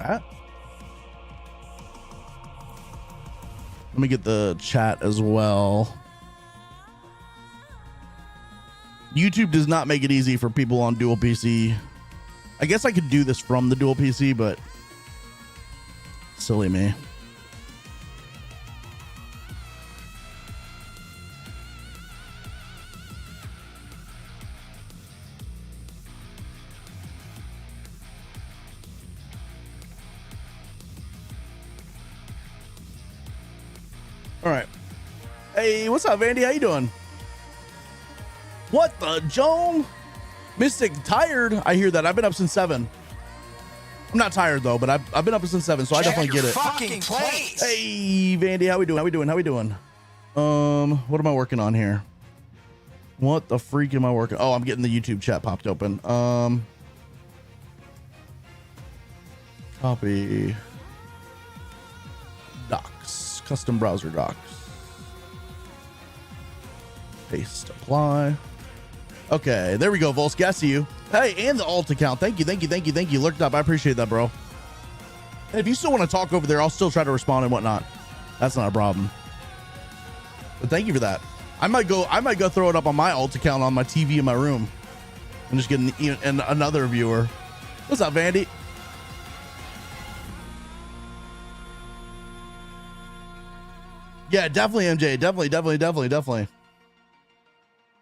chat. Let me get the chat as well. YouTube does not make it easy for people on dual PC. I guess I could do this from the dual PC, but silly me. All right. Hey, what's up, Andy? How you doing? What the Joan? Mystic, tired? I hear that. I've been up since 7. I'm not tired though, but I've been up since 7, so I definitely get it. Fucking place. Hey, Vandy, how we doing? How we doing? How we doing? What am I working on here? What the freak am I working? Oh, I'm getting the YouTube chat popped open. Copy. Docs. Custom browser docs. Paste, apply. Okay, there we go, Volsky. I see you. Hey, and the alt account. Thank you, thank you, thank you, thank you. Lurked up. I appreciate that, bro. And if you still want to talk over there, I'll still try to respond and whatnot. That's not a problem. But thank you for that. I might go throw it up on my alt account on my TV in my room and just get another viewer. What's up, Vandy? Yeah, definitely, MJ. Definitely.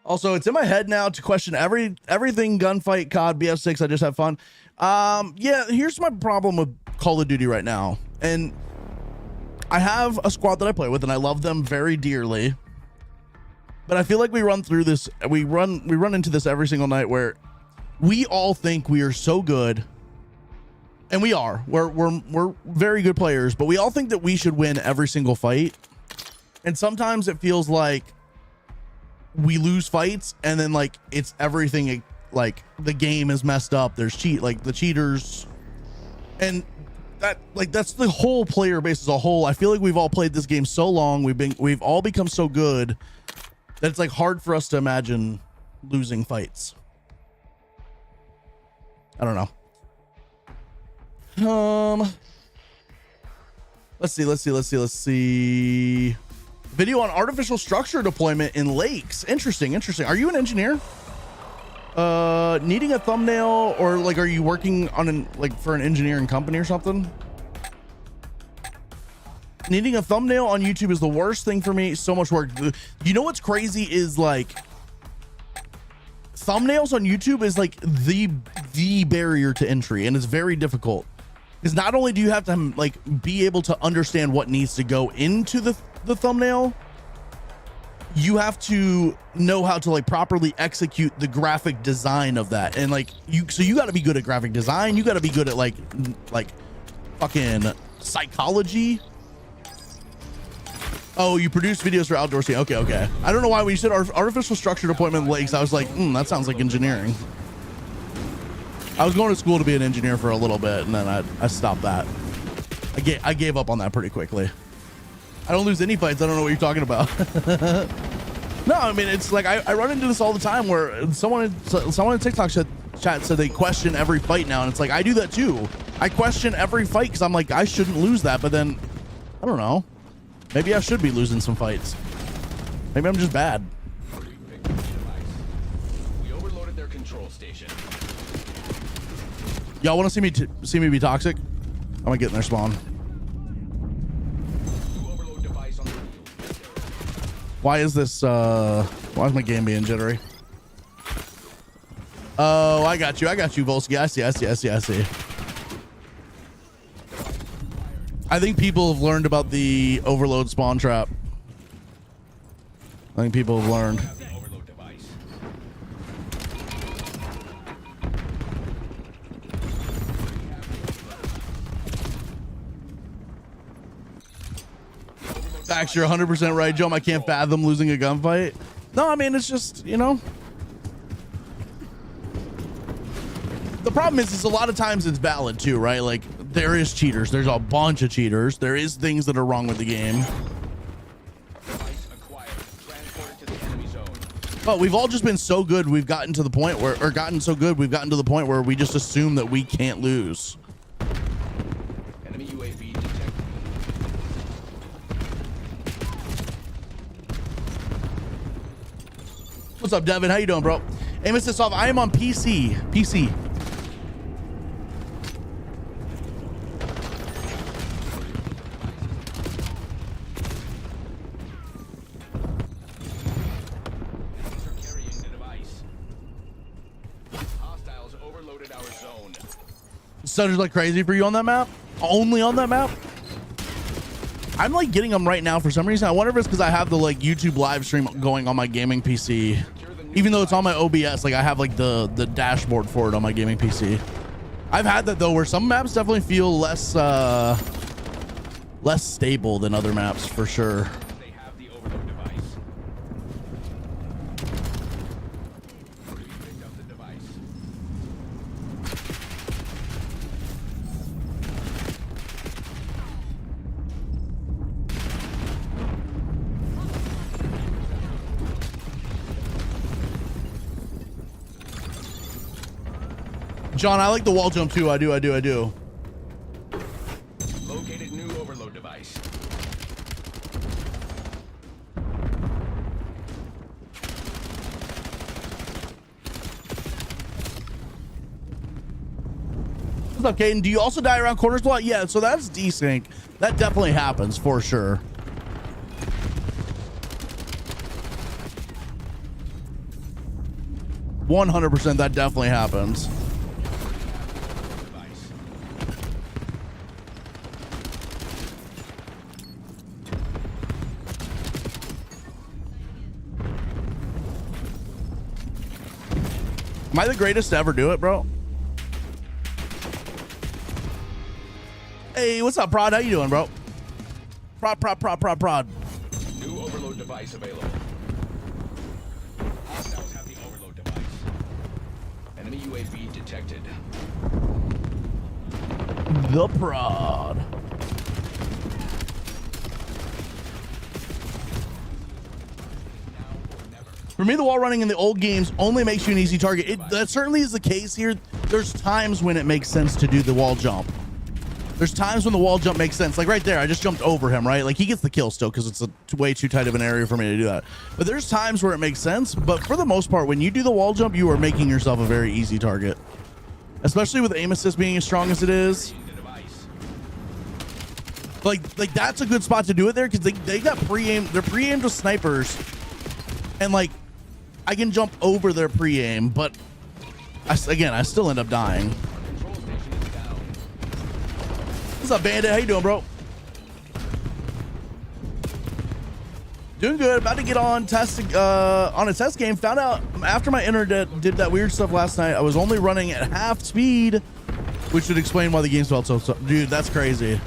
Also, it's in my head now to question everything gunfight, COD, BF6. I just have fun. Yeah, here's my problem with Call of Duty right now. And I have a squad that I play with, and I love them very dearly. But I feel like we run through this. We run into this every single night where we all think we are so good. And we are. We're very good players, but we all think that we should win every single fight. And sometimes it feels like we lose fights and then like it's everything, like the game is messed up. There's the cheaters, and that's the whole player base as a whole. I feel like we've all played this game so long. We've all become so good that it's like hard for us to imagine losing fights. I don't know. Let's see. Video on artificial structure deployment in lakes. Interesting. Are you an engineer? Needing a thumbnail, or like, are you working on for an engineering company or something? Needing a thumbnail on YouTube is the worst thing for me. So much work. You know what's crazy is like thumbnails on YouTube is like the barrier to entry, and it's very difficult. Because not only do you have to like be able to understand what needs to go into the thumbnail, you have to know how to like properly execute the graphic design of that. And like you got to be good at graphic design. You got to be good at like fucking psychology. Oh, you produce videos for outdoor scene. Okay. I don't know why when you said artificial structure deployment lakes, I was like, that sounds like engineering. I was going to school to be an engineer for a little bit, and then I stopped that. I gave up on that pretty quickly. I don't lose any fights. I don't know what you're talking about. No, I mean, it's like I run into this all the time where someone in TikTok chat said they question every fight now, and it's like I do that too. I question every fight because I'm like, I shouldn't lose that, but then I don't know. Maybe I should be losing some fights. Maybe I'm just bad. We overloaded their control station. Y'all want to see me be toxic? I'm gonna get in their spawn. Why is this? Why is my game being jittery? Oh, I got you, Volsky. I see. I think people have learned about the overload spawn trap. I think people have learned. Max, you're 100% right, Joe. I can't fathom losing a gunfight. No, I mean, it's just, you know. The problem is a lot of times it's valid too, right? Like, there is cheaters. There's a bunch of cheaters. There is things that are wrong with the game. But we've all just been so good. We've gotten to the point where, we've gotten to the point where we just assume that we can't lose. What's up, Devin? How you doing, bro? Hey, Mr. Soft, I am on PC. PC. Carrying the device. Hostiles overloaded our zone. Stutters like crazy for you on that map? Only on that map? I'm like getting them right now for some reason. I wonder if it's because I have the like YouTube live stream going on my gaming PC. Even though it's on my OBS, like I have like the dashboard for it on my gaming PC. I've had that though, where some maps definitely feel less less stable than other maps for sure. They have the overload device. We picked up the device. John, I like the wall jump too. I do. Located new overload device. What's up, Caden? Do you also die around corners a lot? Yeah, so that's desync. That definitely happens for sure. %, that definitely happens. Device. Am I the greatest to ever do it, bro? Hey, what's up, Prod? How you doing, bro? Prod. New overload device available. Hostiles have the overload device. Enemy UAV detected. The Prod. For me, the wall running in the old games only makes you an easy target. That certainly is the case here. There's times when it makes sense to do the wall jump. There's times when the wall jump makes sense. Like right there, I just jumped over him, right? Like he gets the kill still because it's way too tight of an area for me to do that. But there's times where it makes sense. But for the most part, when you do the wall jump, you are making yourself a very easy target. Especially with aim assist being as strong as it is. Like that's a good spot to do it there because they got pre-aim. They're pre-aimed with snipers. And like, I can jump over their pre-aim, but I still end up dying. Control station is down. What's up, Bandit? How you doing, bro? Doing good. About to get on on a test game. Found out after my internet did that weird stuff last night, I was only running at half speed, which would explain why the game felt so. Dude, that's crazy.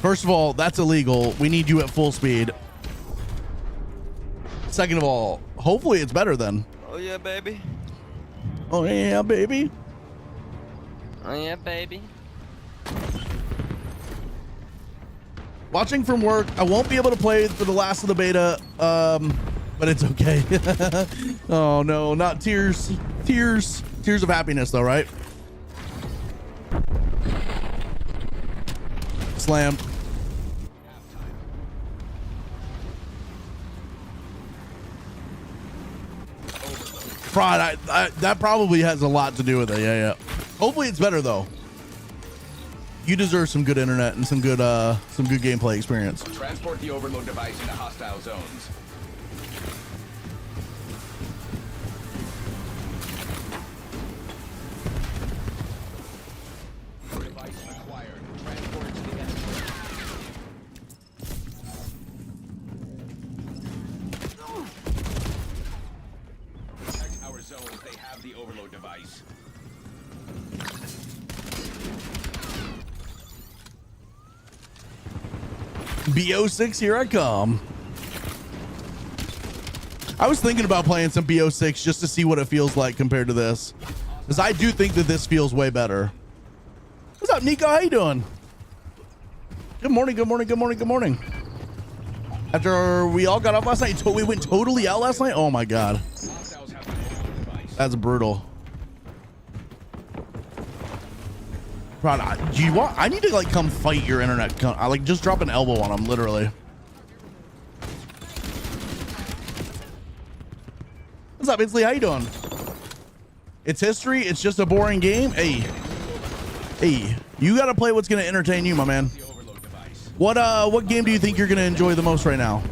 First of all, that's illegal. We need you at full speed. Second of all, hopefully it's better then. Oh yeah, baby. Oh yeah, baby. Oh yeah, baby. Watching from work, I won't be able to play for the last of the beta, but it's okay. Oh no, not tears of happiness though, right? Slam. Prod, that probably has a lot to do with it. Yeah. Hopefully it's better though. You deserve some good internet and some good gameplay experience. Transport the overload device into hostile zones. Device acquired. Transport it to the enemy. Protect our zones. They have the overload device. BO6, here I come. I was thinking about playing some BO6 just to see what it feels like compared to this, because I do think that this feels way better. What's up, Nico? How you doing? Good morning. After we all got off last night, we went totally out last night. Oh my god, Hostiles have the overload device. that's brutal. Prod, do you want? I need to like come fight your internet. I like just drop an elbow on them, literally. What's up, Inslee? How you doing? It's history. It's just a boring game. Hey, you got to play what's going to entertain you, my man. What game do you think you're going to enjoy the most right now?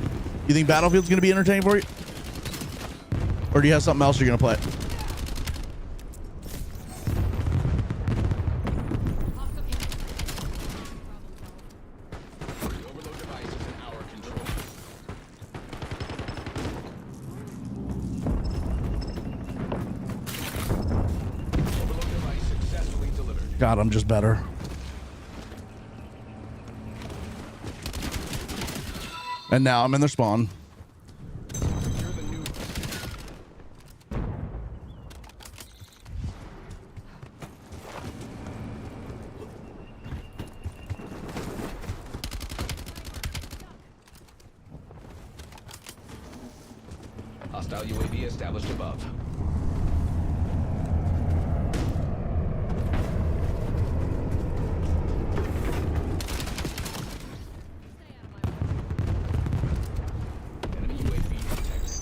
You think Battlefield's going to be entertaining for you? Or do you have something else you're going to play? God, I'm just better. And now I'm in their spawn. Hostile UAV established above. Enemy UAV detected.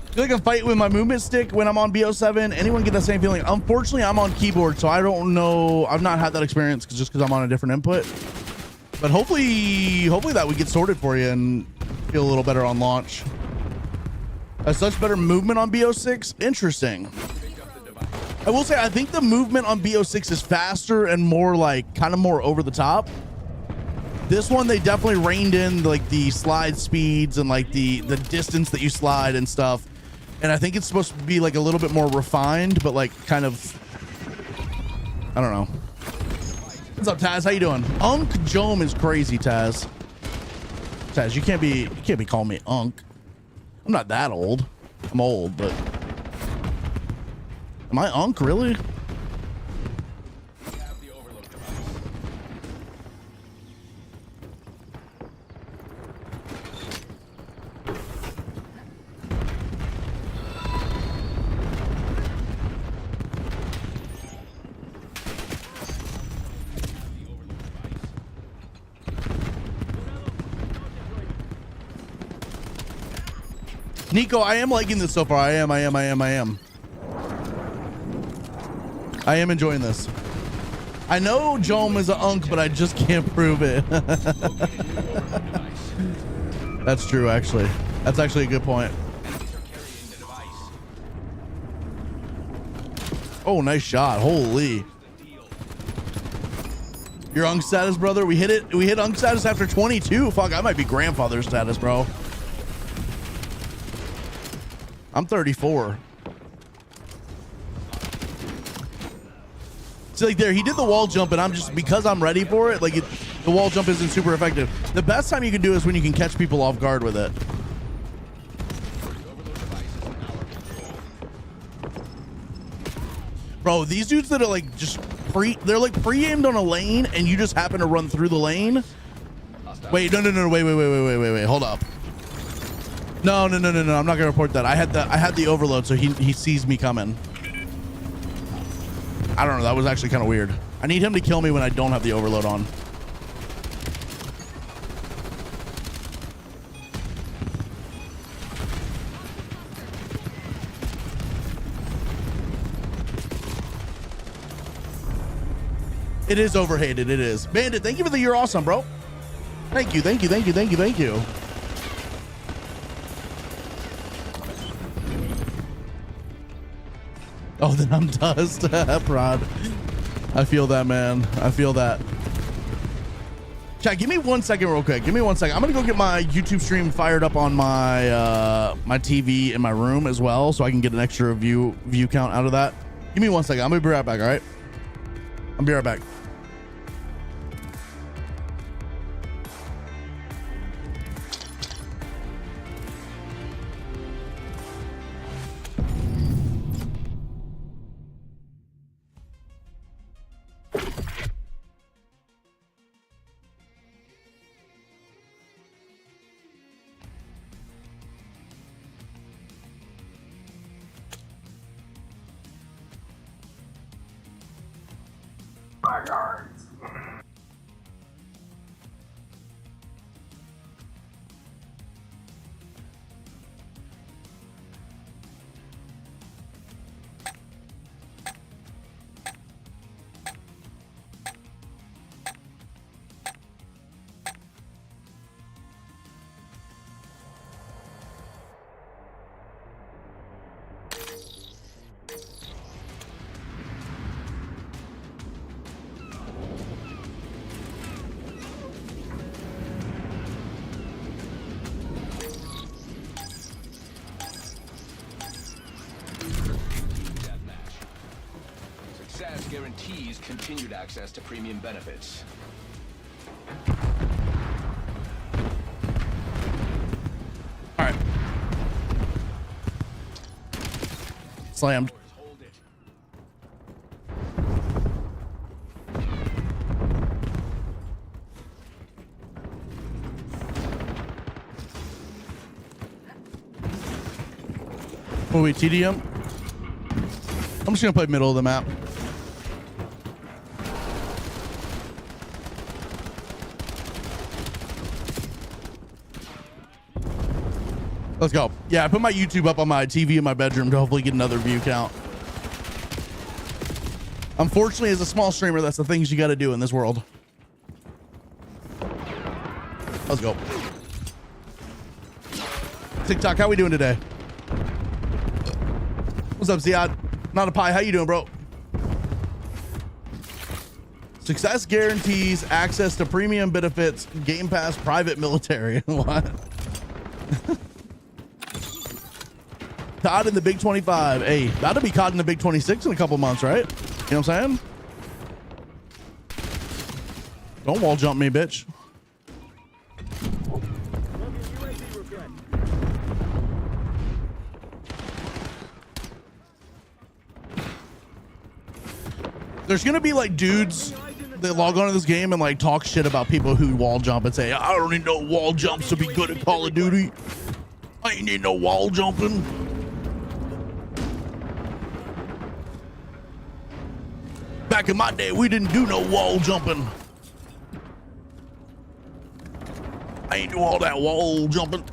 I feel like I'm fighting with my movement stick when I'm on BO7. Anyone get that same feeling? Unfortunately, I'm on keyboard, so I don't know. I've not had that experience just because I'm on a different input. But hopefully that would get sorted for you and feel a little better on launch. Such better movement on BO6. Interesting. I will say I think the movement on BO6 is faster and more like kind of more over the top. This one they definitely reined in like the slide speeds and like the distance that you slide and stuff. And I think it's supposed to be like a little bit more refined, but like kind of, I don't know. What's up, Taz? How you doing? Unk Jome is crazy, Taz. Taz, you can't be calling me Unk. I'm not that old. I'm old, but am I Unk really? Nico, I am liking this so far. I am enjoying this. I know Jome is an unk, but I just can't prove it. That's true, actually. That's actually a good point. Oh, nice shot. Holy. Your unk status, brother? We hit unk status after 22. Fuck, I might be grandfather status, bro. I'm 34. See, like there, he did the wall jump, and I'm just, because I'm ready for it, like the wall jump isn't super effective. The best time you can do is when you can catch people off guard with it. Bro, these dudes that are like just they're like pre-aimed on a lane, and you just happen to run through the lane. Wait, no, wait, hold up. No, I'm not gonna report that. I had the overload, so he sees me coming. I don't know, that was actually kind of weird. I need him to kill me when I don't have the overload on. It is overhated, it is. Bandit, thank you for the you're awesome, bro. Thank you. Oh, then I'm dust. Prod. I feel that, man. I feel that. Chat, give me 1 second real quick. Give me 1 second. I'm gonna go get my YouTube stream fired up on my my TV in my room as well, so I can get an extra view count out of that. Give me 1 second. I'm gonna be right back, all right? I'll be right back. guarantees continued access to premium benefits. All right. Slammed. Hold it. Oh wait, TDM. I'm just gonna play middle of the map. Let's go. Yeah, I put my YouTube up on my TV in my bedroom to hopefully get another view count. Unfortunately, as a small streamer, that's the things you got to do in this world. Let's go. TikTok, how we doing today? What's up, Ziad? Not a pie. How you doing, bro? Success guarantees access to premium benefits, Game Pass, private military. What? Caught in the Big 25. Hey, about to be caught in the Big 26 in a couple months, right? You know what I'm saying? Don't wall jump me, bitch. There's gonna be like dudes that log on to this game and like talk shit about people who wall jump and say, I don't need no wall jumps to be good at Call of Duty. I ain't need no wall jumping. Back in my day, we didn't do no wall jumping. I ain't do all that wall jumping.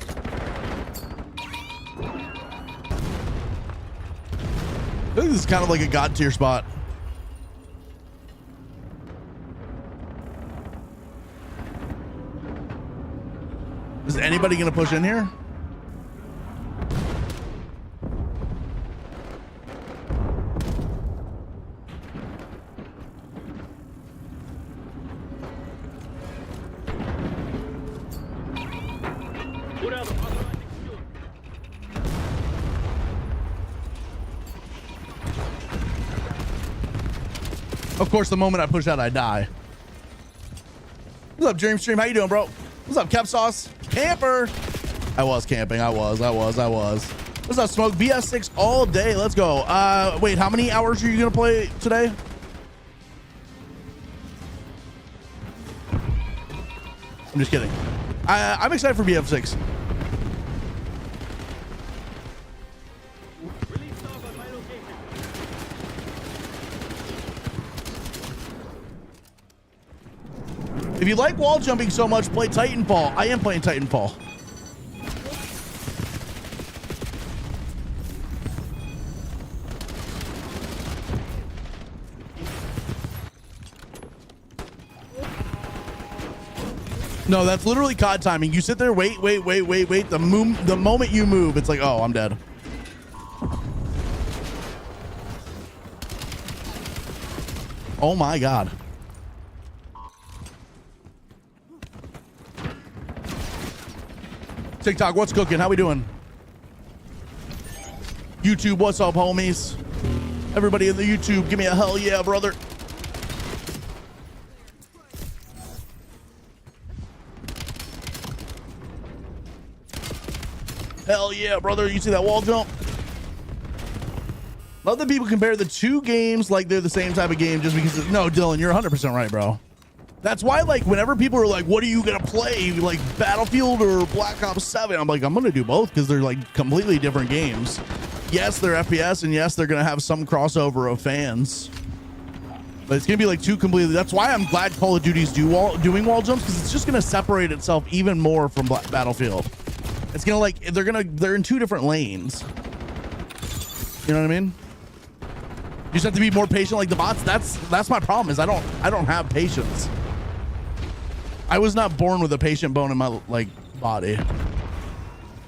I think this is kind of like a god tier spot. Is anybody gonna push in here? Of course, the moment I push out, I die. What's up, Dream Stream? How you doing, bro? What's up, Cap Sauce? Camper. I was camping. I was. What's up, Smoke? BS6 all day. Let's go. Wait, how many hours are you gonna play today? I'm just kidding. I'm excited for BF6. If you like wall jumping so much, play Titanfall. I am playing Titanfall. No, that's literally COD timing. You sit there, wait. The moment you move, it's like, oh, I'm dead. Oh my God. TikTok, what's cooking? How we doing? YouTube, what's up, homies? Everybody in the YouTube, give me a hell yeah, brother. Hell yeah, brother. You see that wall jump? Love that people compare the two games like they're the same type of game just because, no, Dylan, you're 100% right, bro. That's why, like, whenever people are like, what are you going to play? Like Battlefield or Black Ops 7? I'm like, I'm going to do both because they're like completely different games. Yes, they're FPS, and yes, they're going to have some crossover of fans. But it's going to be like two completely. That's why I'm glad Call of Duty's doing wall jumps, because it's just going to separate itself even more from Battlefield. It's going to like, they're in two different lanes. You know what I mean? You just have to be more patient like the bots. That's my problem, is I don't have patience. I was not born with a patient bone in my like body.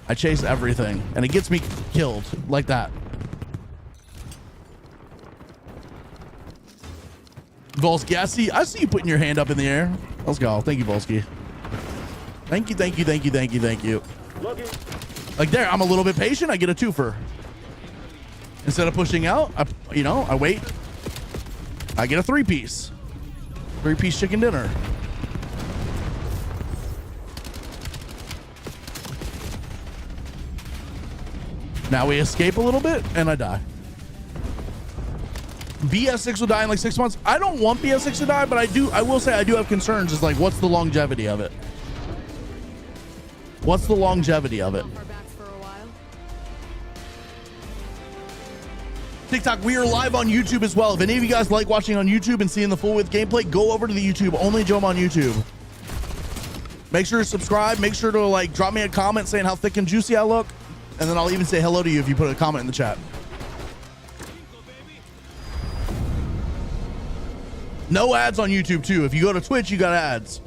I chase everything and it gets me killed like that. Volsky, I see you putting your hand up in the air. Let's go. Thank you, Volsky. Thank you. Like there, I'm a little bit patient. I get a twofer. Instead of pushing out, I wait. I get a 3-piece. 3-piece chicken dinner. Now we escape a little bit and I die. BS6 will die in like 6 months. I don't want BS6 to die, but I will say I do have concerns. It's like, what's the longevity of it? What's the longevity of it? TikTok, we are live on YouTube as well. If any of you guys like watching on YouTube and seeing the full width gameplay, go over to the YouTube. Only Joe on YouTube. Make sure to subscribe. Make sure to like drop me a comment saying how thick and juicy I look. And then I'll even say hello to you if you put a comment in the chat. No ads on YouTube too. If you go to Twitch, you got ads.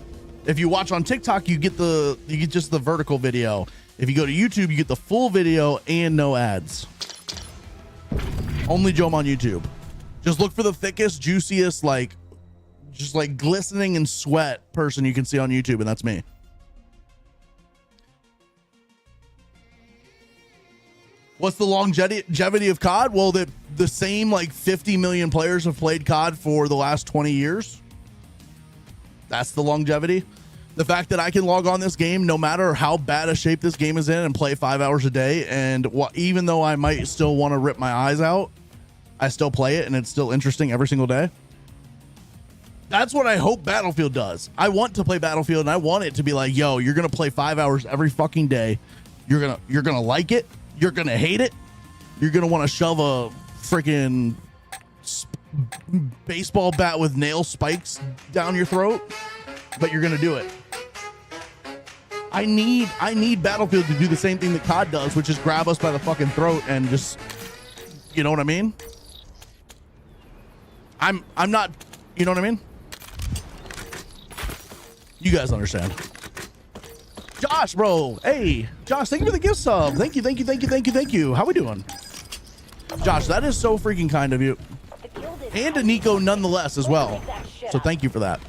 If you watch on TikTok, you get just the vertical video. If you go to YouTube, you get the full video and no ads. Only Joe on YouTube. Just look for the thickest, juiciest, like just like glistening in sweat person you can see on YouTube, and that's me. What's the longevity of COD? Well, the same like 50 million players have played COD for the last 20 years. That's the longevity. The fact that I can log on this game no matter how bad a shape this game is in and play 5 hours a day, and even though I might still want to rip my eyes out, I still play it and it's still interesting every single day. That's what I hope Battlefield does. I want to play Battlefield and I want it to be like, yo, you're gonna play 5 hours every fucking day. You're gonna like it. You're gonna hate it. You're gonna want to shove a freaking baseball bat with nail spikes down your throat, but you're gonna do it. I need Battlefield to do the same thing that COD does, which is grab us by the fucking throat and just, you know what I mean? I'm not, you know what I mean? You guys understand. Josh, bro. Hey, Josh, thank you for the gift sub. Thank you. How we doing? Josh, that is so freaking kind of you. And to Nico nonetheless as well. So thank you for that.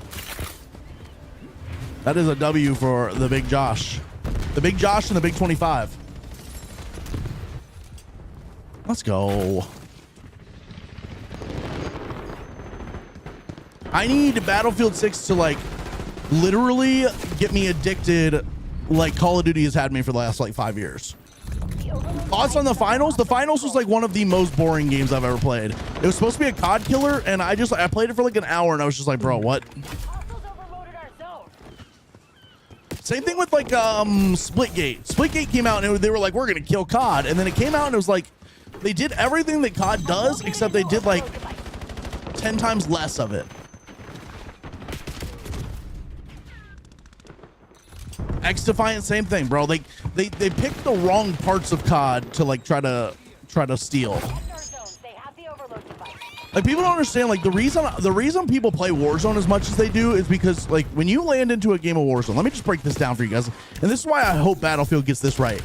That is a W for the big Josh. The big Josh and the big 25. Let's go. I need Battlefield 6 to like literally get me addicted like Call of Duty has had me for the last like 5 years. Thoughts on the finals? The finals was like one of the most boring games I've ever played. It was supposed to be a COD killer, and I played it for like an hour, and I was just like, bro, what? Same thing with like Splitgate. Splitgate came out and they were like, we're gonna kill COD, and then it came out and it was like they did everything that COD does, except they did like 10 times less of it. X Defiant, same thing, bro. Like they picked the wrong parts of COD to like try to steal. Like people don't understand. Like the reason people play Warzone as much as they do is because like when you land into a game of Warzone, let me just break this down for you guys. And this is why I hope Battlefield gets this right.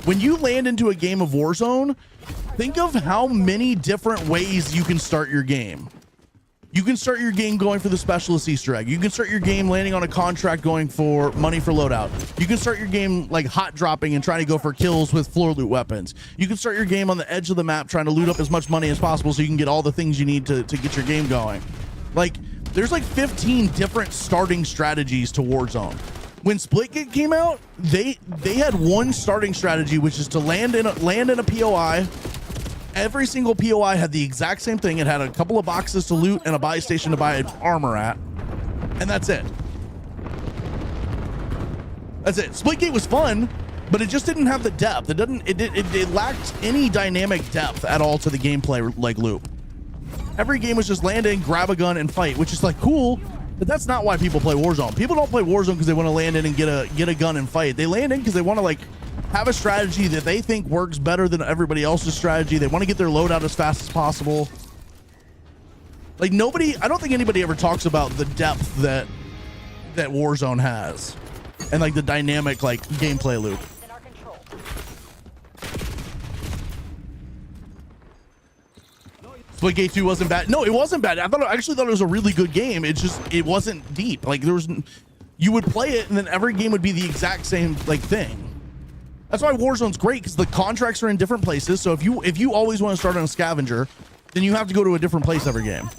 When you land into a game of Warzone, think of how many different ways you can start your game. You can start your game going for the specialist Easter egg. You can start your game landing on a contract going for money for loadout. You can start your game like hot dropping and trying to go for kills with floor loot weapons. You can start your game on the edge of the map trying to loot up as much money as possible so you can get all the things you need to get your game going. Like there's like 15 different starting strategies to Warzone. When Splitgate came out, they had one starting strategy, which is to land in a POI. Every single POI had the exact same thing. It had a couple of boxes to loot and a buy station to buy armor at. And that's it. That's it. Splitgate was fun, but it just didn't have the depth. It lacked any dynamic depth at all to the gameplay like loop. Every game was just land in, grab a gun, and fight, which is like cool, but that's not why people play Warzone. People don't play Warzone because they want to land in and get a gun and fight. They land in because they want to like have a strategy that they think works better than everybody else's strategy. They want to get their loadout as fast as possible. Like I don't think anybody ever talks about the depth that Warzone has and like the dynamic like gameplay loop. Splitgate 2 wasn't bad. No, it wasn't bad. I actually thought it was a really good game. It wasn't deep. Like you would play it and then every game would be the exact same like thing. That's why Warzone's great, because the contracts are in different places. So if you always want to start on a scavenger, then you have to go to a different place every game.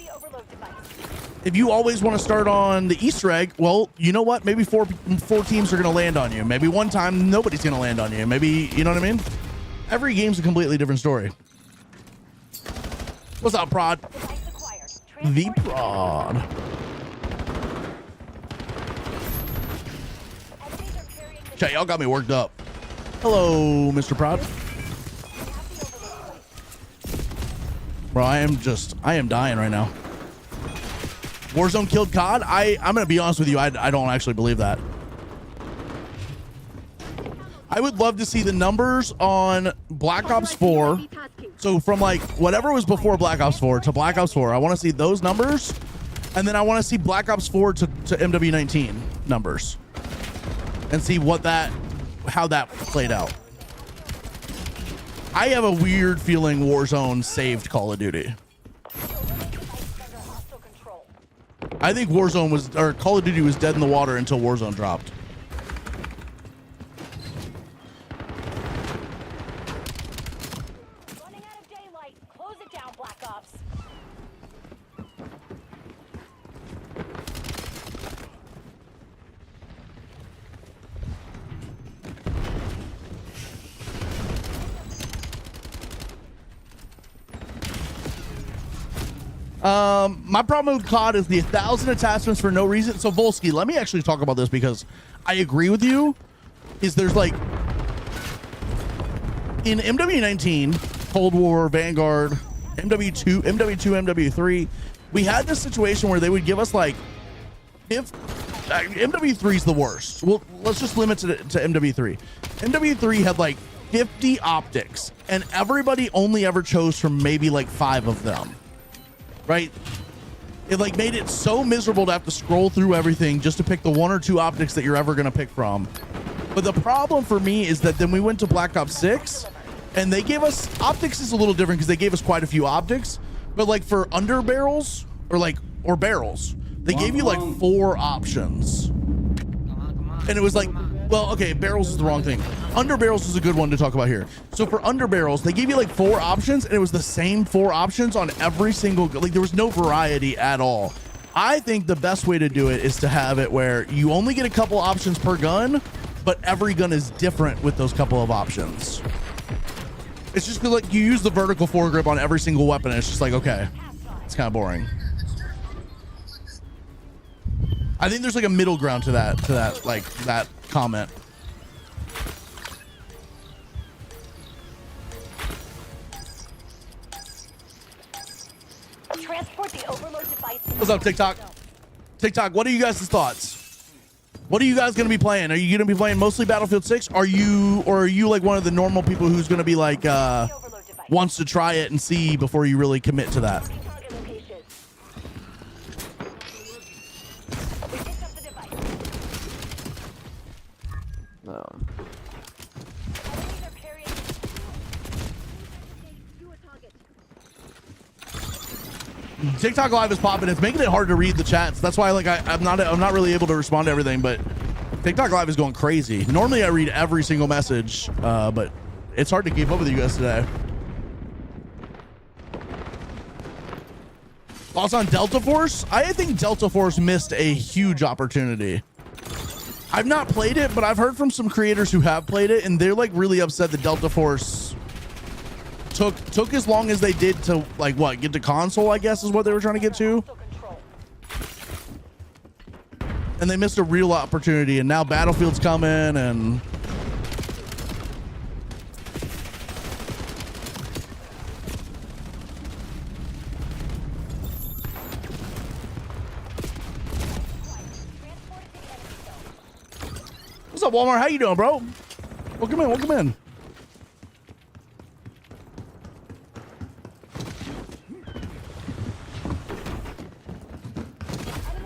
if you always want to start on the Easter egg, well, you know what? Maybe four teams are going to land on you. Maybe one time nobody's going to land on you. Maybe, you know what I mean? Every game's a completely different story. What's up, Prod? The Prod. Chat, y'all got me worked up. Hello, Mr. Prod. Bro, I am dying right now. Warzone killed COD? I'm gonna be honest with you, I don't actually believe that. I would love to see the numbers on Black Ops 4. So from like whatever was before Black Ops 4 to Black Ops 4, I want to see those numbers, and then I want to see Black Ops 4 to MW19 numbers, and see how that played out. I have a weird feeling Warzone saved Call of Duty. I think Call of Duty was dead in the water until Warzone dropped. Running out of daylight. Close it down, Black Ops. My problem with COD is the 1,000 attachments for no reason. So Volsky, let me actually talk about this because I agree with you. Is there's like in MW19, Cold War, Vanguard, MW2, MW3, we had this situation where they would give us like, if MW3 is the worst. Well, let's just limit it to MW3. MW3 had like 50 optics, and everybody only ever chose from maybe like 5 of them. Right? It like made it so miserable to have to scroll through everything just to pick the 1 or 2 optics that you're ever going to pick from. But the problem for me is that then we went to Black Ops 6 and they gave us optics is a little different because they gave us quite a few optics, but like for under barrels or barrels, they gave you like 4 options. And it was like, well, okay, barrels is the wrong thing. Under barrels is a good one to talk about here. So for under barrels, they gave you like 4 options, and it was the same 4 options on every single, like there was no variety at all. I think the best way to do it is to have it where you only get a couple options per gun, but every gun is different with those couple of options. It's just like you use the vertical foregrip on every single weapon, and it's just like, okay, it's kind of boring. I think there's like a middle ground to that like that comment. Transport the overload device. What's up, TikTok? TikTok, what are you guys' thoughts? What are you guys going to be playing? Are you going to be playing mostly Battlefield 6? Are you like one of the normal people who's going to be like wants to try it and see before you really commit to that? No. TikTok live is popping. It's making it hard to read the chats. That's why like I'm not really able to respond to everything, but TikTok live is going crazy. Normally I read every single message, but it's hard to keep up with you guys today. Thoughts on Delta Force? I think Delta Force missed a huge opportunity. I've not played it, but I've heard from some creators who have played it, and they're like really upset that Delta Force took as long as they did to like what, get to console, I guess is what they were trying to get to. And they missed a real opportunity, and now Battlefield's coming, and what's up, Walmart? How you doing, bro? Welcome in, welcome in.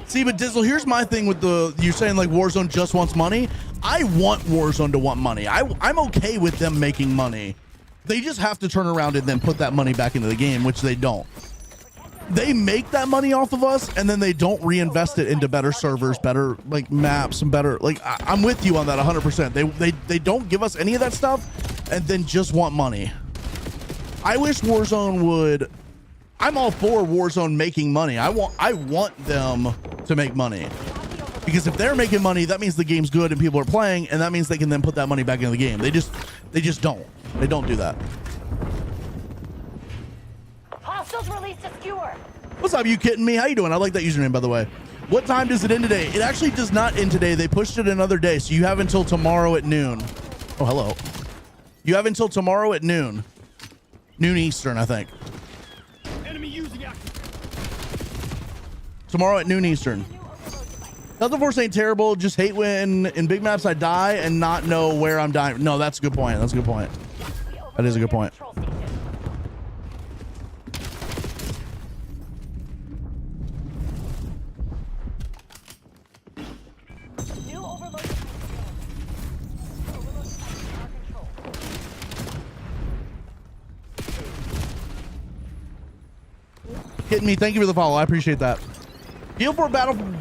See, but Dizzle, here's my thing with you saying like Warzone just wants money. I want Warzone to want money. I'm okay with them making money. They just have to turn around and then put that money back into the game, which they don't. They make that money off of us, and then they don't reinvest it into better servers, better like maps, and better like I'm with you on that 100%. They don't give us any of that stuff, and then just want money. I wish Warzone would I'm all for Warzone making money. I want them to make money, because if they're making money, that means the game's good and people are playing, and that means they can then put that money back into the game. They just don't. They don't do that. Hostiles released a skewer. What's up, you kidding me? How you doing? I like that username, by the way. What time does it end today? It actually does not end today. They pushed it another day, so you have until tomorrow at noon. Oh, hello. You have until tomorrow at noon. Noon Eastern, I think. Enemy using active. Tomorrow at noon Eastern. Nothing Force ain't terrible. Just hate when in big maps I die and not know where I'm dying. No, that's a good point. That's a good point. That is a good point. New overload device. Overload devices are controlled. Hitting me. Thank you for the follow. I appreciate that. BO4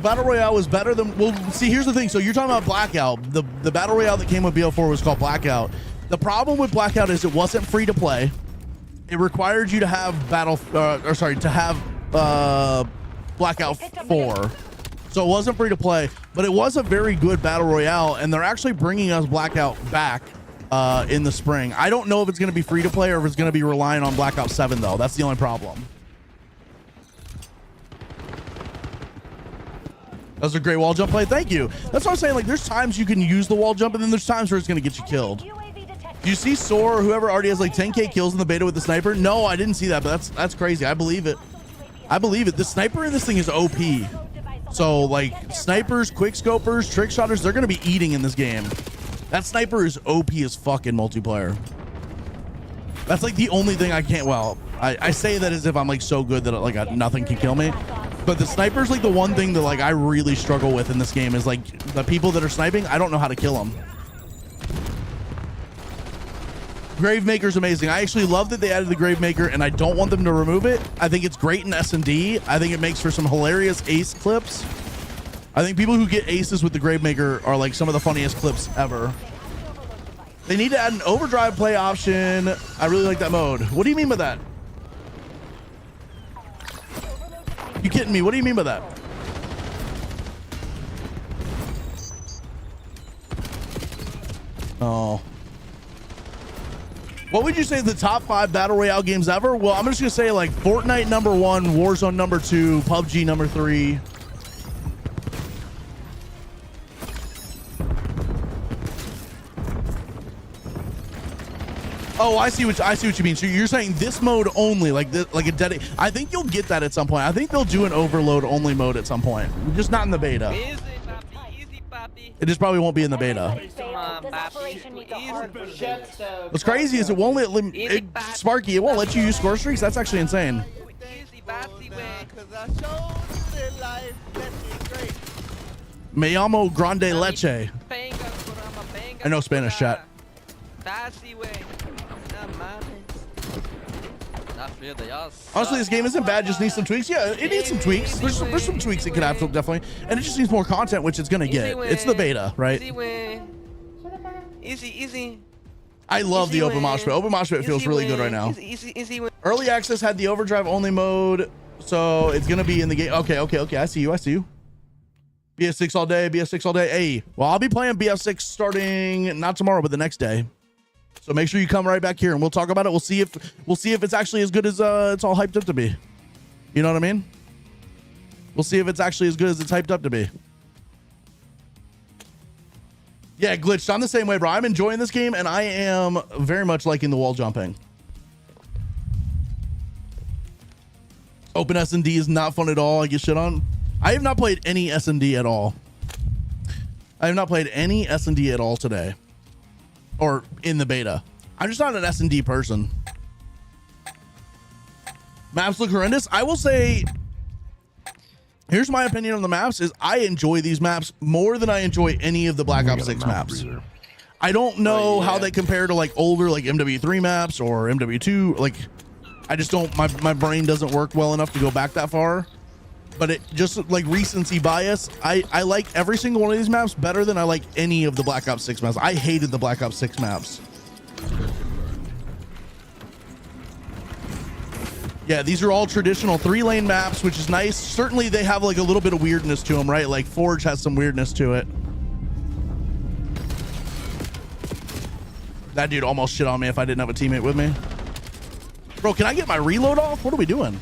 Battle Royale was better than... Well, see, here's the thing. So you're talking about Blackout. The Battle Royale that came with BO4 was called Blackout. The problem with Blackout is it wasn't free to play. It required you to have Blackout 4. So it wasn't free to play, but it was a very good Battle Royale, and they're actually bringing us Blackout back in the spring. I don't know if it's going to be free to play or if it's going to be relying on Blackout 7, though. That's the only problem. That was a great wall jump play. Thank you. That's what I'm saying. Like, there's times you can use the wall jump, and then there's times where it's going to get you killed. Do you see Soar, whoever already has like 10k kills in the beta with the sniper? No, I didn't see that, but that's crazy. I believe it. I believe it. The sniper in this thing is OP. So like snipers, quick scopers, trick shotters, they're going to be eating in this game. That sniper is OP as fucking multiplayer. That's like the only thing I can't, well, I say that as if I'm like so good that like nothing can kill me. But the sniper's like the one thing that like I really struggle with in this game is like the people that are sniping, I don't know how to kill them. Gravemaker's amazing. I actually love that they added the Gravemaker, and I don't want them to remove it. I think it's great in S&D. I think it makes for some hilarious ace clips. I think people who get aces with the Gravemaker are like some of the funniest clips ever. They need to add an overdrive play option. I really like that mode. What do you mean by that? You kidding me? What do you mean by that? Oh. What would you say is the top 5 Battle Royale games ever? Well, I'm just going to say like Fortnite number 1, Warzone number 2, PUBG number 3. Oh, I see what you mean. So you're saying this mode only, like this, like a dedicated. I think you'll get that at some point. I think they'll do an overload only mode at some point, just not in the beta. It just probably won't be in the beta. What's crazy is it won't let Sparky. It won't let you use score streaks. That's actually insane. Me llamo Grande Leche. I know Spanish, chat. Honestly, this game isn't bad, just needs some tweaks. Yeah, it needs some tweaks. There's some tweaks it could have to, definitely. And it just needs more content, which it's gonna get. It's the beta, right? Easy. I love the open mosh pit. Open mosh pit feels really good right now. Early access had the overdrive only mode, so it's gonna be in the game. Okay. I see you. BS6 all day, BS6 all day. Hey, well, I'll be playing BS6 starting not tomorrow, but the next day. So make sure you come right back here and we'll talk about it. We'll see if it's actually as good as it's all hyped up to be. You know what I mean? We'll see if it's actually as good as it's hyped up to be. Yeah, Glitched. I'm the same way, bro. I'm enjoying this game and I am very much liking the wall jumping. Open S&D is not fun at all. I get shit on. I have not played any S&D at all. I have not played any S&D at all today. Or in the beta. I'm just not an S&D person. Maps look horrendous. I will say, here's my opinion on the maps, is I enjoy these maps more than I enjoy any of the Black Ops 6 maps. I don't know how they compare to like older like MW3 maps or MW2. Like, I just don't, my brain doesn't work well enough to go back that far. But it just like recency bias. I like every single one of these maps better than I like any of the Black Ops 6 maps. I hated the Black Ops 6 maps. Yeah, these are all traditional 3-lane maps, which is nice. Certainly they have like a little bit of weirdness to them, right? Like Forge has some weirdness to it. That dude almost shit on me if I didn't have a teammate with me. Bro, can I get my reload off? What are we doing?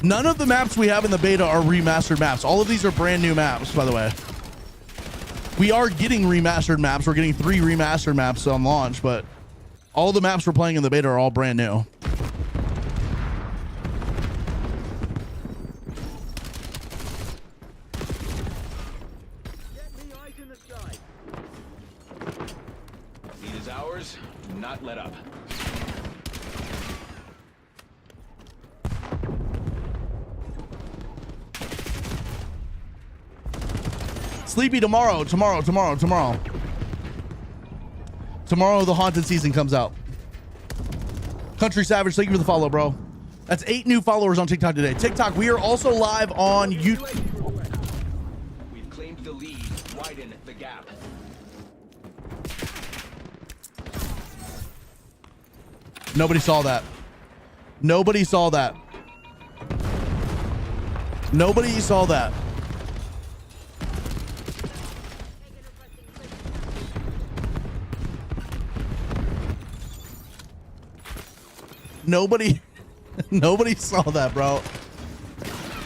None of the maps we have in the beta are remastered maps. All of these are brand new maps, by the way. We are getting remastered maps. We're getting 3 remastered maps on launch, but all the maps we're playing in the beta are all brand new. Lead is ours. Do not let up. Sleepy tomorrow. Tomorrow, the haunted season comes out. Country Savage, thank you for the follow, bro. That's 8 new followers on TikTok today. TikTok, we are also live on YouTube. We've claimed the lead. Widen the gap. Nobody saw that. Nobody saw that. Nobody saw that. Nobody saw that, bro.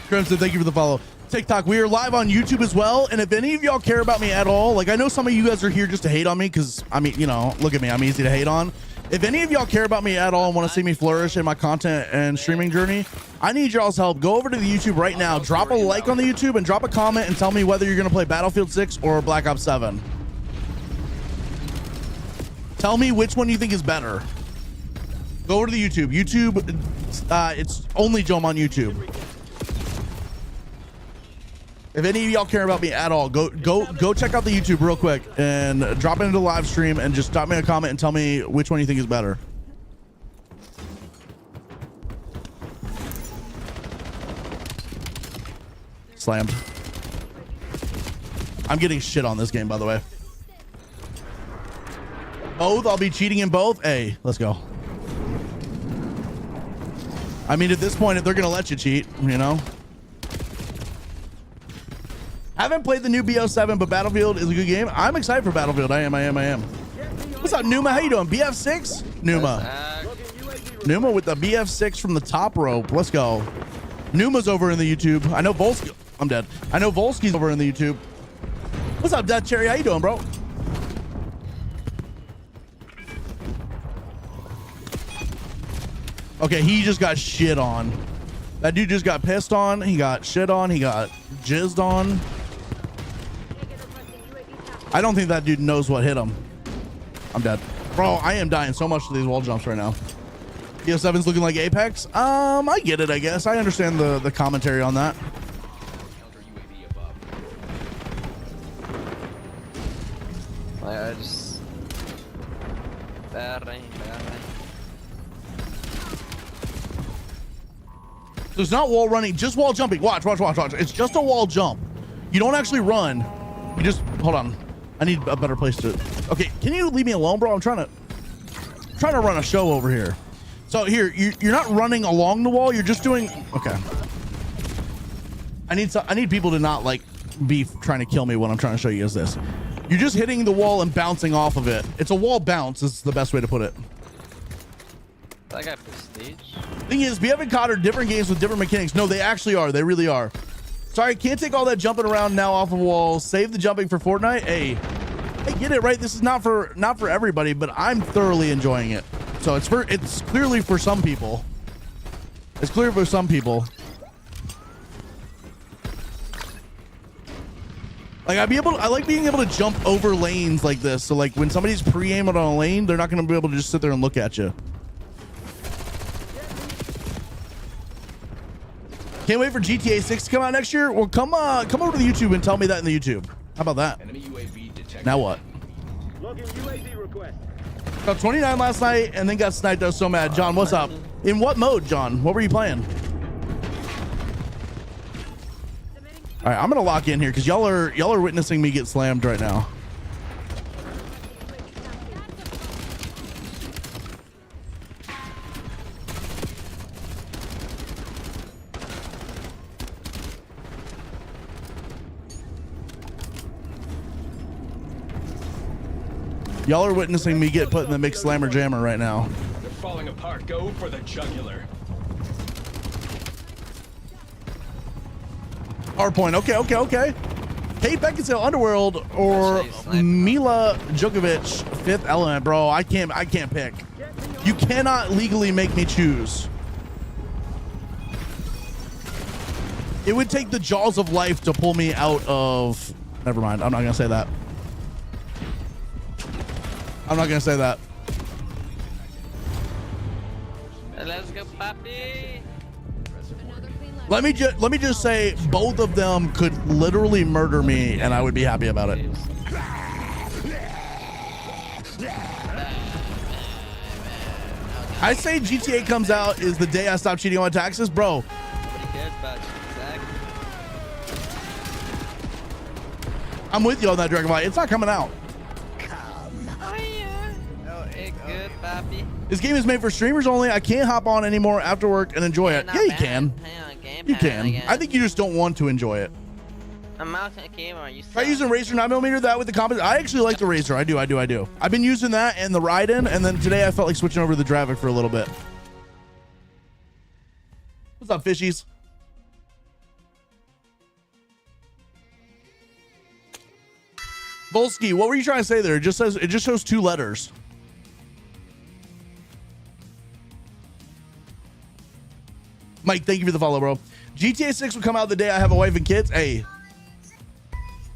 Crimson, thank you for the follow. TikTok, we are live on YouTube as well. And if any of y'all care about me at all, like I know some of you guys are here just to hate on me because, I mean, you know, look at me. I'm easy to hate on. If any of y'all care about me at all and want to see me flourish in my content and streaming journey, I need y'all's help. Go over to the YouTube right now. Drop a like on the YouTube and drop a comment and tell me whether you're going to play Battlefield 6 or Black Ops 7. Tell me which one you think is better. Go over to the YouTube. It's only Jom on YouTube. If any of y'all care about me at all, go check out the YouTube real quick and drop it into the live stream and just drop me a comment and tell me which one you think is better. Slammed. I'm getting shit on this game, by the way. Both? I'll be cheating in both? Hey, let's go. I mean, at this point, if they're going to let you cheat, you know? Haven't played the new BO7, but Battlefield is a good game. I'm excited for Battlefield. I am. What's up, Numa? How you doing? BF6? Numa with the BF6 from the top rope. Let's go. Numa's over in the YouTube. I know Volsky. I'm dead. I know Volsky's over in the YouTube. What's up, Death Cherry? How you doing, bro? Okay, he just got shit on. That dude just got pissed on. He got shit on. He got jizzed on. I don't think that dude knows what hit him. I'm dead. Bro, I am dying so much to these wall jumps right now. BO7's looking like Apex. I get it, I guess. I understand the commentary on that. Counter UAV above. I just... Bad rain. So it's not wall running, just wall jumping. Watch. It's just a wall jump. You don't actually run. You just, hold on. I need a better place to, okay, can you leave me alone, bro? I'm trying to run a show over here. So here, you're not running along the wall. You're just doing, okay. I need people to not like be trying to kill me when I'm trying to show you guys this. You're just hitting the wall and bouncing off of it. It's a wall bounce is the best way to put it. That guy prestige. Thing is, BF and COD are different games with different mechanics. No, they actually are. They really are. Sorry, can't take all that jumping around now off of walls. Save the jumping for Fortnite. Hey, I get it, right? This is not for everybody, but I'm thoroughly enjoying it. So it's clearly for some people. It's clear for some people. Like I like being able to jump over lanes like this. So like when somebody's pre-aiming on a lane, they're not going to be able to just sit there and look at you. Can't wait for GTA 6 to come out next year. Well, come over to the YouTube and tell me that in the YouTube. How about that? Enemy UAV detected. Now what? Logging UAV request. Got 29 last night and then got sniped. I was so mad. John, what's up? In what mode, John? What were you playing? All right, I'm gonna lock in here because y'all are witnessing me get slammed right now. Y'all are witnessing me get put in the mixed slammer jammer right now. They're falling apart. Go for the jugular. Hardpoint. Okay. Kate Beckinsale, Underworld, or Mila Djokovic, Fifth Element, bro. I can't pick. You cannot legally make me choose. It would take the jaws of life to pull me out of. Never mind. I'm not gonna say that. Let's go, papi. Let me just say both of them could literally murder me and I would be happy about it. I say GTA comes out is the day I stop cheating on my taxes, bro. Nobody cares about you, Zach. I'm with you on that, Dragonfly. It's not coming out. Oh, yeah. Oh, it's good, papi. This game is made for streamers only. I can't hop on anymore after work and enjoy it. Yeah, you can. You can. I think you just don't want to enjoy it. I'm out of the camera. You Try using Razer 9mm that with the composite. I actually like the Razer. I do. I've been using that and the Raiden, and then today I felt like switching over to the Dravik for a little bit. What's up, fishies? Volsky, what were you trying to say there? It just shows 2 letters. Mike, thank you for the follow, bro. GTA 6 will come out the day I have a wife and kids. Hey,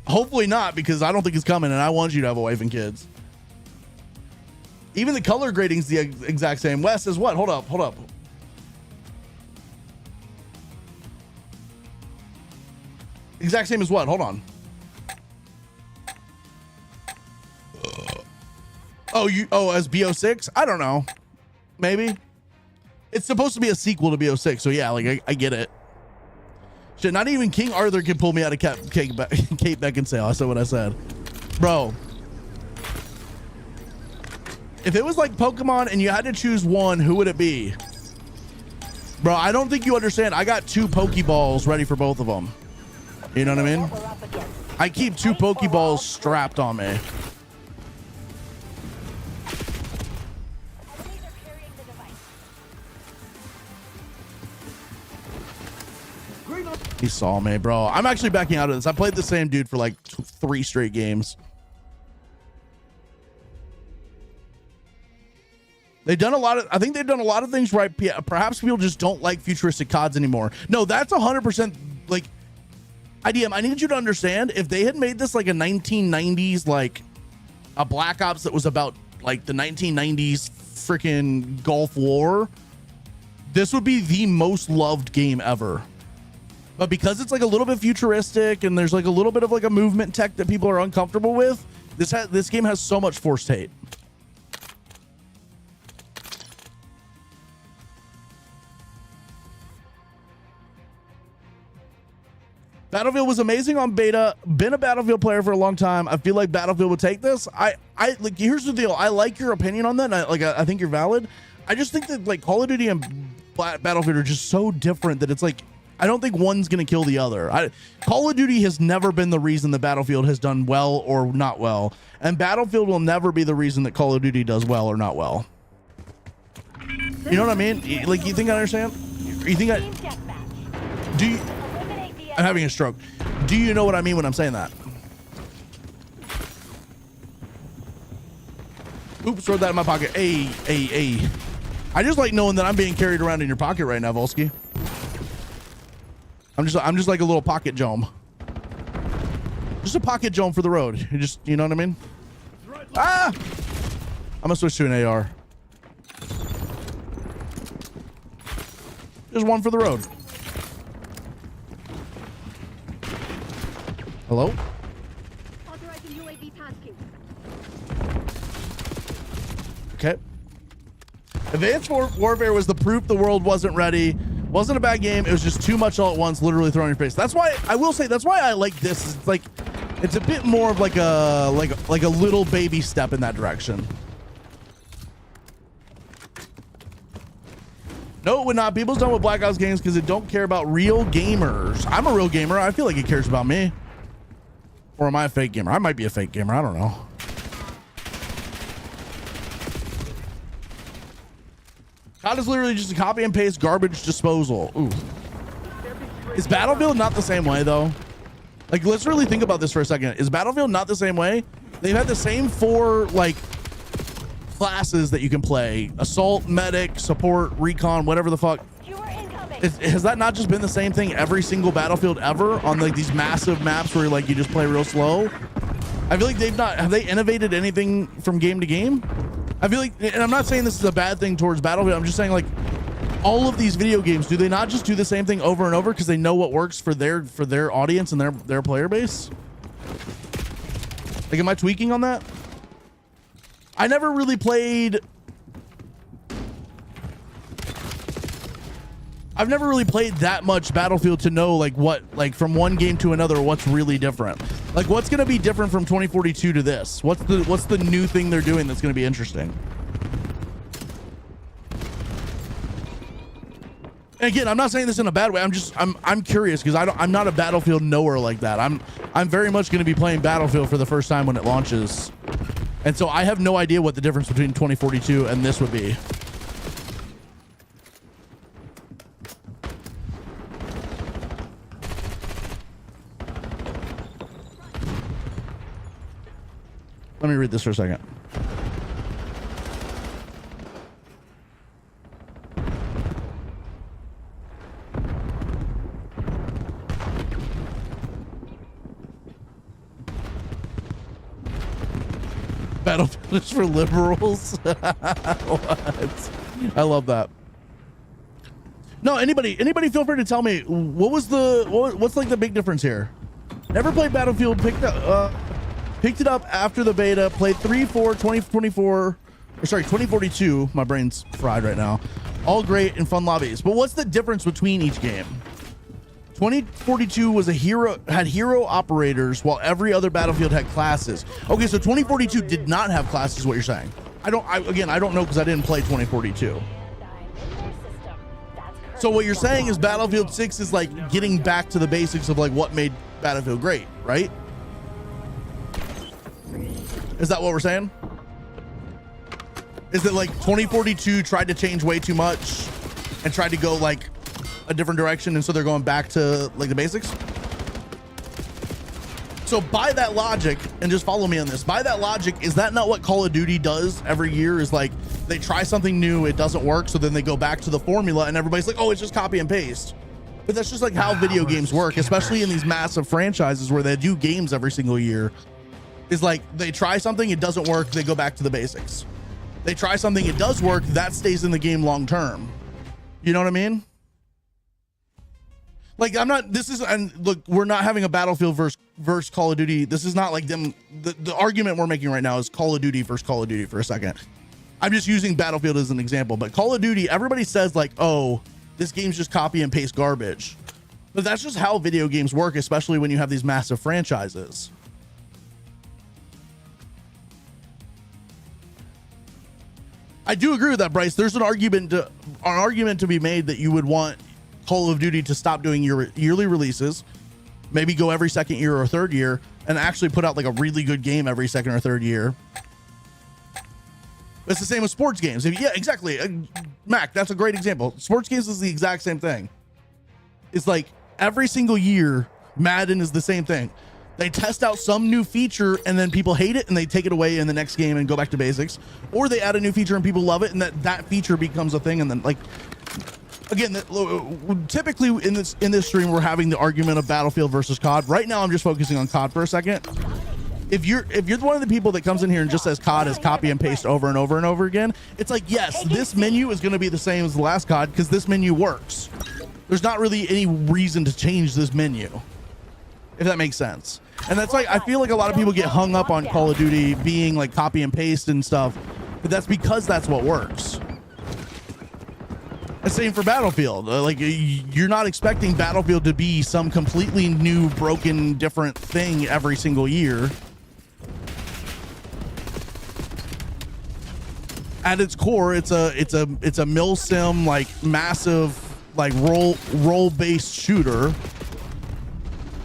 hopefully not, because I don't think it's coming, and I want you to have a wife and kids. Even the color grading's the exact same. Wes says what? Hold up. Exact same as what? Hold on. As BO6? I don't know. Maybe. It's supposed to be a sequel to BO6, so yeah, like I get it. Shit, not even King Arthur can pull me out of Kate Beckinsale. I said what I said. Bro. If it was like Pokemon and you had to choose one, who would it be? Bro, I don't think you understand. I got 2 Pokeballs ready for both of them. You know what I mean? I keep 2 Pokeballs strapped on me. He saw me, bro. I'm actually backing out of this. I played the same dude for like 3 straight games. They've done a lot of, I think they've done a lot of things right. Perhaps people just don't like futuristic CODs anymore. No, that's 100% like IDM. I need you to understand, if they had made this like a 1990s, like a Black Ops that was about like the 1990s freaking Gulf War, this would be the most loved game ever. But because it's like a little bit futuristic and there's like a little bit of like a movement tech that people are uncomfortable with, this game has so much forced hate. Battlefield was amazing on beta. Been a Battlefield player for a long time. I feel like Battlefield would take this. I like, here's the deal. I like your opinion on that. And I think you're valid. I just think that like Call of Duty and Battlefield are just so different that it's like, I don't think one's going to kill the other. Call of Duty has never been the reason that Battlefield has done well or not well. And Battlefield will never be the reason that Call of Duty does well or not well. You know what I mean? Like, you think I understand? You think do you, I'm having a stroke. Do you know what I mean when I'm saying that? Oops, throw that in my pocket. Hey. I just like knowing that I'm being carried around in your pocket right now, Volsky. I'm just like a little pocket jome. Just a pocket jome for the road. You know what I mean? Ah! I'm gonna switch to an AR. Just one for the road. Hello? Authorizing UAV tasking. Okay. Advanced Warfare was the proof the world wasn't ready. Wasn't a bad game. It was just too much all at once, literally thrown in your face. That's why I will say that's why I like this. It's like it's a bit more of like a little baby step in that direction. No, it would not. People's done with Black Ops games because they don't care about real gamers. I'm a real gamer. I feel like it cares about me. Or am I a fake gamer? I might be a fake gamer. I don't know. COD is literally just a copy and paste garbage disposal. Ooh. Is Battlefield not the same way though? Like, let's really think about this for a second. Is Battlefield not the same way? They've had the same 4 like classes that you can play: assault, medic, support, recon, whatever the fuck. Has that not just been the same thing every single Battlefield ever on like these massive maps where like you just play real slow? I feel like have they innovated anything from game to game? I feel like, and I'm not saying this is a bad thing towards Battlefield, I'm just saying like all of these video games, do they not just do the same thing over and over because they know what works for their audience and their player base? Like, am I tweaking on that? I never really played. I've never really played that much Battlefield to know like what, like from one game to another, what's really different. Like, what's going to be different from 2042 to this? What's the new thing they're doing that's going to be interesting? And again, I'm not saying this in a bad way. I'm curious because I'm not a Battlefield knower like that. I'm very much going to be playing Battlefield for the first time when it launches. And so I have no idea what the difference between 2042 and this would be. Let me read this for a second. Battlefield is for liberals. What? I love that. No, anybody feel free to tell me what's like the big difference here? Never played Battlefield, picked it up after the beta, played 2042. My brain's fried right now. All great and fun lobbies. But what's the difference between each game? 2042 was had hero operators while every other Battlefield had classes. Okay, so 2042 did not have classes, is what you're saying. I don't know because I didn't play 2042. So what you're saying is Battlefield 6 is like getting back to the basics of like what made Battlefield great, right? Is that what we're saying? Is that like 2042 tried to change way too much and tried to go like a different direction, and so they're going back to like the basics? So by that logic, and just follow me on this, by that logic, is that not what Call of Duty does every year? Is like they try something new, it doesn't work, so then they go back to the formula and everybody's like, oh, it's just copy and paste. But that's just like how video games work, especially in these massive franchises where they do games every single year. Is like they try something, it doesn't work, they go back to the basics. They try something, it does work, that stays in the game long term. You know what I mean? Like, I'm not, this is, and look, we're not having a Battlefield versus Call of Duty. This is not like them. The argument we're making right now is Call of Duty versus Call of Duty for a second. I'm just using Battlefield as an example, but Call of Duty, everybody says like, oh, this game's just copy and paste garbage. But that's just how video games work, especially when you have these massive franchises. I do agree with that, Bryce. There's an argument to be made that you would want Call of Duty to stop doing your yearly releases, maybe go every second year or third year, and actually put out like a really good game every second or third year. It's the same with sports games. Yeah, exactly. Mac, that's a great example. Sports games is the exact same thing. It's like every single year, Madden is the same thing. They test out some new feature and then people hate it and they take it away in the next game and go back to basics, or they add a new feature and people love it and that feature becomes a thing. And then like, again, typically in this stream, we're having the argument of Battlefield versus COD. Right now, I'm just focusing on COD for a second. If you're one of the people that comes in here and just says COD is copy and paste over and over and over again, it's like, yes, this menu is going to be the same as the last COD because this menu works. There's not really any reason to change this menu, if that makes sense. And that's like, I feel like a lot of people get hung up on Call of Duty being like copy and paste and stuff, but that's because that's what works. The same for Battlefield. Like, you're not expecting Battlefield to be some completely new, broken, different thing every single year. At its core, it's a mil sim, like massive, like role based shooter,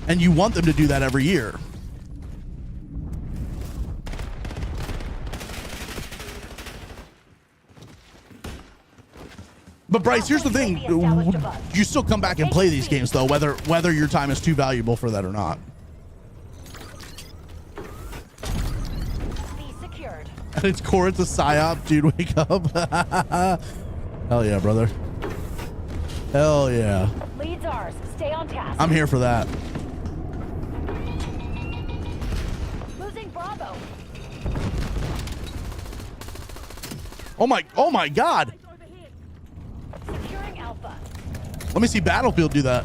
and you want them to do that every year. But Bryce, here's the thing: you still come back and play these games, though, whether your time is too valuable for that or not. Be secured. At its core, it's a psyop, dude. Wake up! Hell yeah, brother. Hell yeah. Leads ours. Stay on task. I'm here for that. Losing Bravo. Oh my God! Securing Alpha. Let me see Battlefield do that.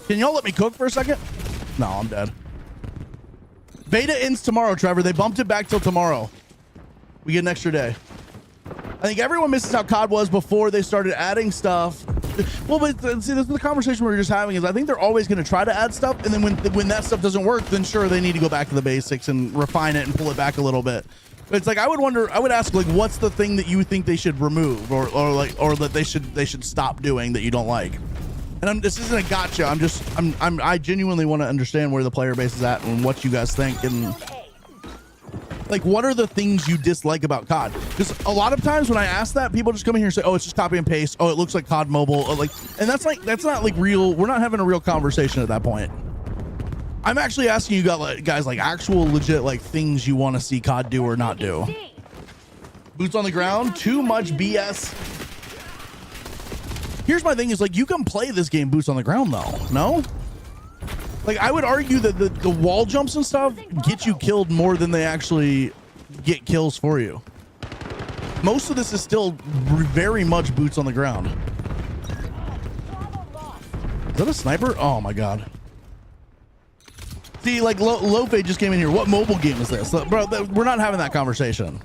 Can y'all let me cook for a second? No, I'm dead. Beta ends tomorrow, Trevor. They bumped it back till tomorrow. We get an extra day. I think everyone misses how COD was before they started adding stuff. Well, but see, this is the conversation we were just having. Is I think they're always going to try to add stuff, and then when that stuff doesn't work, then sure they need to go back to the basics and refine it and pull it back a little bit. But it's like I would ask, like, what's the thing that you think they should remove or that they should stop doing that you don't like? And this isn't a gotcha. I genuinely want to understand where the player base is at and what you guys think, and like, what are the things you dislike about COD? Because a lot of times when I ask that, people just come in here and say, "Oh, it's just copy and paste. Oh, it looks like COD Mobile." Or like, and that's not like real. We're not having a real conversation at that point. I'm actually asking you guys like actual legit like things you want to see COD do or not do. Boots on the ground. Too much BS. Here's my thing is, like, you can play this game boots on the ground though. No? Like, I would argue that the wall jumps and stuff get you killed more than they actually get kills for you. Most of this is still very much boots on the ground. Is that a sniper? Oh my God. See, like, Lofe just came in here. What mobile game is this? Bro, we're not having that conversation.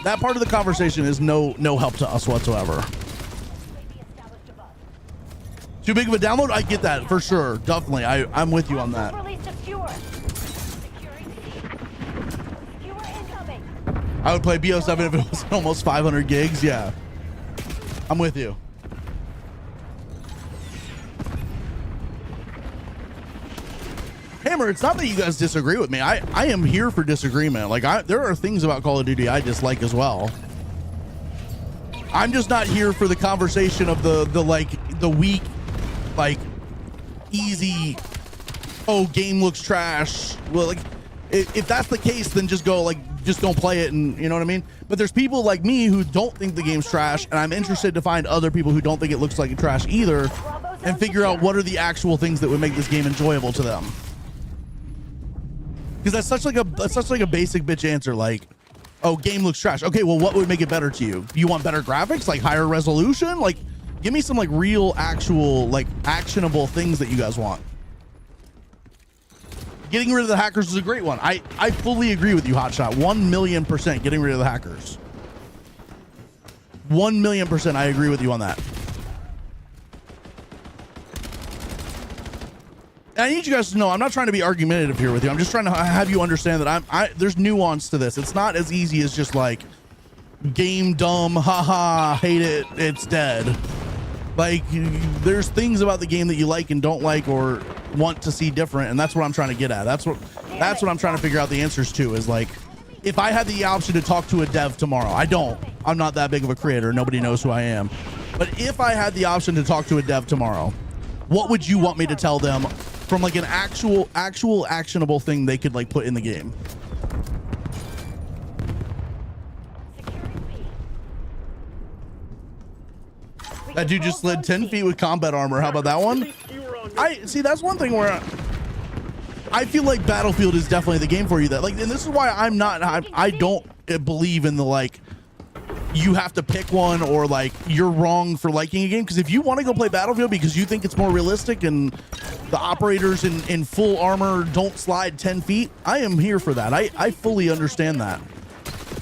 That part of the conversation is no help to us whatsoever. Too big of a download? I get that for sure. Definitely. I'm with you on that. I would play BO7 if it was almost 500 gigs. Yeah. I'm with you. Hammer, it's not that you guys disagree with me. I am here for disagreement. Like, there are things about Call of Duty I dislike as well. I'm just not here for the conversation of the weak, like, easy, oh, game looks trash. Well, like, if that's the case, then just don't play it, and you know what I mean? But there's people like me who don't think the game's trash, and I'm interested to find other people who don't think it looks like trash either, and figure out what are the actual things that would make this game enjoyable to them. Because that's such like a basic bitch answer, like, oh, game looks trash. Okay, well, what would make it better to you? You want better graphics, like higher resolution? Like, give me some like real, actual, like actionable things that you guys want. Getting rid of the hackers is a great one. I fully agree with you, Hotshot. 1,000,000% getting rid of the hackers. 1,000,000% I agree with you on that. And I need you guys to know I'm not trying to be argumentative here with you. I'm just trying to have you understand that there's nuance to this. It's not as easy as just like game dumb, haha, hate it, it's dead. Like, there's things about the game that you like and don't like or want to see different, and that's what I'm trying to get at. That's what I'm trying to figure out the answers to, is like, if I had the option to talk to a dev tomorrow, I'm not that big of a creator, nobody knows who I am, but if I had the option to talk to a dev tomorrow, what would you want me to tell them from like an actual actionable thing they could like put in the game? That dude just slid 10 feet with combat armor. How about that one? I see, that's one thing where I feel like Battlefield is definitely the game for you. That, like, and this is why I don't believe in the like you have to pick one or like you're wrong for liking a game. Because if you want to go play Battlefield because you think it's more realistic and the operators in full armor don't slide 10 feet, I am here for that. I fully understand that.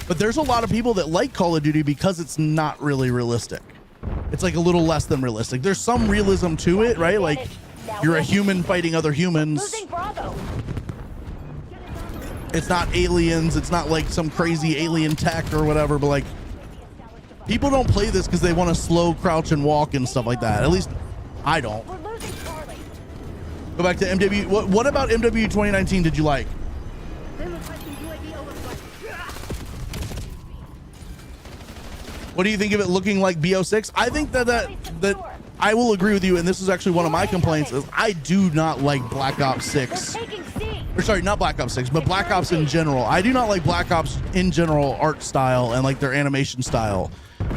But there's a lot of people that like Call of Duty because it's not really realistic. It's like a little less than realistic. There's some realism to it, right? Like Now You're we a have human fighting other humans. Losing Bravo. It's not aliens. It's not like some crazy alien tech or whatever, but like people don't play this because they want to slow crouch and walk and stuff like that. At least I don't. We're losing Charlie. Go back to MW. What about MW 2019 did you like? What do you think of it looking like BO6? I think that I will agree with you, and this is actually one of my complaints, is I do not like Black Ops 6. We're taking C. Or sorry, not Black Ops 6, but Black Ops in general. I do not like Black Ops in general art style and like their animation style.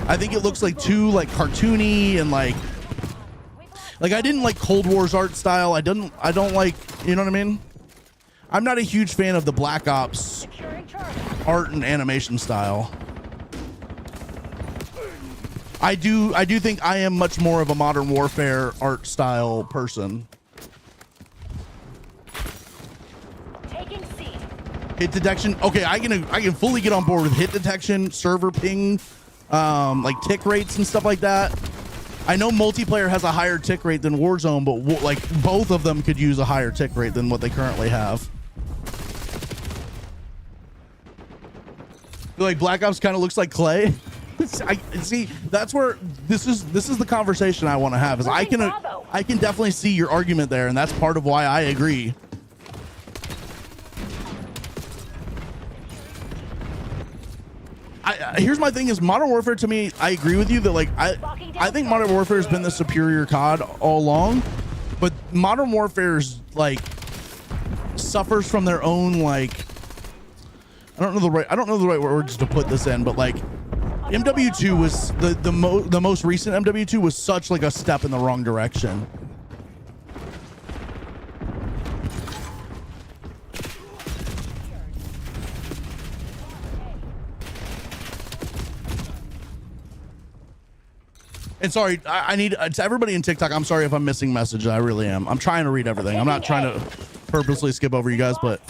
I think it looks like too like cartoony and like I didn't like Cold War's art style. I don't like, you know what I mean? I'm not a huge fan of the Black Ops Securing Charlie. art and animation style. I do think I am much more of a Modern Warfare art style person. Taking C. Hit detection. Okay, I can fully get on board with hit detection, server ping, like tick rates and stuff like that. I know multiplayer has a higher tick rate than Warzone, but like both of them could use a higher tick rate than what they currently have. I feel like Black Ops kind of looks like Clay. I see. That's where this is the conversation I want to have. Is I can definitely see your argument there, and that's part of why I agree. Here's my thing: is Modern Warfare to me, I agree with you that like I think Modern Warfare has been the superior COD all along, but Modern Warfare's like suffers from their own like I don't know the right words to put this in, but like MW2 was the most recent MW2 was such like a step in the wrong direction. And sorry, I need to everybody in TikTok. I'm sorry if I'm missing messages. I really am. I'm trying to read everything. I'm not trying to purposely skip over you guys, but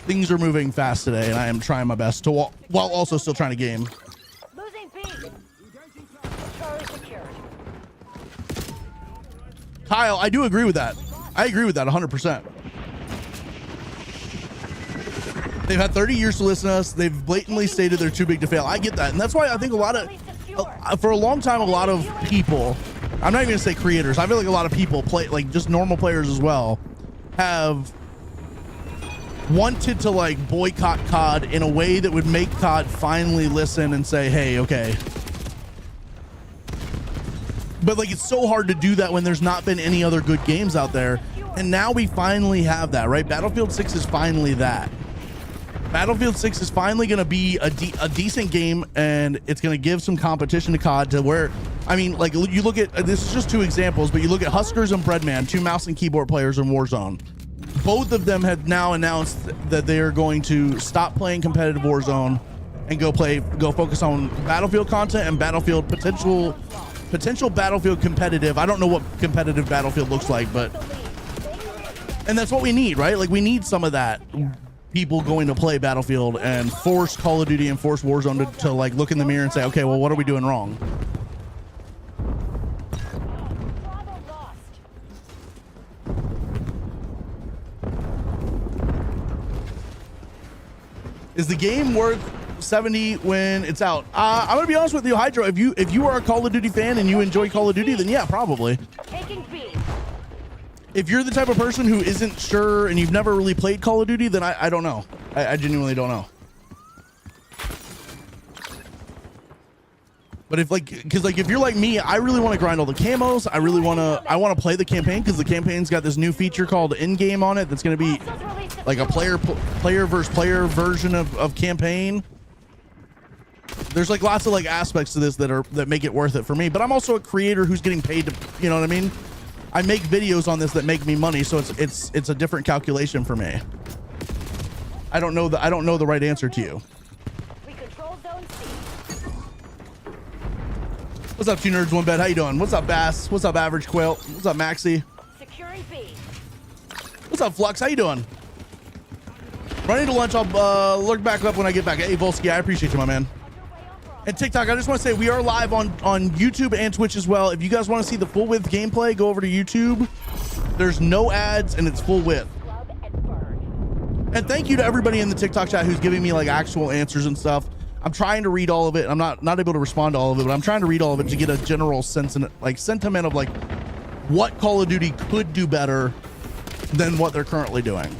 things are moving fast today, and I am trying my best to while also still trying to game. Losing B. Charlie secured. Kyle, I do agree with that. I agree with that 100%. They've had 30 years to listen to us. They've blatantly stated they're too big to fail. I get that, and that's why I think for a long time, a lot of people, I'm not even gonna say creators, I feel like a lot of people play, like just normal players as well, have wanted to like boycott COD in a way that would make COD finally listen and say, hey, okay. But like, it's so hard to do that when there's not been any other good games out there. And now we finally have that, right? Battlefield 6 is finally that. Battlefield 6 is finally going to be a decent game, and it's going to give some competition to COD to where, I mean, like you look at, this is just two examples, but you look at Huskers and Breadman, two mouse and keyboard players in Warzone. Both of them have now announced that they are going to stop playing competitive Warzone and go focus on Battlefield content and Battlefield potential Battlefield competitive. I don't know what competitive Battlefield looks like, but, and that's what we need, right? Like we need some of that. People going to play Battlefield and force Call of Duty and force Warzone to like look in the mirror and say, okay, well, what are we doing wrong? Is the game worth 70 when it's out? I'm gonna be honest with you, Hydro. If you are a Call of Duty fan and you enjoy Call of Duty, then yeah, probably. Taking B. If you're the type of person who isn't sure and you've never really played Call of Duty, then I don't know. I genuinely don't know. But if like, because like if you're like me, I really want to grind all the camos. I want to play the campaign because the campaign's got this new feature called in-game on it that's going to be like a player versus player version of campaign. There's like lots of like aspects to this that make it worth it for me. But I'm also a creator who's getting paid to, you know what I mean? I make videos on this that make me money, so it's a different calculation for me. I don't know the right answer to you. We control zone C. What's up, two nerds, one bed? How you doing? What's up, Bass? What's up, Average Quilt? What's up, Maxi? Securing B. What's up, Flux? How you doing? Running to lunch. I'll lurk back up when I get back. Hey, Volsky, I appreciate you, my man. And TikTok, I just want to say we are live on YouTube and Twitch as well. If you guys want to see the full width gameplay, go over to YouTube There's no ads and it's full width. Club and burn. And thank you to everybody in the TikTok chat who's giving me like actual answers and stuff. I'm trying to read all of it. I'm not able to respond to all of it, but I'm trying to read all of it to get a general sense and like sentiment of like what Call of Duty could do better than what they're currently doing.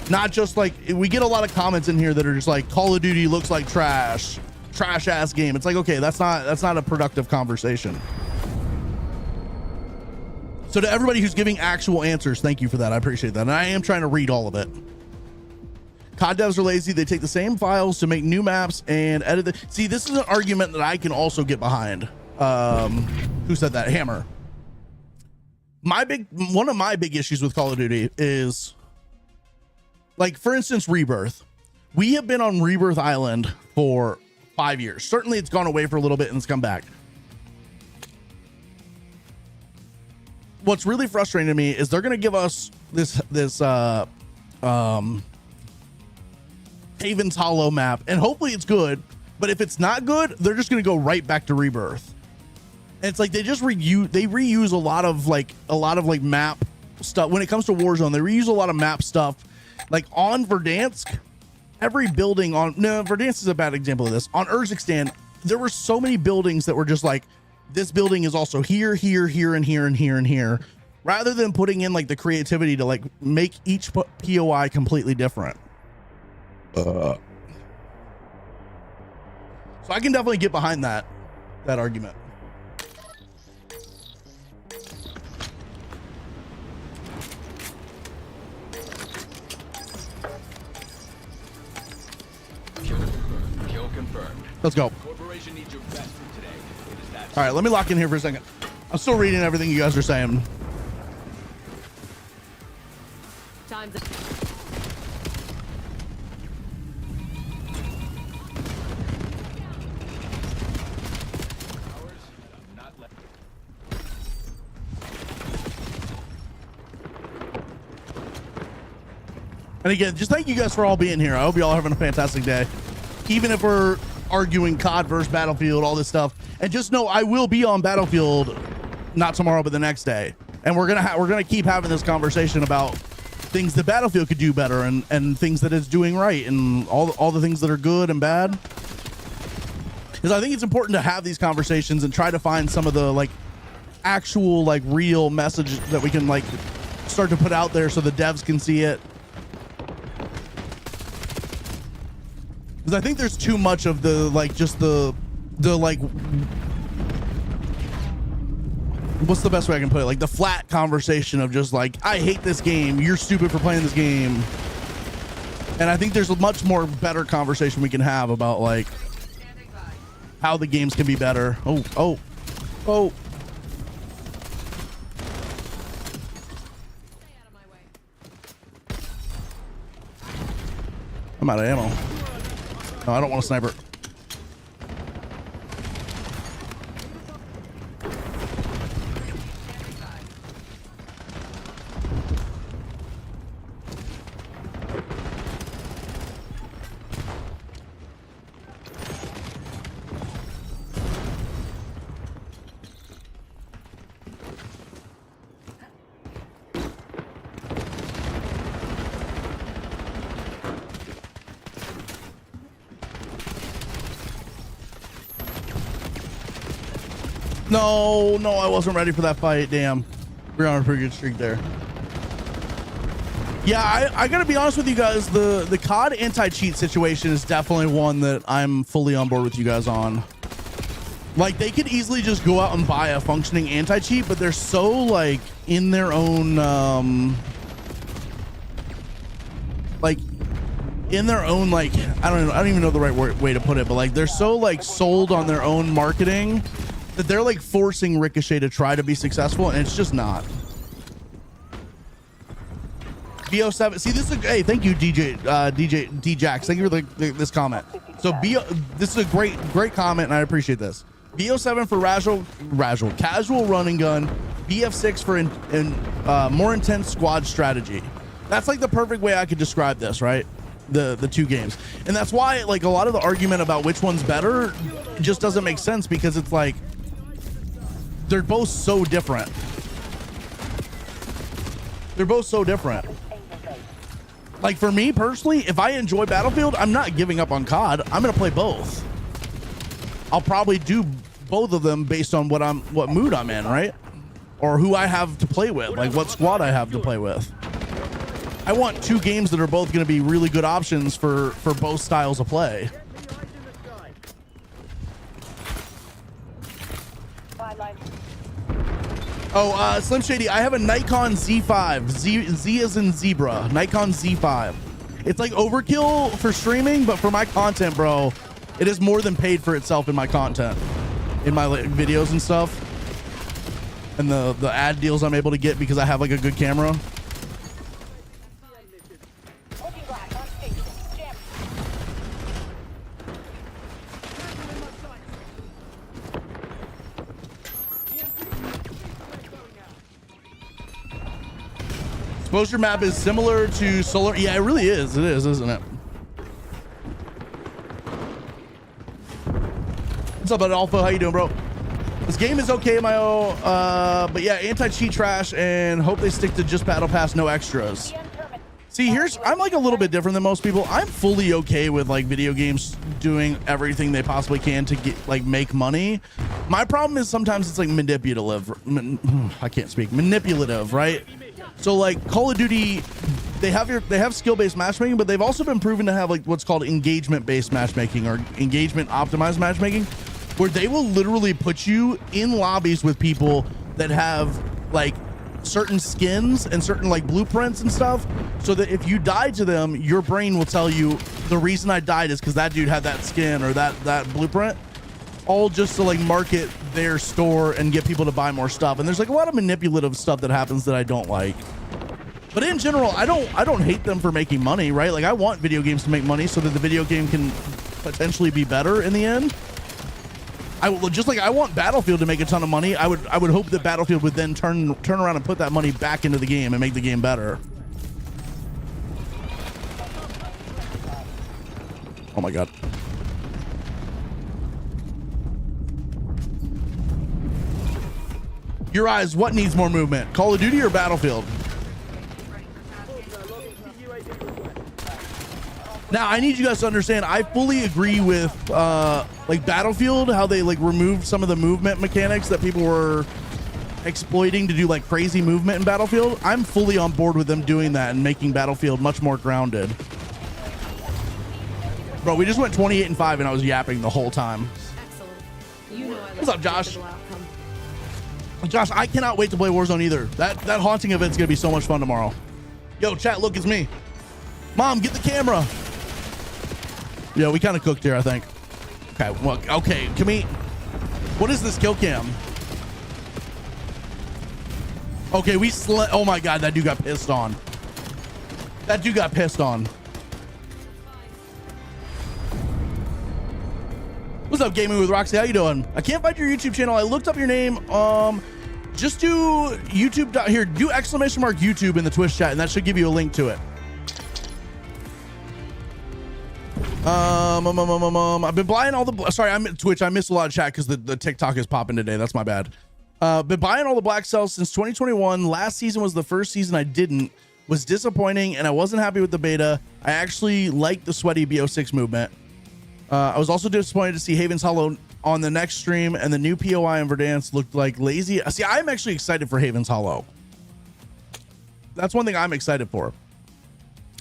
Not just like, we get a lot of comments in here that are just like, Call of Duty looks like trash ass game. It's like, okay, that's not a productive conversation. So to everybody who's giving actual answers, thank you for that. I appreciate that. And I am trying to read all of it. COD devs are lazy. They take the same files to make new maps and edit the, see, this is an argument that I can also get behind. Who said that? Hammer. One of my big issues with Call of Duty is, like, for instance, Rebirth. We have been on Rebirth Island for 5 years. Certainly it's gone away for a little bit and it's come back. What's really frustrating to me is they're going to give us this Haven's Hollow map, and hopefully it's good, but if it's not good, they're just going to go right back to Rebirth. And it's like they just reuse a lot of like map stuff. When it comes to Warzone, they reuse a lot of map stuff. Like on Verdansk, every building on, no, Verdansk is a bad example of this. On Urzikstan, there were so many buildings that were just like, this building is also here, here, here, and here, and here, and here, rather than putting in like the creativity to like make each POI completely different. So I can definitely get behind that argument. Kill confirmed. Let's go. Corporation needs your best for today. It is that. All right, let me lock in here for a second. I'm still reading everything you guys are saying. Time's up. And again, just thank you guys for all being here. I hope you all are having a fantastic day. Even if we're arguing COD versus Battlefield, all this stuff. And just know I will be on Battlefield, not tomorrow, but the next day. And we're gonna keep having this conversation about things that Battlefield could do better and things that it's doing right and all the things that are good and bad. Because I think it's important to have these conversations and try to find some of the like actual like real message that we can like start to put out there so the devs can see it. Because I think there's too much of the like just the like, what's the best way I can put it, like the flat conversation of just like, I hate this game, you're stupid for playing this game. And I think there's a much more better conversation we can have about like how the games can be better. Oh I'm out of ammo. No, I don't want a sniper. No, I wasn't ready for that fight. Damn. We're on a pretty good streak there. Yeah, I gotta be honest with you guys. The COD anti-cheat situation is definitely one that I'm fully on board with you guys on. Like, they could easily just go out and buy a functioning anti-cheat, but they're so like in their own like I don't even know the right way to put it, but like they're so like sold on their own marketing that they're like forcing Ricochet to try to be successful, and it's just not. BO7, see, this is hey, thank you, D-Jax. Thank you for this comment. So this is a great comment, and I appreciate this. BO7 for casual run and gun, BF6 for more intense squad strategy. That's like the perfect way I could describe this, right? The two games. And that's why like a lot of the argument about which one's better just doesn't make sense, because it's like they're both so different. They're both so different. Like for me personally, if I enjoy Battlefield, I'm not giving up on COD. I'm gonna play both. I'll probably do both of them based on what mood I'm in, right? Or who I have to play with, like what squad I have to play with. I want two games that are both gonna be really good options for both styles of play. Oh, Slim Shady, I have a Nikon Z5. Z is in zebra. Nikon Z5. It's like overkill for streaming, but for my content, bro, it is more than paid for itself in my content, in my like, videos and stuff, and the ad deals I'm able to get because I have like a good camera. Exposure map is similar to Solar. Yeah, it really is. It is, isn't it? What's up, Alpha? How you doing, bro? This game is okay, Mayo. But yeah, anti-cheat trash, and hope they stick to just battle pass, no extras. See, I'm like a little bit different than most people. I'm fully okay with like video games doing everything they possibly can to get like make money. My problem is sometimes it's like manipulative. I can't speak. Manipulative, right? So like Call of Duty, they have skill-based matchmaking, but they've also been proven to have like what's called engagement-based matchmaking or engagement optimized matchmaking, where they will literally put you in lobbies with people that have like certain skins and certain like blueprints and stuff, so that if you die to them, your brain will tell you the reason I died is because that dude had that skin or that blueprint, all just to like market their store and get people to buy more stuff. And there's like a lot of manipulative stuff that happens that I don't like. But in general, I don't hate them for making money, right? Like I want video games to make money so that the video game can potentially be better in the end. I want Battlefield to make a ton of money. I would hope that Battlefield would then turn around and put that money back into the game and make the game better. Oh my god. Your eyes, what needs more movement? Call of Duty or Battlefield? Now, I need you guys to understand, I fully agree with like Battlefield, how they like removed some of the movement mechanics that people were exploiting to do like crazy movement in Battlefield. I'm fully on board with them doing that and making Battlefield much more grounded. Bro, we just went 28-5 and I was yapping the whole time. Excellent. You know I What's up, Josh? outcome. Josh, I cannot wait to play Warzone either. That haunting event's gonna be so much fun tomorrow. Yo, chat, look, it's me. Mom, get the camera. Yeah, we kind of cooked here, I think. Okay, well, okay, can we... What is this kill cam? Okay, oh my god, that dude got pissed on. That dude got pissed on. What's up, Gaming with Roxy? How you doing? I can't find your YouTube channel. I looked up your name. Just do YouTube. Here, do ! YouTube in the Twitch chat, and that should give you a link to it. I've been buying all the. Sorry, I'm at Twitch. I missed a lot of chat because the TikTok is popping today. That's my bad. Been buying all the black cells since 2021. Last season was the first season I didn't. Was disappointing, and I wasn't happy with the beta. I actually liked the sweaty BO6 movement. I was also disappointed to see Haven's Hollow on the next stream, and the new POI in Verdansk looked like lazy. See, I'm actually excited for Haven's Hollow. That's one thing I'm excited for.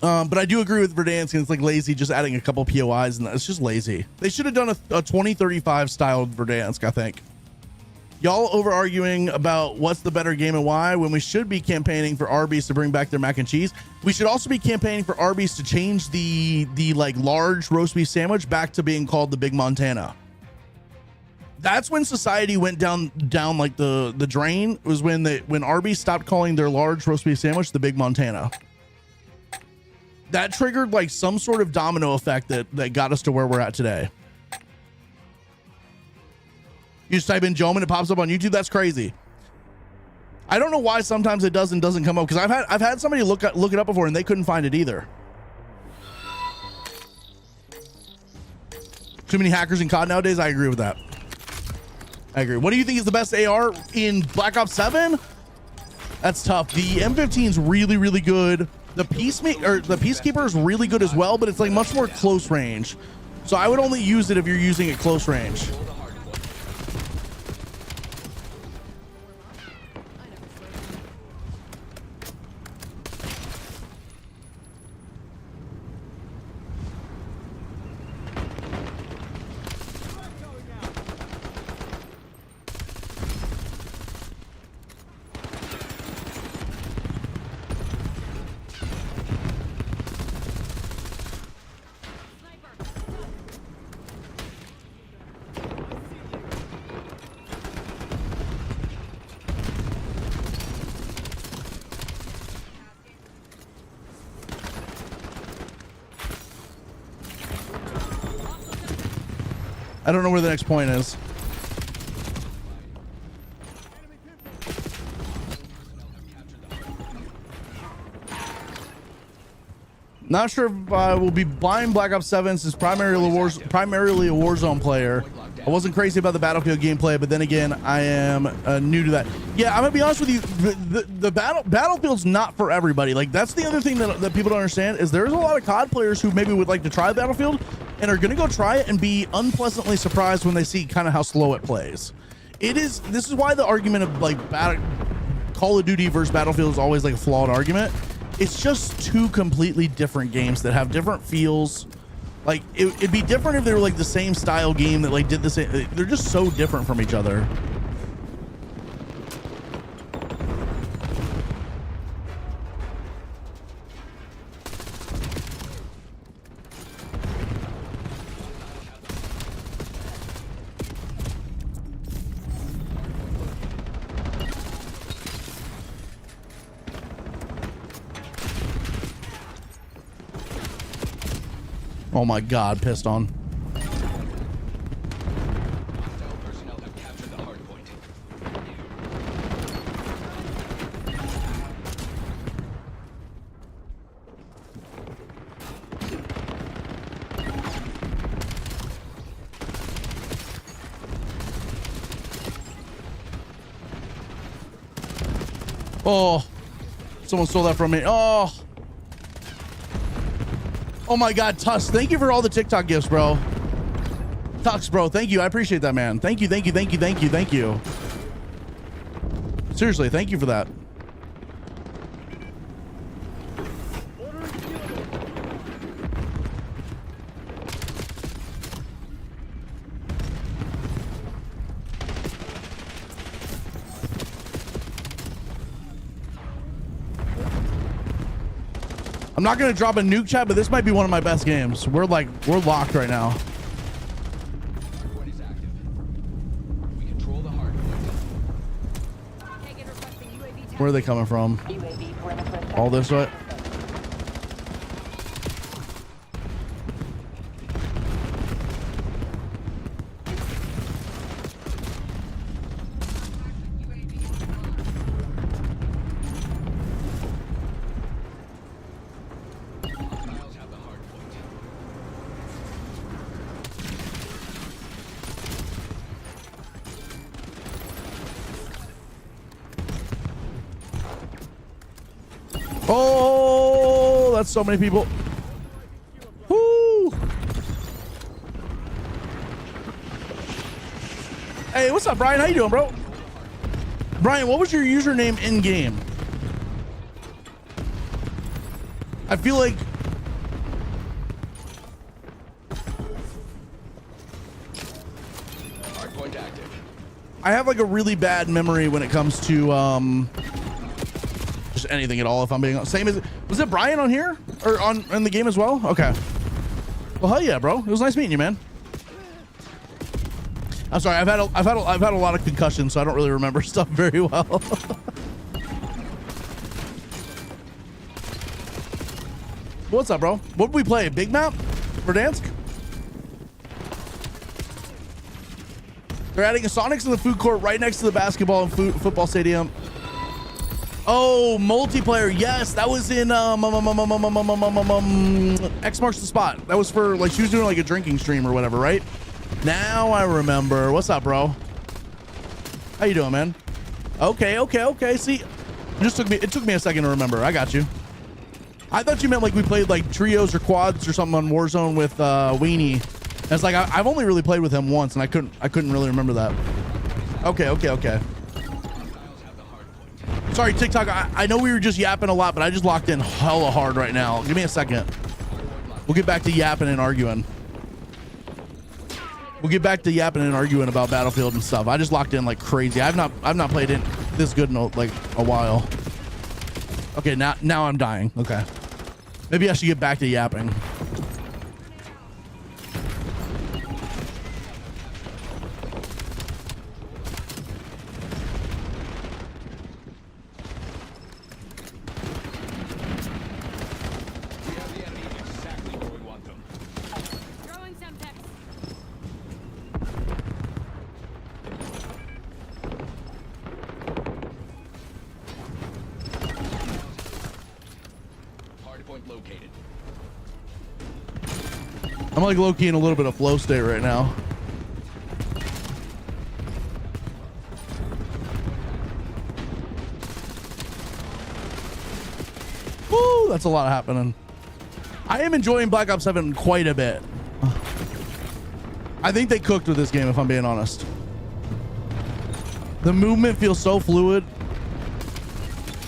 But I do agree with Verdansk, and it's like lazy just adding a couple POIs, and it's just lazy. They should have done a 2035 styled Verdansk, I think. Y'all over arguing about what's the better game and why, when we should be campaigning for Arby's to bring back their mac and cheese. We should also be campaigning for Arby's to change the like large roast beef sandwich back to being called the Big Montana. That's when society went down like the drain, was when Arby's stopped calling their large roast beef sandwich the Big Montana. That triggered like some sort of domino effect that got us to where we're at today. You just type in Jome and it pops up on YouTube. That's crazy. I don't know why sometimes it doesn't come up, because I've had somebody look it up before and they couldn't find it either. Too many hackers in COD nowadays. I agree with that. I agree. What do you think is the best AR in Black Ops 7? That's tough. The M15 is really, really good. The Peacekeeper is really good as well, but it's like much more close range. So I would only use it if you're using it close range. I don't know where the next point is. Not sure if I will be buying Black Ops 7 since primarily a Warzone player. I wasn't crazy about the Battlefield gameplay, but then again, I am new to that. Yeah, I'm gonna be honest with you. The Battlefield's not for everybody. Like, that's the other thing that people don't understand is there's a lot of COD players who maybe would like to try Battlefield and are gonna go try it and be unpleasantly surprised when they see kind of how slow it plays. This is why the argument of like Call of Duty versus Battlefield is always like a flawed argument. It's just two completely different games that have different feels. Like it'd be different if they were like the same style game that like did the same. They're just so different from each other. Oh my God, pissed on. Personnel have captured the hard point. Oh, someone stole that from me. Oh. Oh my God, Tux, thank you for all the TikTok gifts, bro. Tux, bro, thank you. I appreciate that, man. Thank you, thank you, thank you, thank you, thank you. Seriously, thank you for that. I'm not gonna drop a nuke chat, but this might be one of my best games. We're locked right now. Hardpoint is active. We control the hardpoint. Where are they coming from? All this way? Oh, that's so many people. Woo. Hey, what's up, Brian? How you doing, bro? Brian, what was your username in game? I feel like Hardpoint active. I have like a really bad memory when it comes to just anything at all. If I'm being honest. Same as, was it Brian on here or in the game as well? Okay. Well, hell yeah, bro. It was nice meeting you, man. I'm sorry. I've had a lot of concussions, so I don't really remember stuff very well. What's up, bro? What did we play? Big map? Verdansk? They're adding a Sonics in the food court right next to the basketball and football stadium. Oh, multiplayer. Yes, that was in X Marks the Spot. That was for like she was doing like a drinking stream or whatever, right? Now I remember. What's up, bro? How you doing, man? Okay. See, It took me a second to remember. I got you. I thought you meant like we played like trios or quads or something on Warzone with Weenie. And it's like I've only really played with him once, and I couldn't really remember that. Okay. Sorry, TikTok. I know we were just yapping a lot, but I just locked in hella hard right now. Give me a second. We'll get back to yapping and arguing. About Battlefield and stuff. I just locked in like crazy. I've not played it this good in like a while. Okay, now I'm dying. Okay. Maybe I should get back to yapping. We have the enemy exactly where we want them. Throwing Semtex. Hardpoint located. I'm like low-key in a little bit of flow state right now. Woo, that's a lot happening. I am enjoying Black Ops 7 quite a bit. I think they cooked with this game, if I'm being honest. The movement feels so fluid.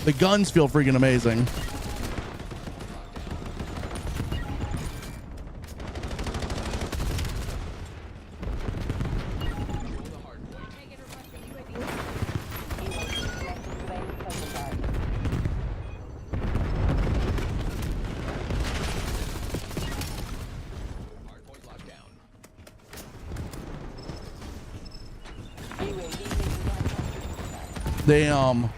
The guns feel freaking amazing. Hardpoint locked down. Damn.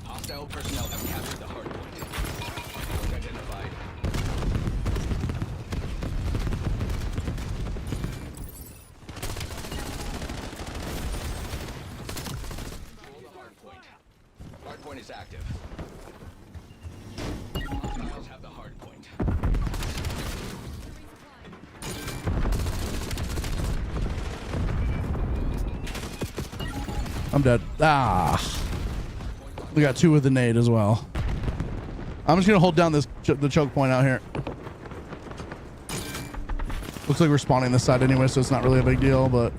Hostile personnel have captured the hardpoint. Hardpoint identified. Control the hardpoint. Hardpoint is active. Hostiles have the hardpoint. I'm dead. Ah. We got two with the nade as well. I'm just gonna hold down the choke point out here. Looks like we're spawning this side anyway, so it's not really a big deal, but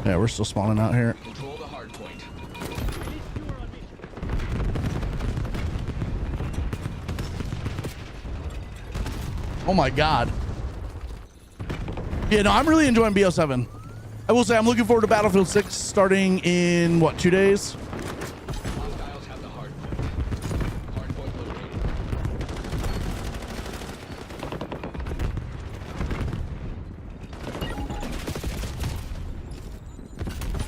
yeah, we're still spawning out here. Control the hardpoint. Oh my god. Yeah, no, I'm really enjoying BO7. I will say I'm looking forward to Battlefield 6 starting in what, 2 days? Hostiles have the hardpoint. Hardpoint located.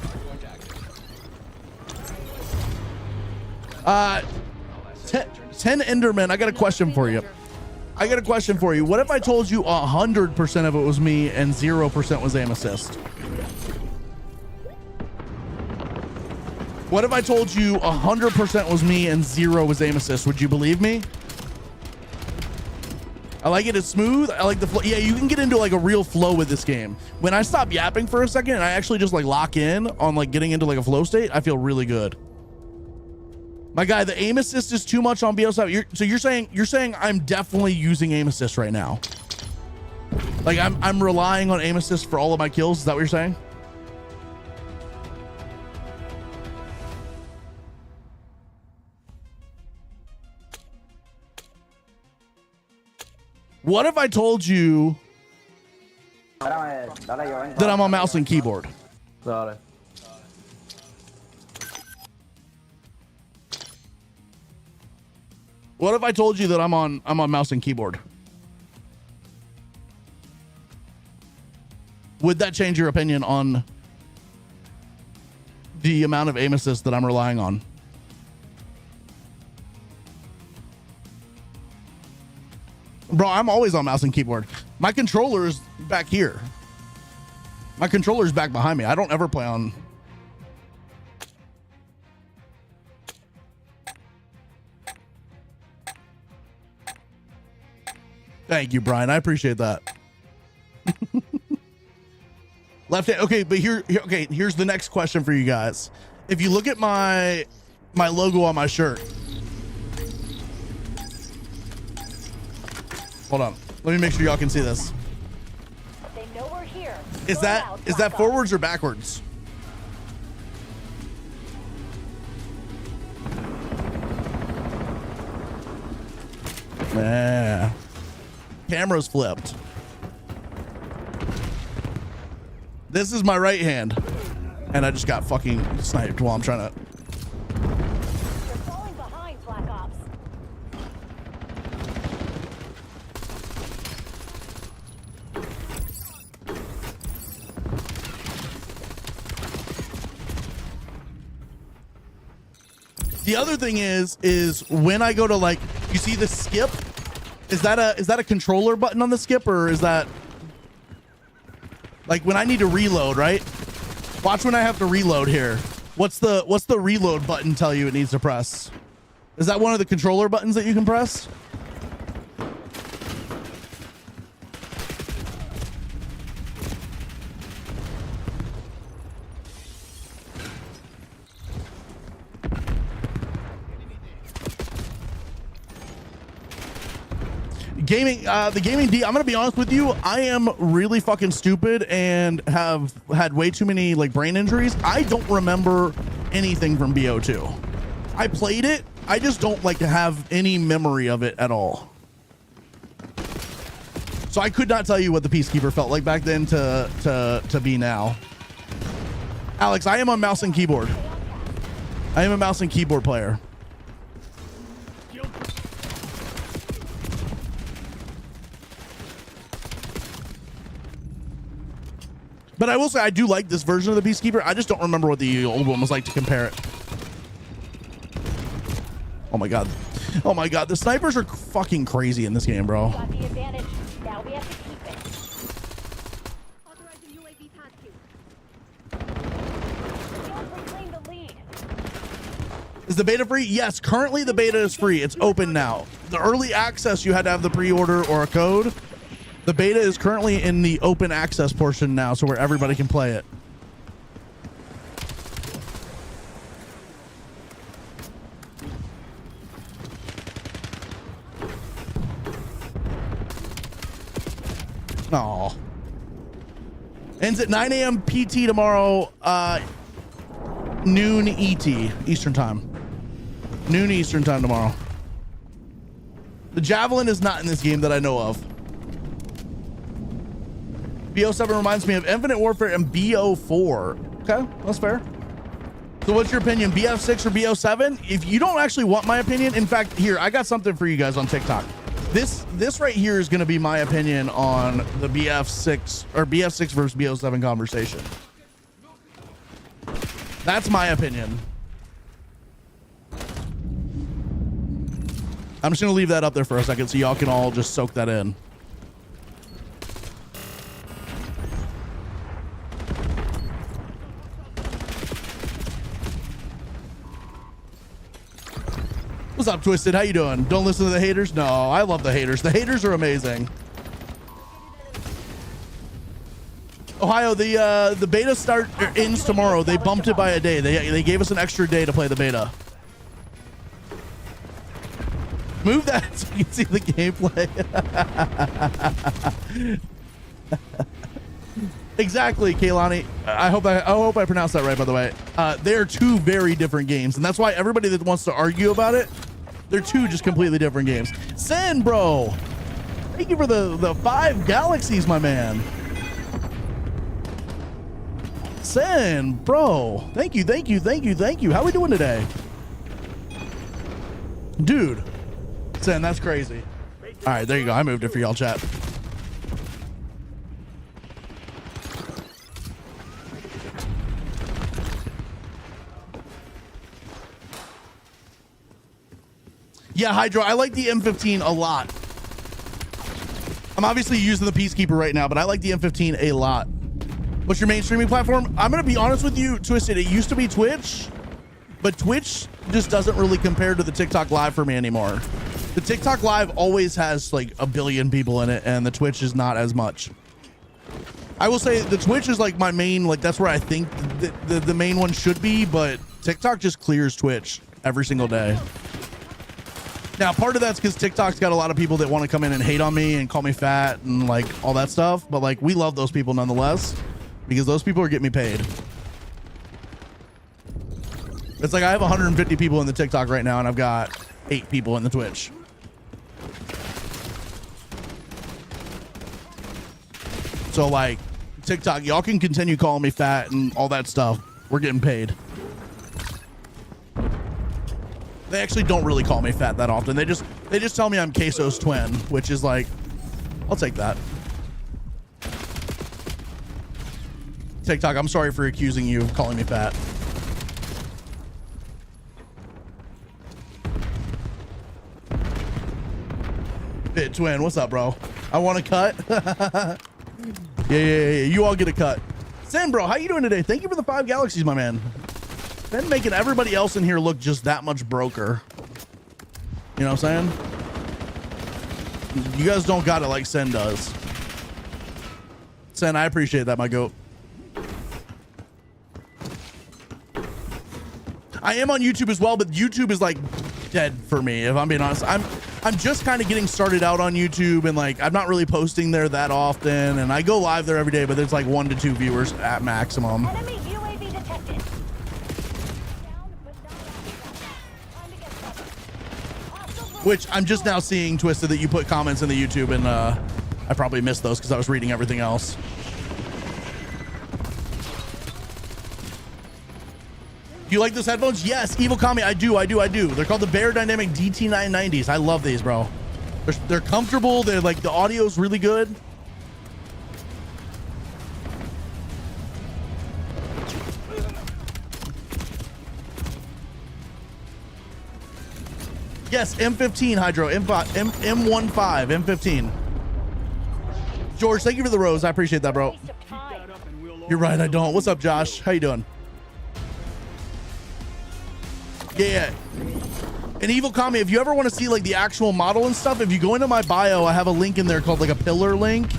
Hardpoint active. 10 Endermen, I got a question for you. What if I told you 100% of it was me and 0% was aim assist? What if I told you 100% was me and 0 was aim assist? Would you believe me? I like it. It's smooth. I like the flow. Yeah, you can get into like a real flow with this game. When I stop yapping for a second and I actually just like lock in on like getting into like a flow state, I feel really good. My guy, the aim assist is too much on BO7. So you're saying I'm definitely using aim assist right now. Like I'm relying on aim assist for all of my kills. Is that what you're saying? What if I told you that I'm on mouse and keyboard? Dale. What if I told you that I'm on mouse and keyboard? Would that change your opinion on the amount of aim assist that I'm relying on? Bro, I'm always on mouse and keyboard. My controller is back here. My controller is back behind me. I don't ever play on. Thank you, Brian. I appreciate that. Left hand. Okay, but okay, here's the next question for you guys. If you look at my logo on my shirt. Hold on. Let me make sure y'all can see this. They know we're here. Is that forwards or backwards? Yeah. Camera's flipped. This is my right hand. And I just got fucking sniped while I'm trying to. You're falling behind, Black Ops. The other thing is when I go to, like, you see the skip? Is that a controller button on the skip, or is that like when I need to reload, right? Watch when I have to reload here. What's the reload button tell you it needs to press? Is that one of the controller buttons that you can press? Gaming, the gaming D, I'm gonna be honest with you, I am really fucking stupid and have had way too many like brain injuries. I don't remember anything from BO2. I played it, I just don't like to have any memory of it at all. So I could not tell you what the Peacekeeper felt like back then to be now. Alex, I am on mouse and keyboard. I am a mouse and keyboard player. But I will say I do like this version of the Peacekeeper. I just don't remember what the old one was like to compare it. Oh my god. Oh my god. The snipers are fucking crazy in this game, bro. Got the advantage. Now we have to keep it. Authorizing UAV tasking. Don't reclaim the lead. Is the beta free? Yes, currently the beta is free. It's open now. The early access, you had to have the pre-order or a code. The beta is currently in the open access portion now, so where everybody can play it. Aw. Ends at 9 a.m. PT tomorrow, noon ET, Eastern time. Noon Eastern time tomorrow. The Javelin is not in this game that I know of. BO7 reminds me of Infinite Warfare and BO4. Okay, that's fair. So what's your opinion, BF6 or BO7? If you don't actually want my opinion, in fact, here, I got something for you guys on TikTok. This right here is going to be my opinion on the BF6 or BF6 versus BO7 conversation. That's my opinion. I'm just going to leave that up there for a second so y'all can all just soak that in. What's up, Twisted? How you doing? Don't listen to the haters? No, I love the haters. The haters are amazing. Ohio, the beta ends tomorrow. They bumped it by a day. They gave us an extra day to play the beta. Move that so you can see the gameplay. Exactly, Kaylani. I hope I pronounced that right, by the way. They are two very different games, and that's why everybody that wants to argue about it, they're two just completely different games. Sen, bro, thank you for the 5 galaxies, my man. Sen, bro, thank you. How we doing today, dude? Sen, that's crazy. All right, there you go. I moved it for y'all, chat. Yeah, Hydro, I like the M15 a lot. I'm obviously using the Peacekeeper right now, but I like the M15 a lot. What's your main streaming platform? I'm going to be honest with you, Twisted. It used to be Twitch, but Twitch just doesn't really compare to the TikTok Live for me anymore. The TikTok Live always has like 1 billion people in it, and the Twitch is not as much. I will say the Twitch is like my main, like that's where I think the main one should be, but TikTok just clears Twitch every single day. Now, part of that's because TikTok's got a lot of people that want to come in and hate on me and call me fat and like all that stuff. But like, we love those people nonetheless because those people are getting me paid. It's like I have 150 people in the TikTok right now and I've got 8 people in the Twitch. So like TikTok, y'all can continue calling me fat and all that stuff. We're getting paid. They actually don't really call me fat that often. They just tell me I'm Queso's twin, which is like, I'll take that. TikTok, I'm sorry for accusing you of calling me fat. Bit twin, what's up, bro? I want a cut. Yeah. You all get a cut. Sam, bro, how you doing today? Thank you for the 5 galaxies, my man. Been making everybody else in here look just that much broker. You know what I'm saying? You guys don't got it like Sen does. Sen, I appreciate that, my goat. I am on YouTube as well, but YouTube is like dead for me, if I'm being honest. I'm just kind of getting started out on YouTube, and like I'm not really posting there that often, and I go live there every day, but there's like 1 to 2 viewers at maximum. Enemy UAV detected. Down, but not out. Time to get cover. Hostile Which I'm just now seeing, Twisted, that you put comments in the YouTube, and I probably missed those because I was reading everything else. Do you like those headphones? Yes, Evil Kami, I do. They're called the Bear Dynamic DT990s. I love these, bro. They're comfortable. They're like, the audio's really good. Yes, M15 Hydro, M15, M15. George, thank you for the rose. I appreciate that, bro. waste of time. You're right, I don't. What's up, Josh? How you doing? Yeah. And Evil Kami, if you ever want to see like the actual model and stuff, if you go into my bio, I have a link in there called like a pillar link.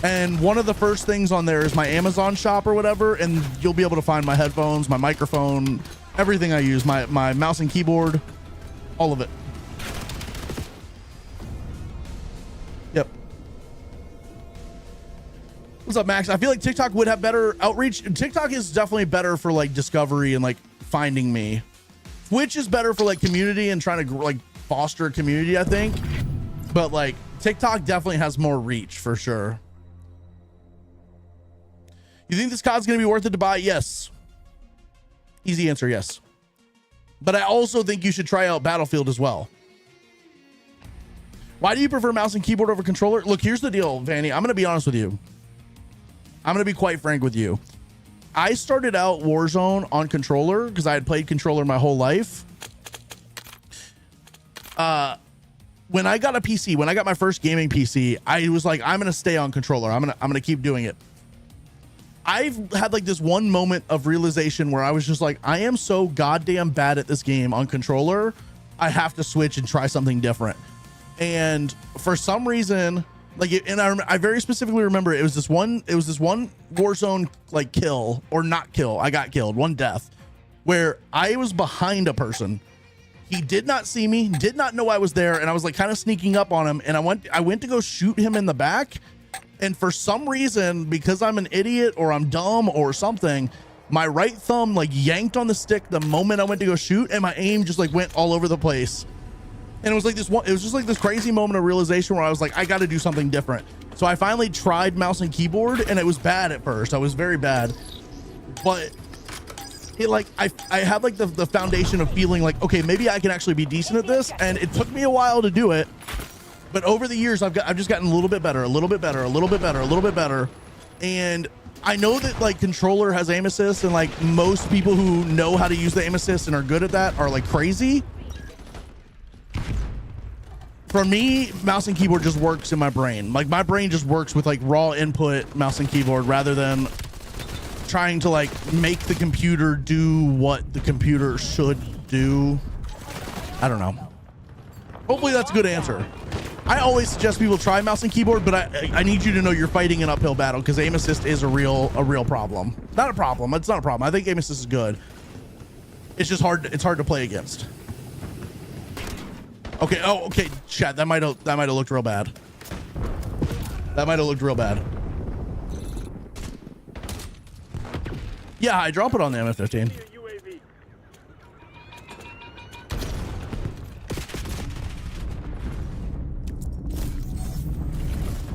And one of the first things on there is my Amazon shop or whatever. And you'll be able to find my headphones, my microphone, everything I use, my mouse and keyboard, all of it. Yep. What's up, Max? I feel like TikTok would have better outreach. TikTok is definitely better for like discovery and like finding me. Twitch is better for like community and trying to like foster a community, I think. But like TikTok definitely has more reach for sure. You think this COD's gonna be worth it to buy? Yes. Easy answer, yes. But I also think you should try out Battlefield as well. Why do you prefer mouse and keyboard over controller? Look, here's the deal, Vanny. I'm gonna be honest with you. I'm gonna be quite frank with you. I started out Warzone on controller because I had played controller my whole life. When I got a PC, when I got my first gaming PC, I was like, I'm gonna stay on controller. I'm gonna keep doing it. I've had like this one moment of realization where I was just like, I am so goddamn bad at this game on controller. I have to switch and try something different. And for some reason, like, and I very specifically remember it was this one Warzone like kill or not kill. I got killed, one death, where I was behind a person. He did not see me, did not know I was there, and I was like kind of sneaking up on him. And I went to go shoot him in the back, and for some reason, because I'm an idiot or I'm dumb or something, my right thumb like yanked on the stick the moment I went to go shoot, and my aim just like went all over the place. And it was like this one, it was just like this crazy moment of realization where I was like, I got to do something different. So I finally tried mouse and keyboard, and it was bad at first. I was very bad, but it like, I had like the foundation of feeling like, okay, maybe I can actually be decent at this. And it took me a while to do it, but over the years, I've just gotten a little bit better, a little bit better, a little bit better, a little bit better. And I know that like controller has aim assist, and like most people who know how to use the aim assist and are good at that are like crazy. For me, mouse and keyboard just works in my brain. Like my brain just works with like raw input mouse and keyboard rather than trying to like make the computer do what the computer should do. I don't know. Hopefully that's a good answer. I always suggest people try mouse and keyboard, but I need you to know you're fighting an uphill battle because aim assist is a real problem. Not a problem. It's not a problem. I think aim assist is good. It's just hard. It's hard to play against. Okay. Oh, okay. Chat. That might have looked real bad. That might have looked real bad. Yeah, I drop it on the MF-15. UAV.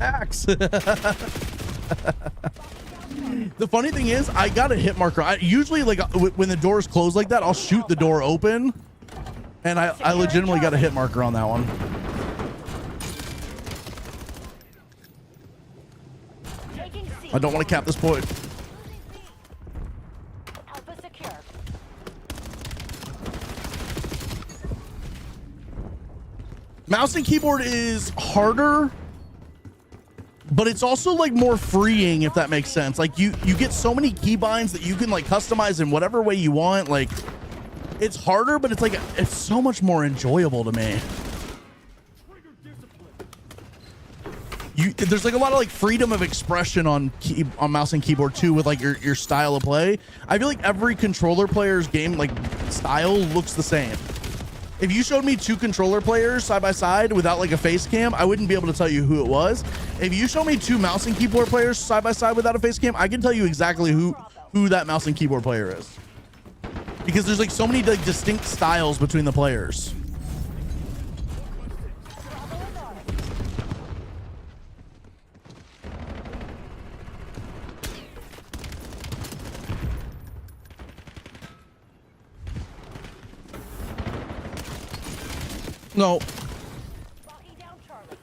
Axe. The funny thing is, I got a hit marker. I usually, like, when the doors close like that, I'll shoot the door open, and I legitimately got a hit marker on that one. I don't want to cap this point. Alpha secure. Mouse and keyboard is harder, but it's also like more freeing, if that makes sense. Like you get so many keybinds that you can like customize in whatever way you want. Like it's harder, but it's like it's so much more enjoyable to me. There's like a lot of like freedom of expression on mouse and keyboard too, with like your style of play. I feel like every controller player's game like style looks the same. If you showed me two controller players side by side without like a face cam, I wouldn't be able to tell you who it was. If you show me two mouse and keyboard players side by side without a face cam, I can tell you exactly who that mouse and keyboard player is, because there's like so many like distinct styles between the players. No. Locking down Charlie.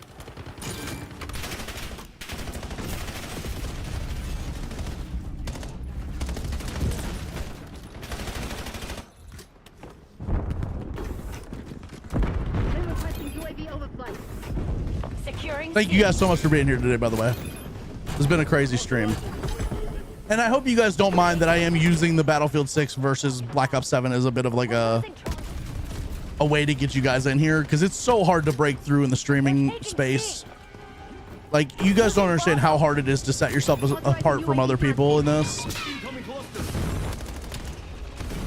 They're requesting UAV overflight. Securing. Thank you guys so much for being here today, by the way. It's been a crazy stream. And I hope you guys don't mind that I am using the Battlefield 6 versus Black Ops 7 as a bit of like a way to get you guys in here, because it's so hard to break through in the streaming space. Like, you guys don't understand how hard it is to set yourself apart from other people in this.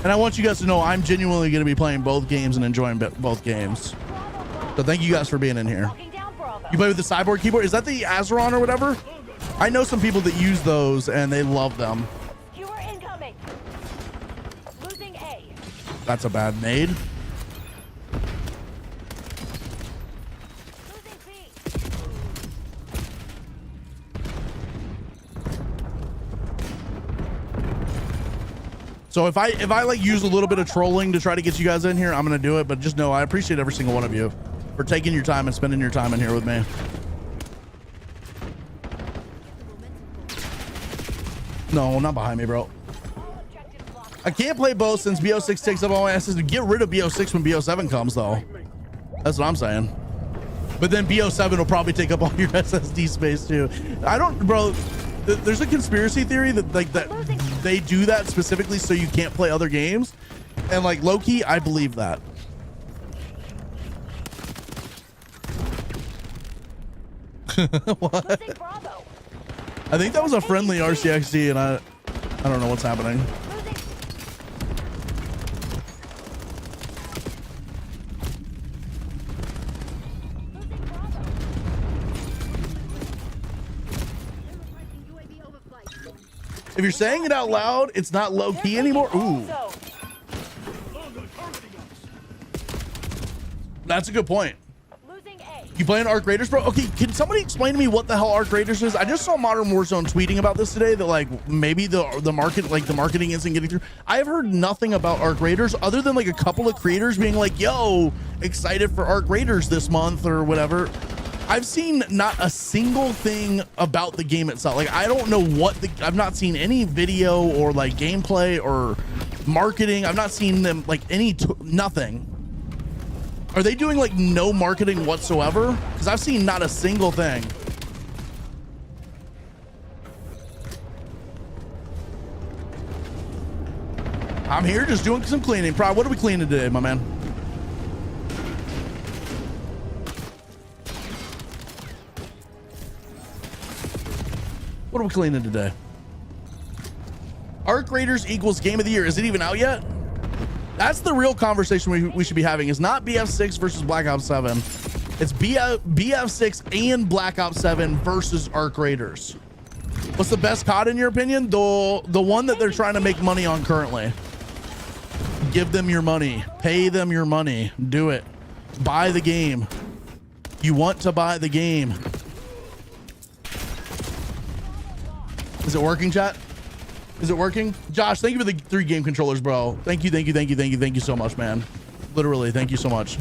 And I want you guys to know I'm genuinely going to be playing both games and enjoying both games. So thank you guys for being in here. Locking down Bravo. You play with the Cyborg keyboard? Is that the Azeron or whatever? I know some people that use those and they love them. Skewer incoming. Losing A. That's a bad nade. Losing B. So if I like use a little bit of trolling to try to get you guys in here, I'm gonna do it. But just know I appreciate every single one of you for taking your time and spending your time in here with me. No, not behind me, bro. All objectives locked. I can't play both since BO6 takes up all my asses. Get rid of BO6 when BO7 comes, though. That's what I'm saying. But then BO7 will probably take up all your SSD space too. I don't, bro. There's a conspiracy theory that like that they do that specifically so you can't play other games, and like low key, I believe that. What? Losing Bravo. I think that was a friendly RCXD, and I don't know what's happening. Losing. Losing Bravo. They're requesting UAV overflight. If you're saying it out loud, it's not low key anymore. Ooh, So, that's a good point. losing A. You playing Arc Raiders, bro? Okay, can somebody explain to me what the hell Arc Raiders is? I just saw Modern Warzone tweeting about this today, that like maybe the marketing isn't getting through. I have heard nothing about Arc Raiders other than like a couple of creators being like, yo, excited for Arc Raiders this month or whatever. I've seen not a single thing about the game itself. Like, I don't know I've not seen any video or like gameplay or marketing. I've not seen them like nothing. Are they doing like no marketing whatsoever? Because I've seen not a single thing. I'm here just doing some cleaning. What are we cleaning today, my man? What are we cleaning today? Arc Raiders equals game of the year. Is it even out yet? That's the real conversation we should be having. Is not BF6 versus Black Ops 7. It's BF6 and Black Ops 7 versus Arc Raiders. What's the best COD in your opinion? The one that they're trying to make money on currently. Give them your money. Pay them your money. Do it. Buy the game. You want to buy the game. Is it working, chat? Is it working? Josh, thank you for the 3 game controllers, bro. Thank you so much, man. Literally, thank you so much.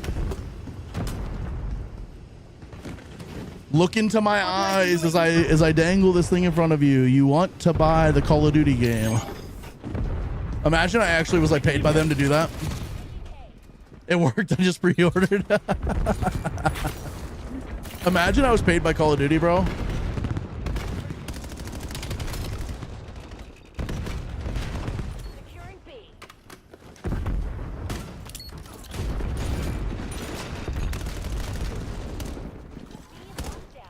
Look into my eyes as I dangle this thing in front of you. You want to buy the Call of Duty game. Imagine I actually was like paid by them to do that. It worked. I just pre-ordered. Imagine I was paid by Call of Duty, bro. Securing B. B locked down.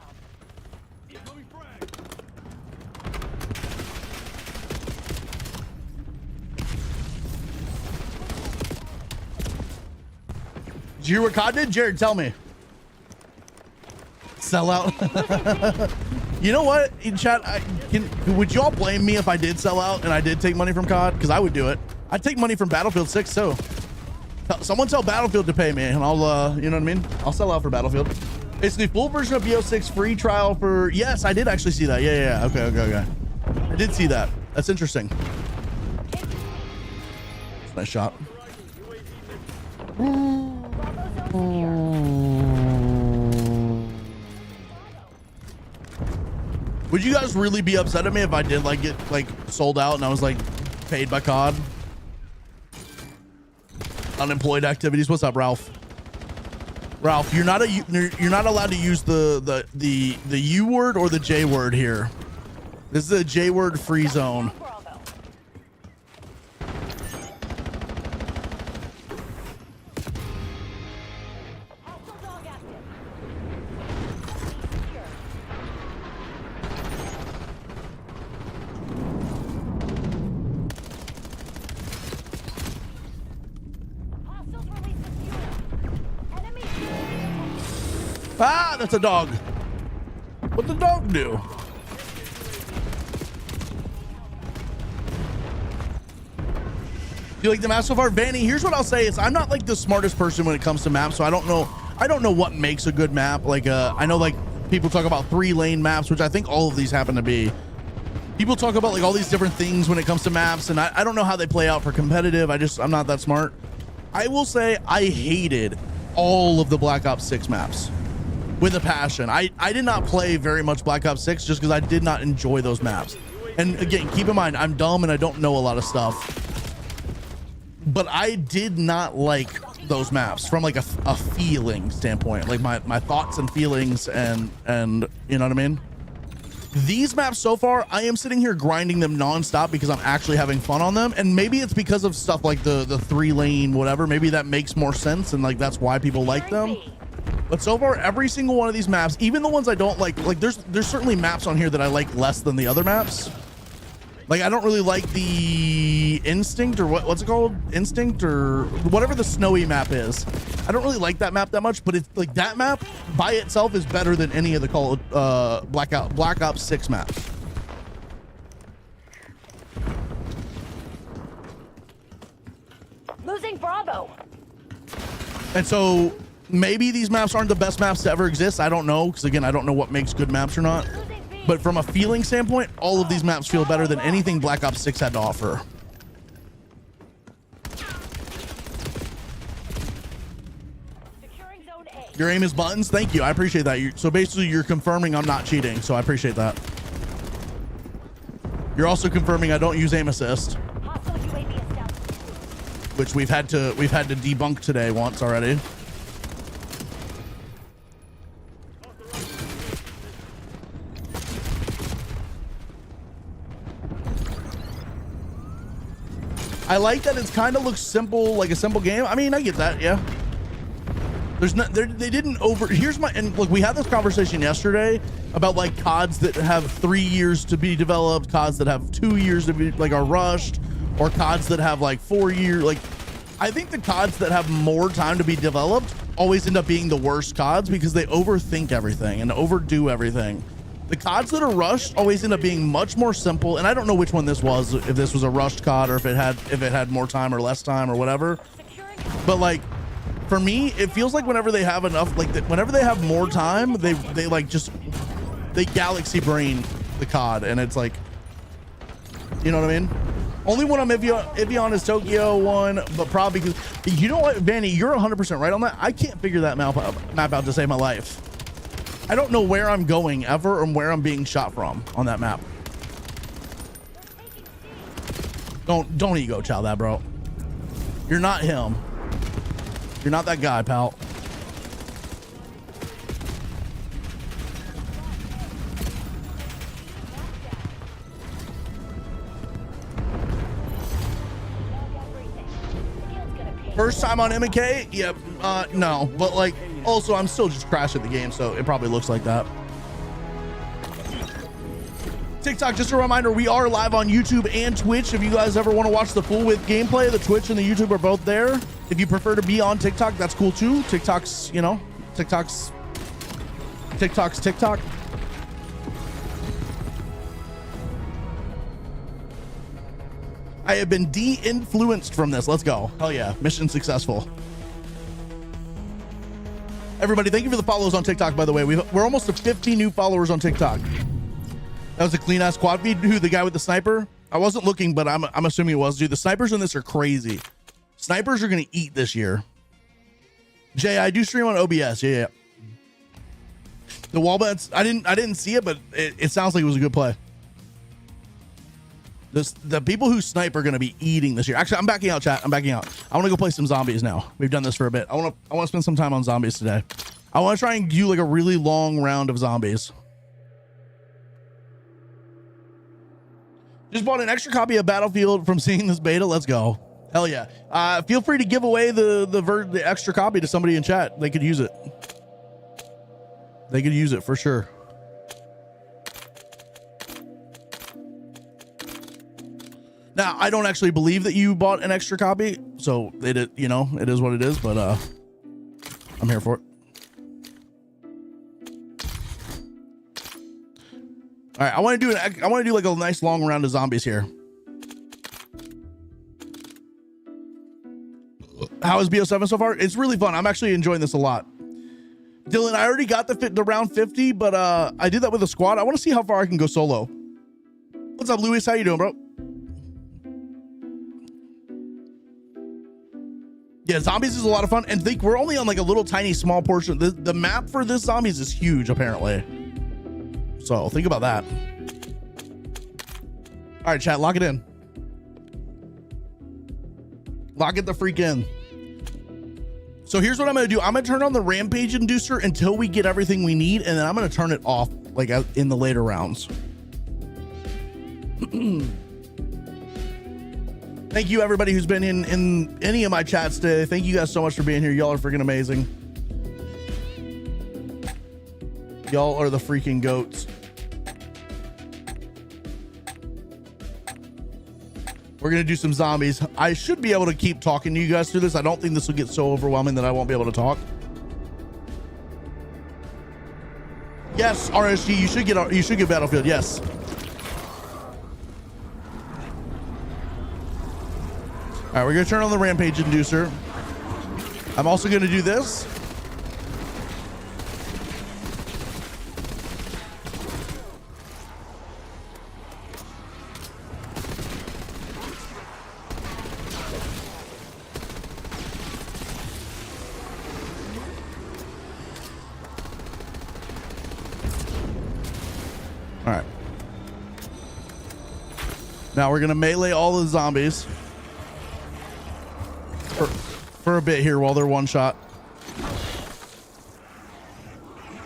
Did you hear what COD did? Jared, tell me. Sell out. You know what, in chat, would y'all blame me if I did sell out and I did take money from COD? Because I would do it. I'd take money from Battlefield 6 too. Someone tell Battlefield to pay me and I'll, you know what I mean? I'll sell out for Battlefield. It's the full version of BO6 free trial for, yes, I did actually see that. Yeah. Okay. I did see that. That's interesting. Nice shot. Would you guys really be upset at me if I did like get like sold out and I was like paid by COD? Unemployed activities. What's up, Ralph? Ralph, you're not allowed to use the U word or the J word here. This is a J word free zone. Ah, that's a dog. What'd the dog do? Do you like the map so far? Vanny, here's what I'll say is I'm not like the smartest person when it comes to maps, so I don't know what makes a good map. Like I know like people talk about 3-lane maps, which I think all of these happen to be. People talk about like all these different things when it comes to maps, and I don't know how they play out for competitive. I'm not that smart. I will say I hated all of the Black Ops 6 maps. With a passion. I did not play very much Black Ops 6 just because I did not enjoy those maps. And again, keep in mind, I'm dumb and I don't know a lot of stuff. But I did not like those maps from like a feeling standpoint, like my thoughts and feelings and you know what I mean? These maps so far, I am sitting here grinding them nonstop because I'm actually having fun on them. And maybe it's because of stuff like the 3-lane, whatever. Maybe that makes more sense and like that's why people like them. But so far, every single one of these maps, even the ones I don't like there's certainly maps on here that I like less than the other maps. Like I don't really like the Instinct or what's it called? Instinct or whatever the snowy map is. I don't really like that map that much, but it's like that map by itself is better than any of the Black Ops 6 maps. Losing Bravo. And so maybe these maps aren't the best maps to ever exist. I don't know, because again, I don't know what makes good maps or not. But from a feeling standpoint, all of these maps feel better than anything Black Ops 6 had to offer. Securing zone A. Your aim is buttons? Thank you. I appreciate that. So basically, you're confirming I'm not cheating, so I appreciate that. You're also confirming I don't use aim assist, Hostile UAV established. which we've had to debunk today once already. I like that it's kind of looks simple, like a simple game. I mean, I get that, yeah. There's not, they didn't over, here's my, and look, we had this conversation yesterday about like CODs that have 3 years to be developed, CODs that have 2 years to be like are rushed, or CODs that have like 4 years. Like, I think the CODs that have more time to be developed always end up being the worst CODs because they overthink everything and overdo everything. The CODs that are rushed always end up being much more simple. And I don't know which one this was, if this was a rushed COD or if it had more time or less time or whatever. But like, for me, it feels like whenever they have enough, like whenever they have more time, they like just, they galaxy brain the COD, and it's like, you know what I mean? Only one I'm iffy on is Tokyo one, but probably because, you know what, Vanny, you're 100% right on that. I can't figure that map out to save my life. I don't know where I'm going ever or where I'm being shot from on that map. Don't ego chow that, bro. You're not him. You're not that guy, pal. First time on MK? Yep. No, but like, also I'm still just crashing the game, so it probably looks like that. TikTok, just a reminder, we are live on YouTube and Twitch. If you guys ever want to watch the full width gameplay, the Twitch and the YouTube are both there. If you prefer to be on TikTok, that's cool too. TikTok's, you know, TikTok's TikTok. I have been de-influenced from this. Let's go. Hell yeah. Mission successful. Everybody, thank you for the follows on TikTok, by the way. We're almost to 50 new followers on TikTok. That was a clean ass quad feed. Who, the guy with the sniper? I wasn't looking, but I'm assuming it was. Dude, the snipers in this are crazy. Snipers are going to eat this year. Jay, I do stream on OBS. Yeah. The wall bets, I didn't see it, but it sounds like it was a good play. The people who snipe are going to be eating this year. Actually, I'm backing out, chat. I'm backing out. I want to go play some zombies now. We've done this for a bit. I want to spend some time on zombies today. I want to try and do like a really long round of zombies. Just bought an extra copy of Battlefield from seeing this beta. Let's go. Hell yeah. Feel free to give away the extra copy to somebody in chat. They could use it. They could use it for sure. Now, I don't actually believe that you bought an extra copy, so you know, it is what it is, but I'm here for it. All right, I want to do like a nice long round of zombies here. How is BO7 so far? It's really fun. I'm actually enjoying this a lot. Dylan, I already got the round 50, but I did that with a squad. I want to see how far I can go solo. What's up, Luis? How you doing, bro? Yeah, zombies is a lot of fun, and think we're only on like a little tiny small portion. The map for this zombies is huge, apparently. So think about that. All right, chat, lock it in. Lock it the freak in. So here's what I'm going to do. I'm going to turn on the rampage inducer until we get everything we need, and then I'm going to turn it off like in the later rounds. Thank you, everybody who's been in any of my chats today. Thank you guys so much for being here. Y'all are freaking amazing. Y'all are the freaking goats. We're going to do some zombies. I should be able to keep talking to you guys through this. I don't think this will get so overwhelming that I won't be able to talk. Yes, RSG, you should get Battlefield. Yes. All right, we're going to turn on the rampage inducer. I'm also going to do this. All right. Now we're going to melee all the zombies. For a bit here while they're one shot.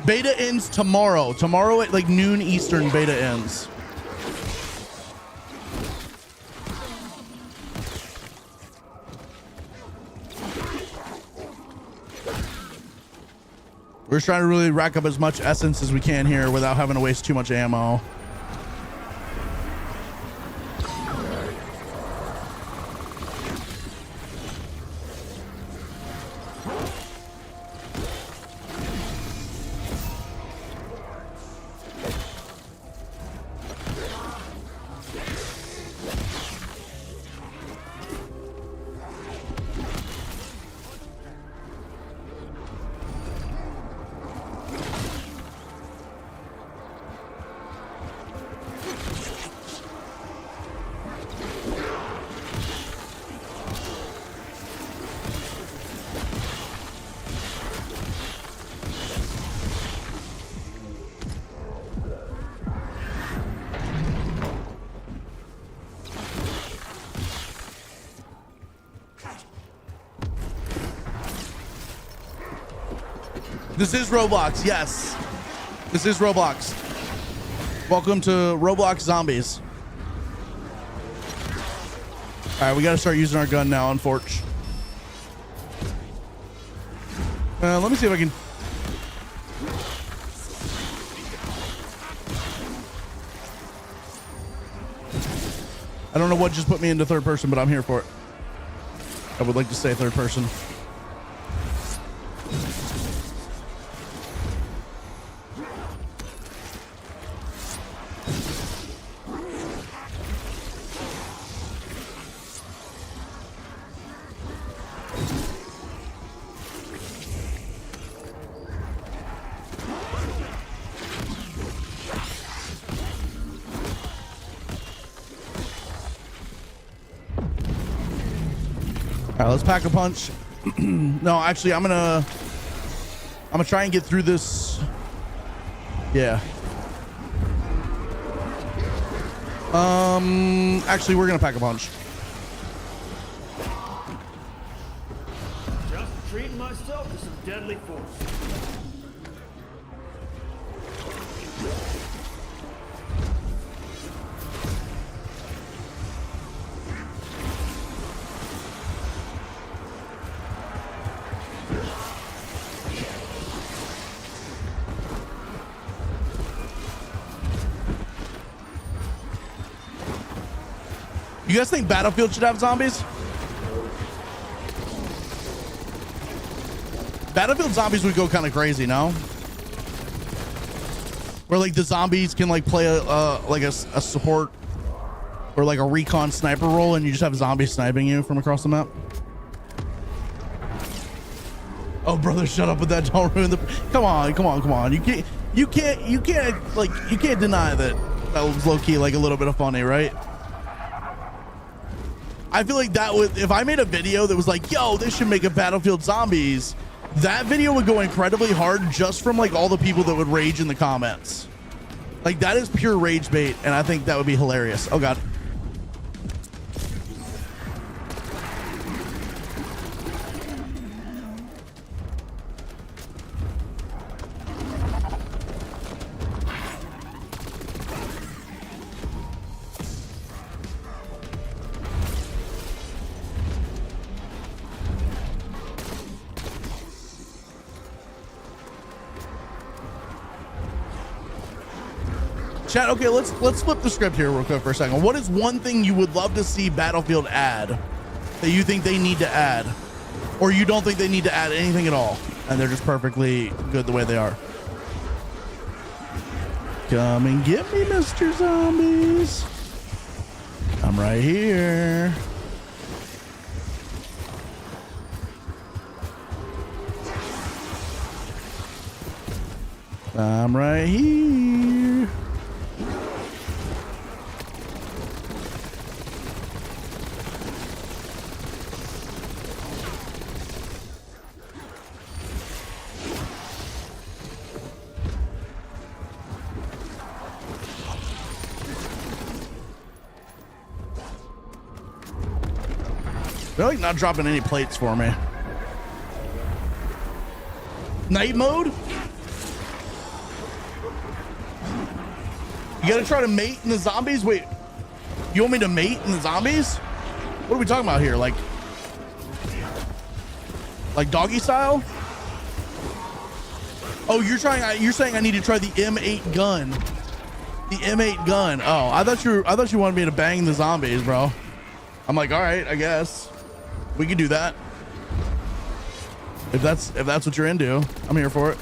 Beta ends tomorrow. Tomorrow at like noon Eastern, beta ends. We're just trying to really rack up as much essence as we can here without having to waste too much ammo. This is Roblox, yes. This is Roblox. Welcome to Roblox Zombies. All right, we gotta start using our gun now, unfortunately. Let me see if I can. I don't know what just put me into third person, but I'm here for it. I would like to say third person. All right, let's pack a punch. No, actually, I'm gonna try and get through this. Yeah. Actually, we're gonna pack a punch. Just treating myself to some deadly force. You guys think Battlefield should have zombies? Battlefield zombies would go kind of crazy, no? Where like the zombies can like play a support or like a recon sniper role, and you just have zombies sniping you from across the map. Oh, brother, shut up with that! Don't ruin the. Come on! You can't deny that was low key like a little bit of funny, right? I feel like that would, if I made a video that was like, yo, this should make a Battlefield Zombies, that video would go incredibly hard just from like all the people that would rage in the comments. Like that is pure rage bait, and I think that would be hilarious. Oh God. Chat, okay, let's flip the script here real quick for a second. What is one thing you would love to see Battlefield add that you think they need to add, or you don't think they need to add anything at all and they're just perfectly good the way they are? Come and get me, Mr. Zombies. I'm right here. I'm right here. They're like not dropping any plates for me. Night mode? You gotta try to mate in the zombies? Wait, you want me to mate in the zombies? What are we talking about here? Like doggy style? Oh, you're saying I need to try the M8 gun. The M8 gun. Oh, I thought you wanted me to bang the zombies, bro. I'm like, all right, I guess we could do that. If that's what you're into, I'm here for it.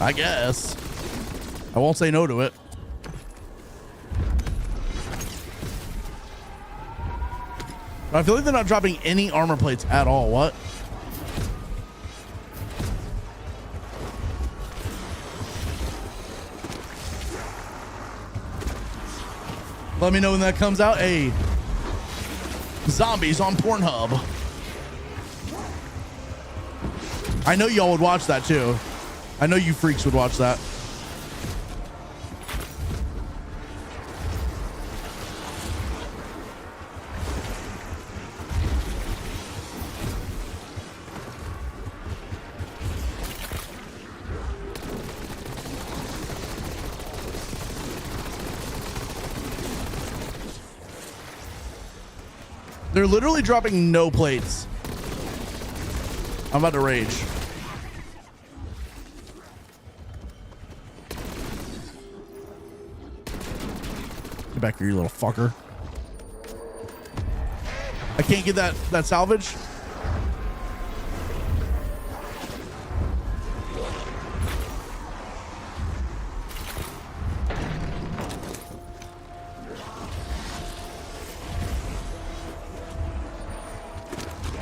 I guess. I won't say no to it. But I feel like they're not dropping any armor plates at all. What? Let me know when that comes out. Hey, zombies on Pornhub. I know y'all would watch that too. I know you freaks would watch that. They're literally dropping no plates. I'm about to rage. Get back here, you little fucker. I can't get that salvage.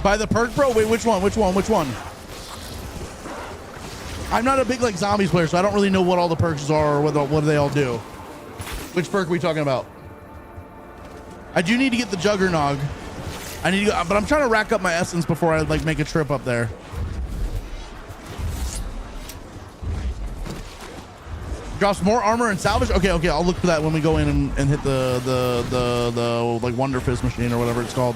Buy the perk, bro? Wait, which one? I'm not a big like zombies player, so I don't really know what all the perks are or what do they all do. Which perk are we talking about? I do need to get the Juggernog. I need to go, but I'm trying to rack up my essence before I like make a trip up there. Drops more armor and salvage. Okay, I'll look for that when we go in and hit the like Wonder Fist machine or whatever it's called.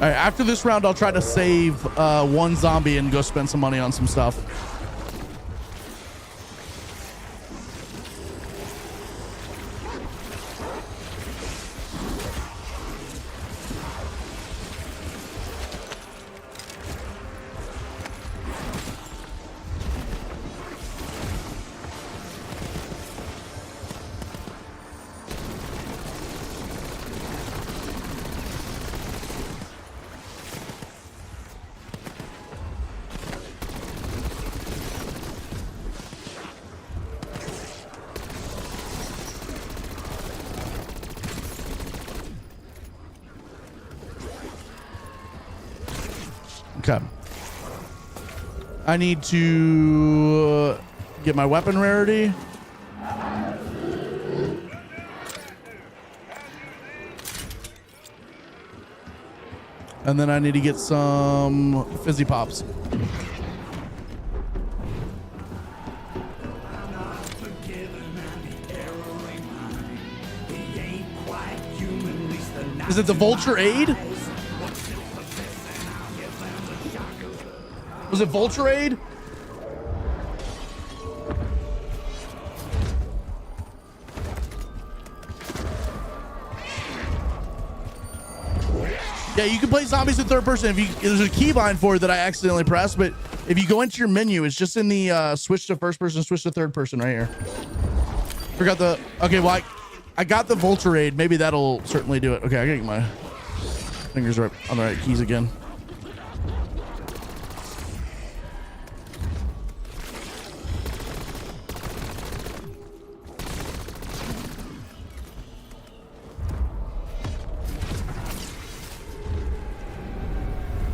All right, after this round, I'll try to save one zombie and go spend some money on some stuff. Okay. I need to get my weapon rarity. And then I need to get some fizzy pops. Is it the Vulture Aid? Was it Vulture Aid? Yeah, you can play zombies in third person. There's a keybind for it that I accidentally pressed, but if you go into your menu, it's just in the switch to first person, switch to third person right here. Forgot the, okay, well, I got the Vulture Aid. Maybe that'll certainly do it. Okay, I gotta get my fingers right on the right keys again.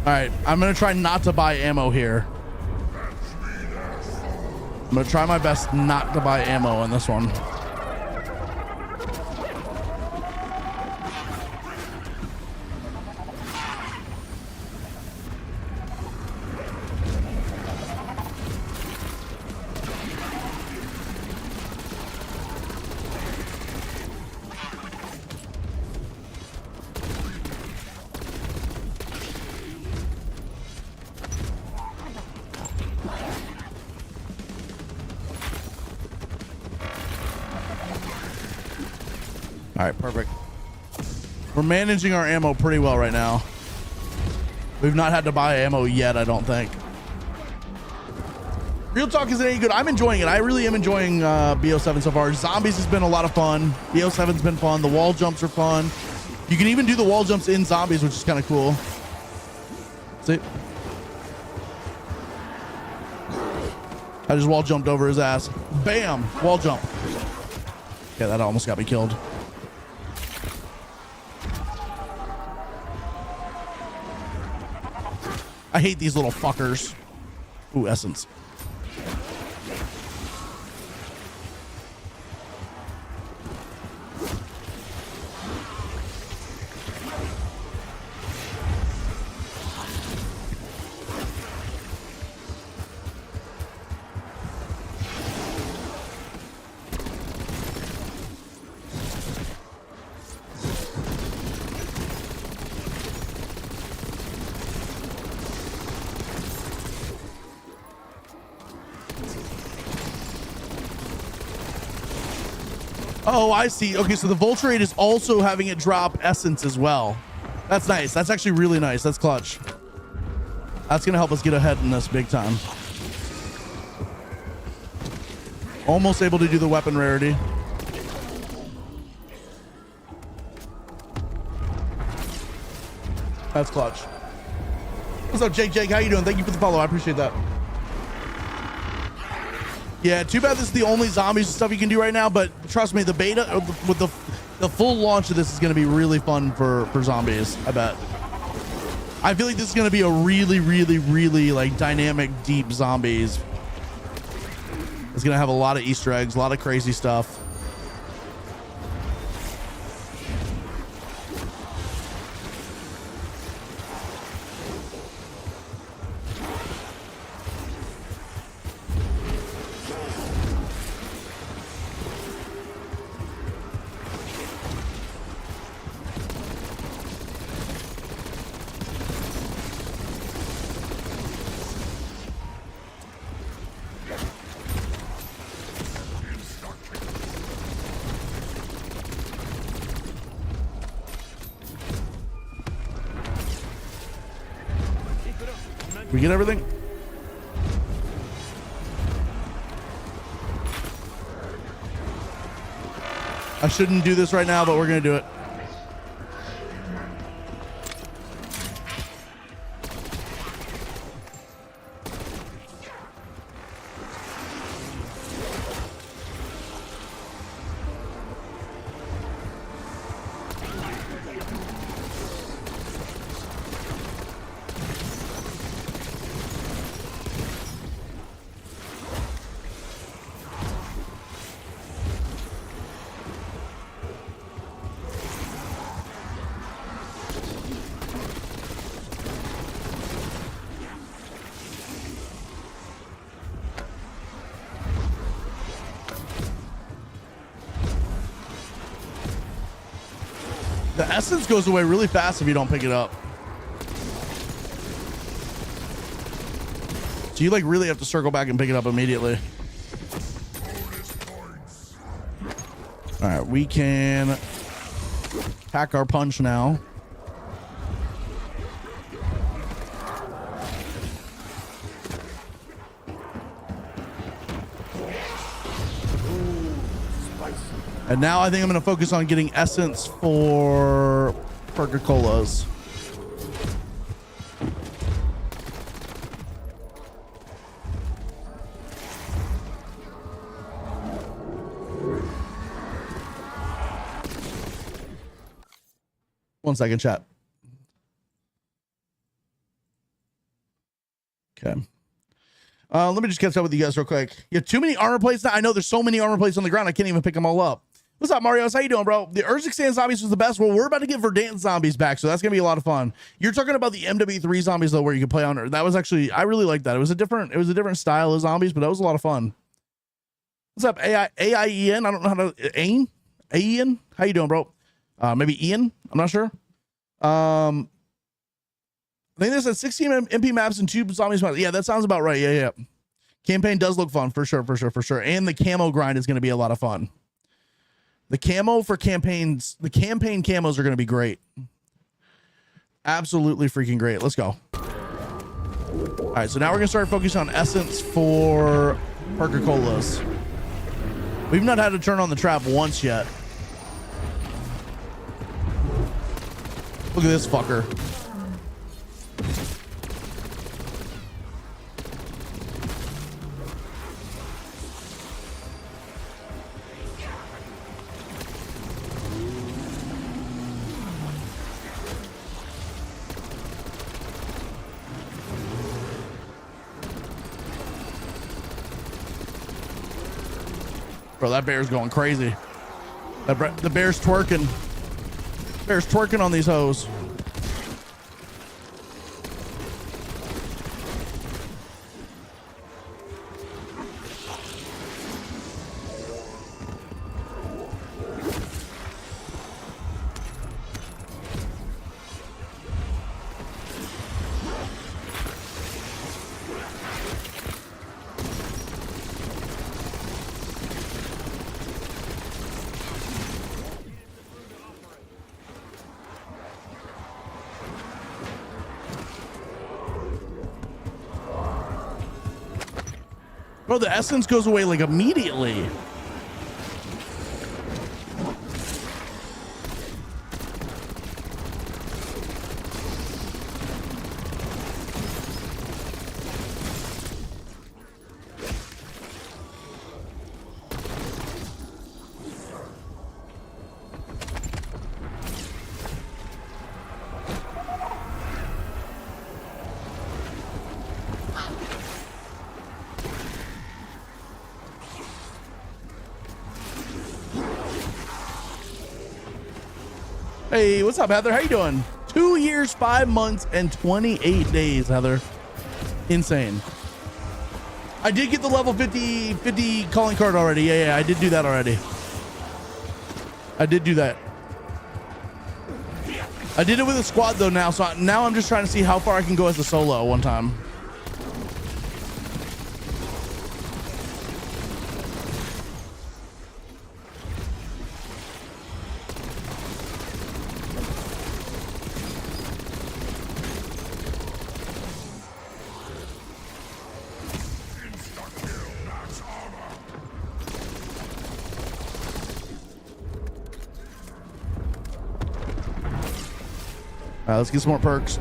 All right, I'm gonna try not to buy ammo here. I'm gonna try my best not to buy ammo on this one. All right, perfect. We're managing our ammo pretty well right now. We've not had to buy ammo yet, I don't think. Real talk isn't any good. I'm enjoying it. I really am enjoying BO7 so far. Zombies has been a lot of fun. BO7's been fun. The wall jumps are fun. You can even do the wall jumps in zombies, which is kind of cool. See? I just wall jumped over his ass. Bam! Wall jump. Okay, that almost got me killed. I hate these little fuckers. Ooh, essence. Oh, I see. Okay, so the Vulturate is also having it drop essence as well. That's nice. That's actually really nice. That's clutch. That's going to help us get ahead in this big time. Almost able to do the weapon rarity. That's clutch. What's up, Jake? How you doing? Thank you for the follow. I appreciate that. Yeah, too bad this is the only zombies and stuff you can do right now, but trust me, the beta with the full launch of this is going to be really fun for zombies, I bet. I feel like this is going to be a really like dynamic, deep zombies. It's going to have a lot of Easter eggs, a lot of crazy stuff. We get everything? I shouldn't do this right now, but we're going to do it. The essence goes away really fast if you don't pick it up. So you like really have to circle back and pick it up immediately. All right, we can pack our punch now. And now I think I'm going to focus on getting essence for Coca-Colas. One second, chat. Okay. Let me just catch up with you guys real quick. You have too many armor plates now. I know there's so many armor plates on the ground. I can't even pick them all up. What's up, Marios? How you doing, bro? The Urzikstan zombies was the best. Well, we're about to get Verdant zombies back, so that's gonna be a lot of fun. You're talking about the MW3 zombies though, where you can play on. That was actually, I really liked that. It was a different style of zombies, but that was a lot of fun. What's up, AIEN? I don't know how to Ian. How you doing, bro? Maybe Ian. I'm not sure. I think there's 16 MP maps and 2 zombies maps. Yeah, that sounds about right. Yeah. Campaign does look fun for sure. And the camo grind is going to be a lot of fun. The camo for campaigns, the campaign camos are going to be great. Absolutely freaking great. Let's go. All right, so now we're going to start focusing on essence for Coca-Colas. We've not had to turn on the trap once yet. Look at this fucker. Bro, that bear's going crazy. The bear's twerking. Bear's twerking on these hoes. Bro, the essence goes away like immediately. Hey, what's up, Heather? How you doing? 2 years, 5 months, and 28 days, Heather. Insane. I did get the level 50 calling card already. Yeah, I did do that already. I did do that. I did it with a squad though now, so now I'm just trying to see how far I can go as a solo one time. All right, let's get some more perks.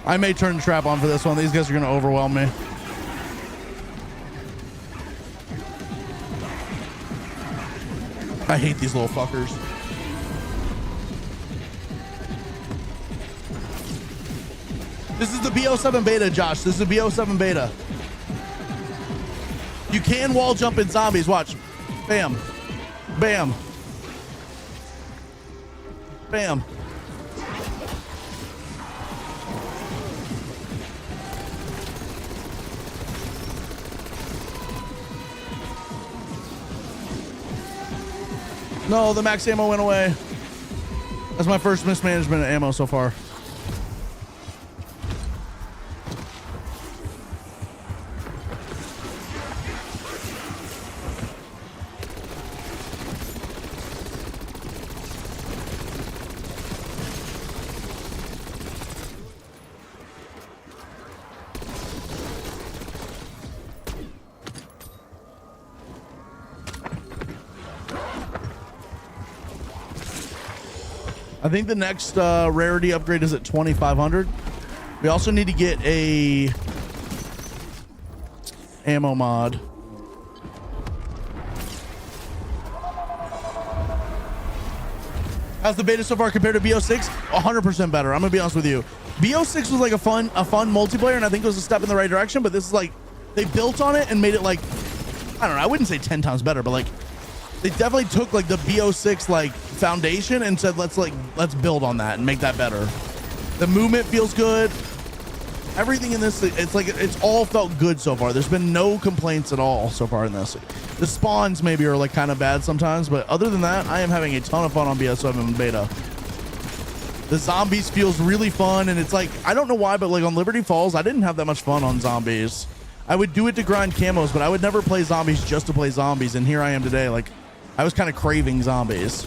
I may turn the trap on for this one. These guys are going to overwhelm me. I hate these little fuckers. This is the BO7 beta, Josh. This is the BO7 beta. You can wall jump in zombies. Watch. Bam. Bam. Bam. No, the max ammo went away. That's my first mismanagement of ammo so far. I think the next rarity upgrade is at 2,500. We also need to get a ammo mod. How's the beta so far compared to BO6? 100% better. I'm gonna be honest with you. BO6 was like a fun multiplayer, and I think it was a step in the right direction. But this is like they built on it and made it like, I don't know. I wouldn't say 10 times better, but like they definitely took like the BO6 like foundation and said let's build on that and make that better. The movement feels good. Everything in this, it's like it's all felt good so far. There's been no complaints at all so far in this. The spawns maybe are like kind of bad sometimes, but other than that, I am having a ton of fun on BS7 beta. The zombies feels really fun, and it's like, I don't know why, but like on Liberty Falls, I didn't have that much fun on zombies. I would do it to grind camos, but I would never play zombies just to play zombies, and here I am today. Like, I was kind of craving zombies.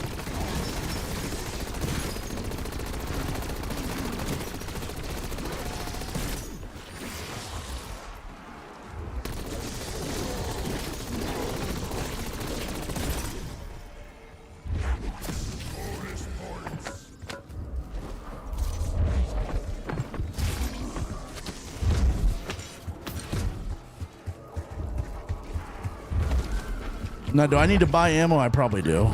Now, do I need to buy ammo? I probably do.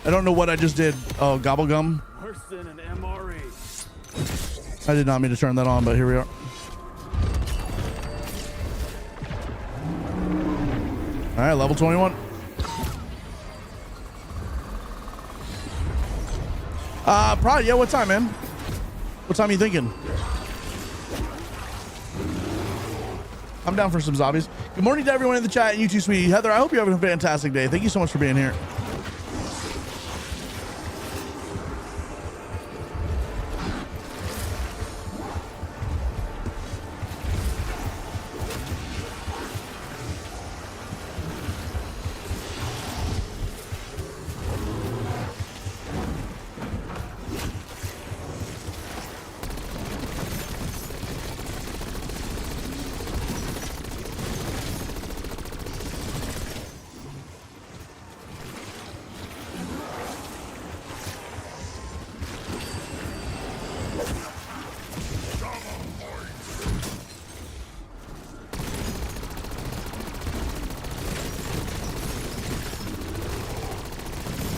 I don't know what I just did. Oh, gobble gum. Worse than an MRE. I did not mean to turn that on, but here we are. All right, level 21. Probably, yeah, what time, man? What time are you thinking? I'm down for some zombies. Good morning to everyone in the chat and you too, sweetie. Heather, I hope you're having a fantastic day. Thank you so much for being here.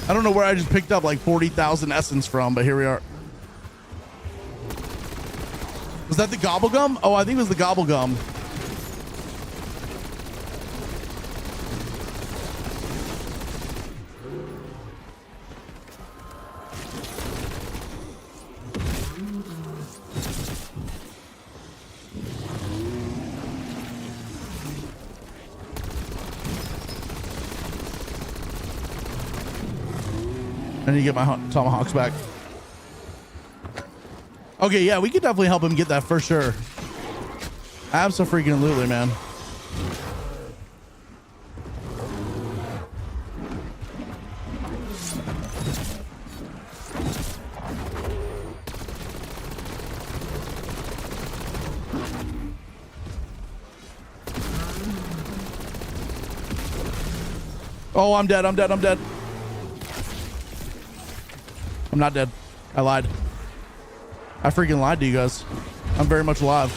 I don't know where I just picked up like 40,000 essence from, but here we are. Was that the gobble gum? Oh, I think it was the gobble gum. I need to get my tomahawks back. Okay, yeah, we could definitely help him get that for sure. Abso-freaking-lutely, man. Oh, I'm dead. I'm dead. I'm dead. I'm not dead. I lied. I freaking lied to you guys. I'm very much alive.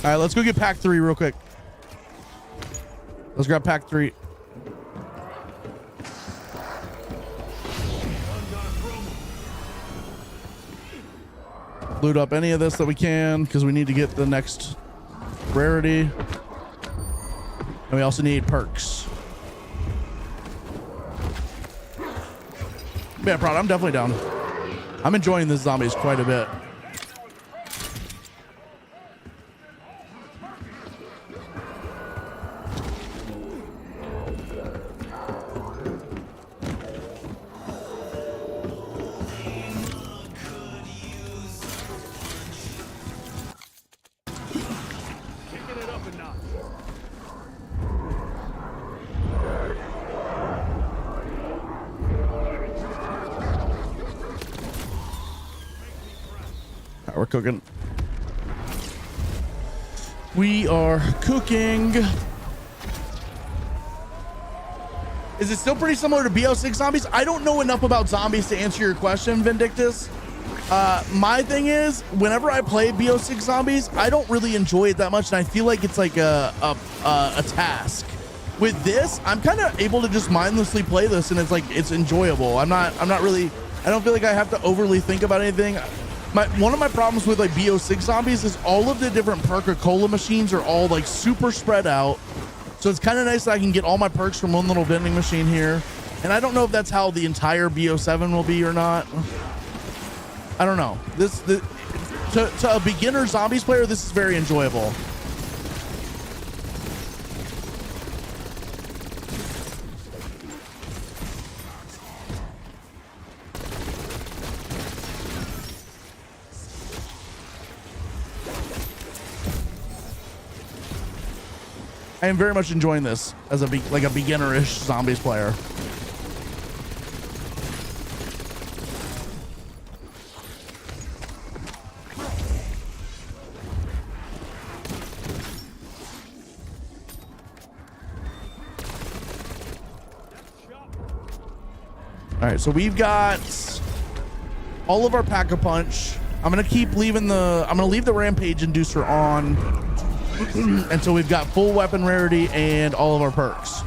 All right, let's go get pack 3 real quick. Let's grab pack 3. Loot up any of this that we can because we need to get the next rarity. And we also need perks. Yeah, Prod, I'm definitely down. I'm enjoying the zombies quite a bit. We're cooking. We are cooking. Is it still pretty similar to BO6 zombies? I don't know enough about zombies to answer your question, Vindictus. My thing is, whenever I play BO6 zombies, I don't really enjoy it that much, and I feel like it's like a task. With this, I'm kind of able to just mindlessly play this, and it's like it's enjoyable. I'm not really. I don't feel like I have to overly think about anything. One of my problems with like BO6 zombies is all of the different Perca-Cola machines are all like super spread out, So it's kind of nice that I can get all my perks from one little vending machine here. And I don't know if that's how the entire BO7 will be or not. I don't know. To a beginner zombies player, this is very enjoyable. I am very much enjoying this as a beginner-ish zombies player. All right, so we've got all of our pack-a-punch. I'm gonna leave the rampage inducer on until we've got full weapon rarity and all of our perks.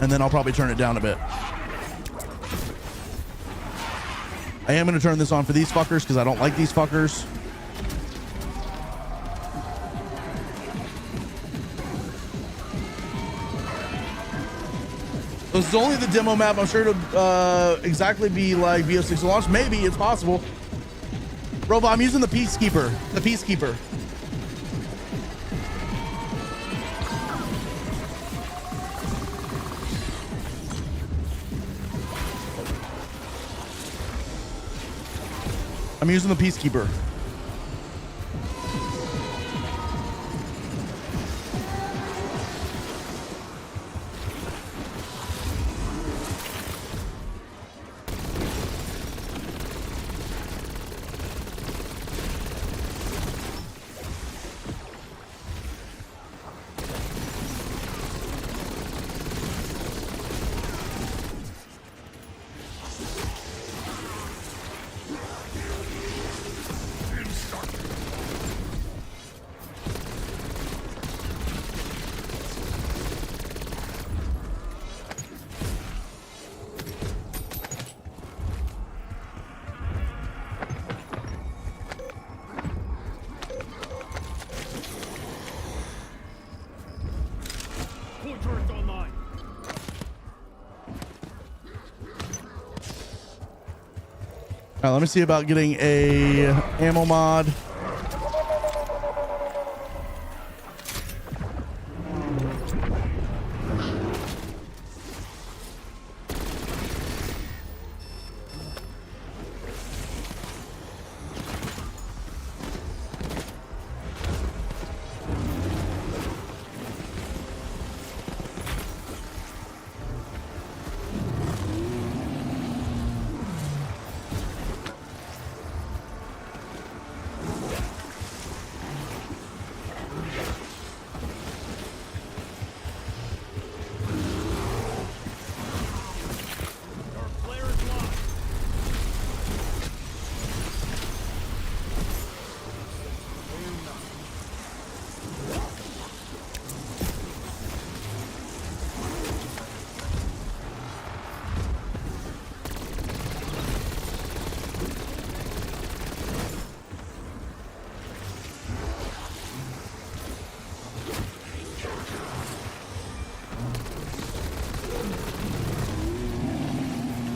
And then I'll probably turn it down a bit. I am gonna turn this on for these fuckers because I don't like these fuckers. This is only the demo map. I'm sure it'll exactly be like BO6 launch. Maybe it's possible. Robo, I'm using the Peacekeeper. The Peacekeeper. I'm using the Peacekeeper. All right, let me see about getting a ammo mod.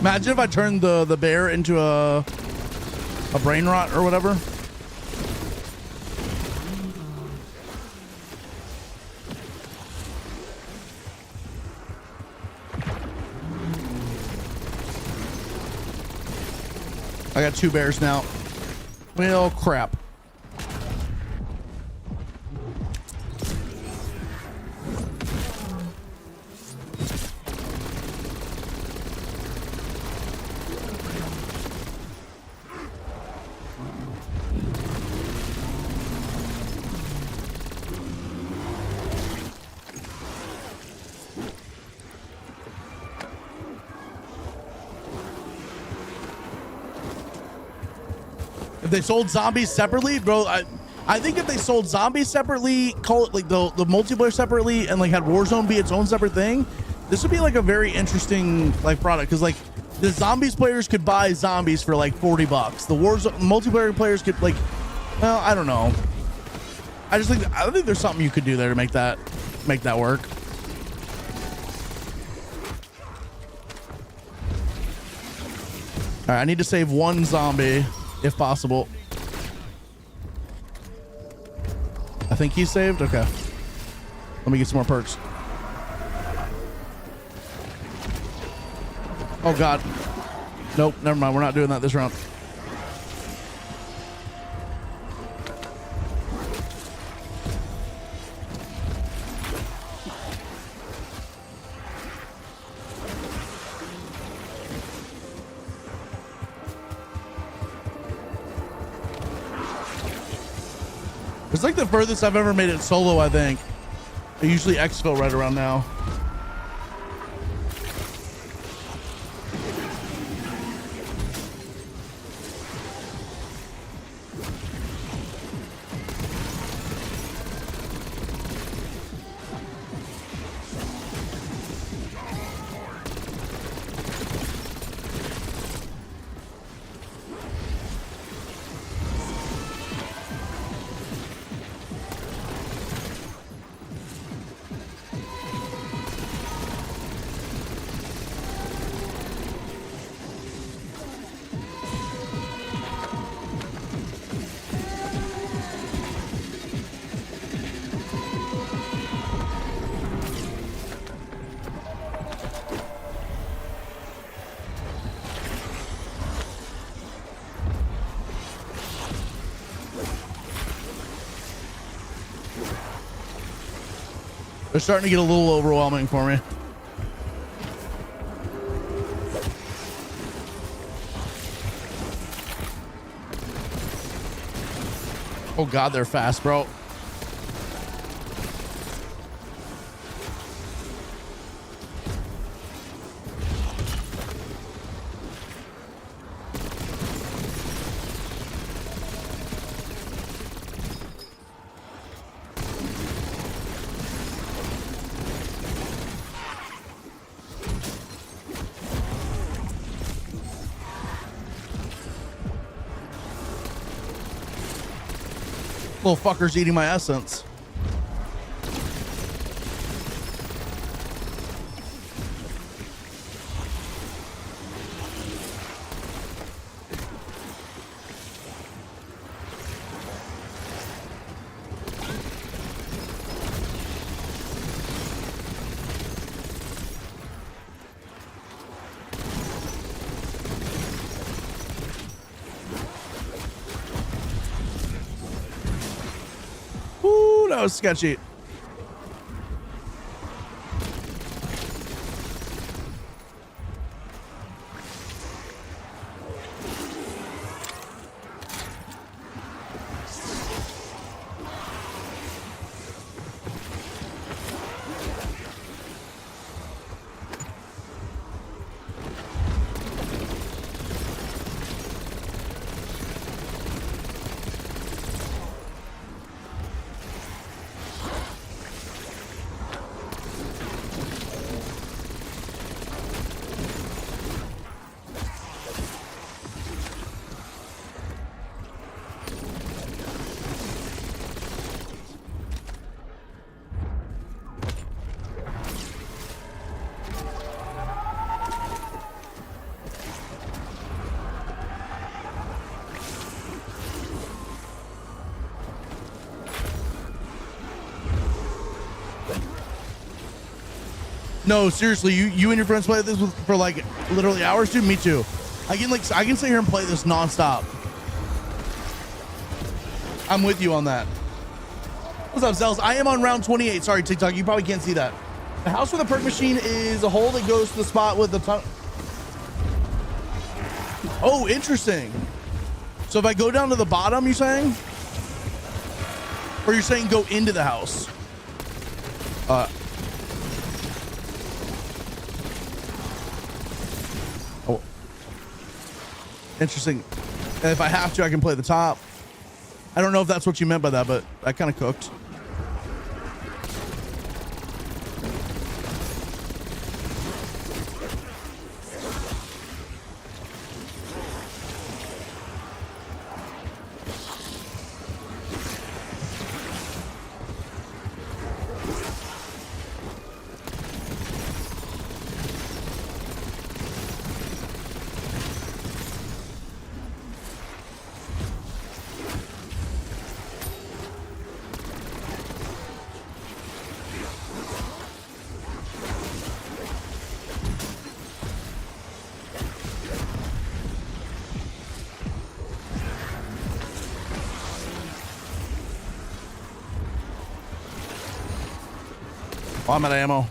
Imagine if I turned the bear into a brain rot or whatever. I got 2 bears now. Well, crap. If they sold zombies separately, bro, I think if they sold zombies separately, call it like the multiplayer separately, and like had Warzone be its own separate thing, this would be like a very interesting like product, because like the zombies players could buy zombies for like $40. The Warzone multiplayer players could like, well, I don't know. I think there's something you could do there to make that make that work. All right, I need to save one zombie if possible. I think he's saved. Okay. Let me get some more perks. Oh God. Nope, never mind. We're not doing that this round. It's like the furthest I've ever made it solo, I think. I usually exfil right around now. They're starting to get a little overwhelming for me. Oh God, they're fast, bro. Little fucker's eating my essence. That was sketchy. No, seriously, you and your friends play this for like literally hours, dude. Me too. I can sit here and play this nonstop. I'm with you on that. What's up, Zells? I am on round 28. Sorry, TikTok. You probably can't see that. The house with the perk machine is a hole that goes to the spot with the tunnel. Oh, interesting. So if I go down to the bottom, you're saying? Or you're saying go into the house? Oh. Interesting. And if I have to, I can play the top. I don't know if that's what you meant by that, but I kind of cooked. Oh, I'm out of ammo.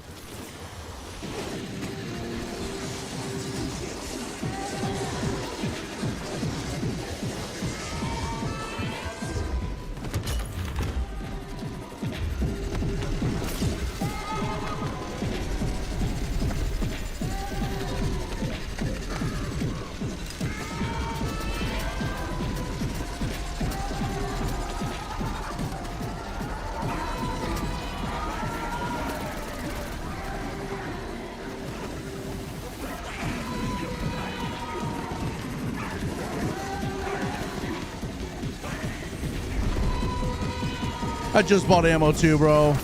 I just bought ammo too, bro.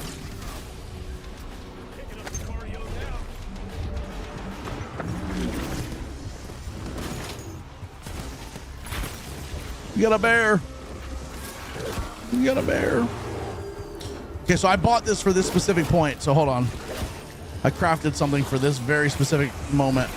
You got a bear. You got a bear. Okay, so I bought this for this specific point. So hold on. I crafted something for this very specific moment.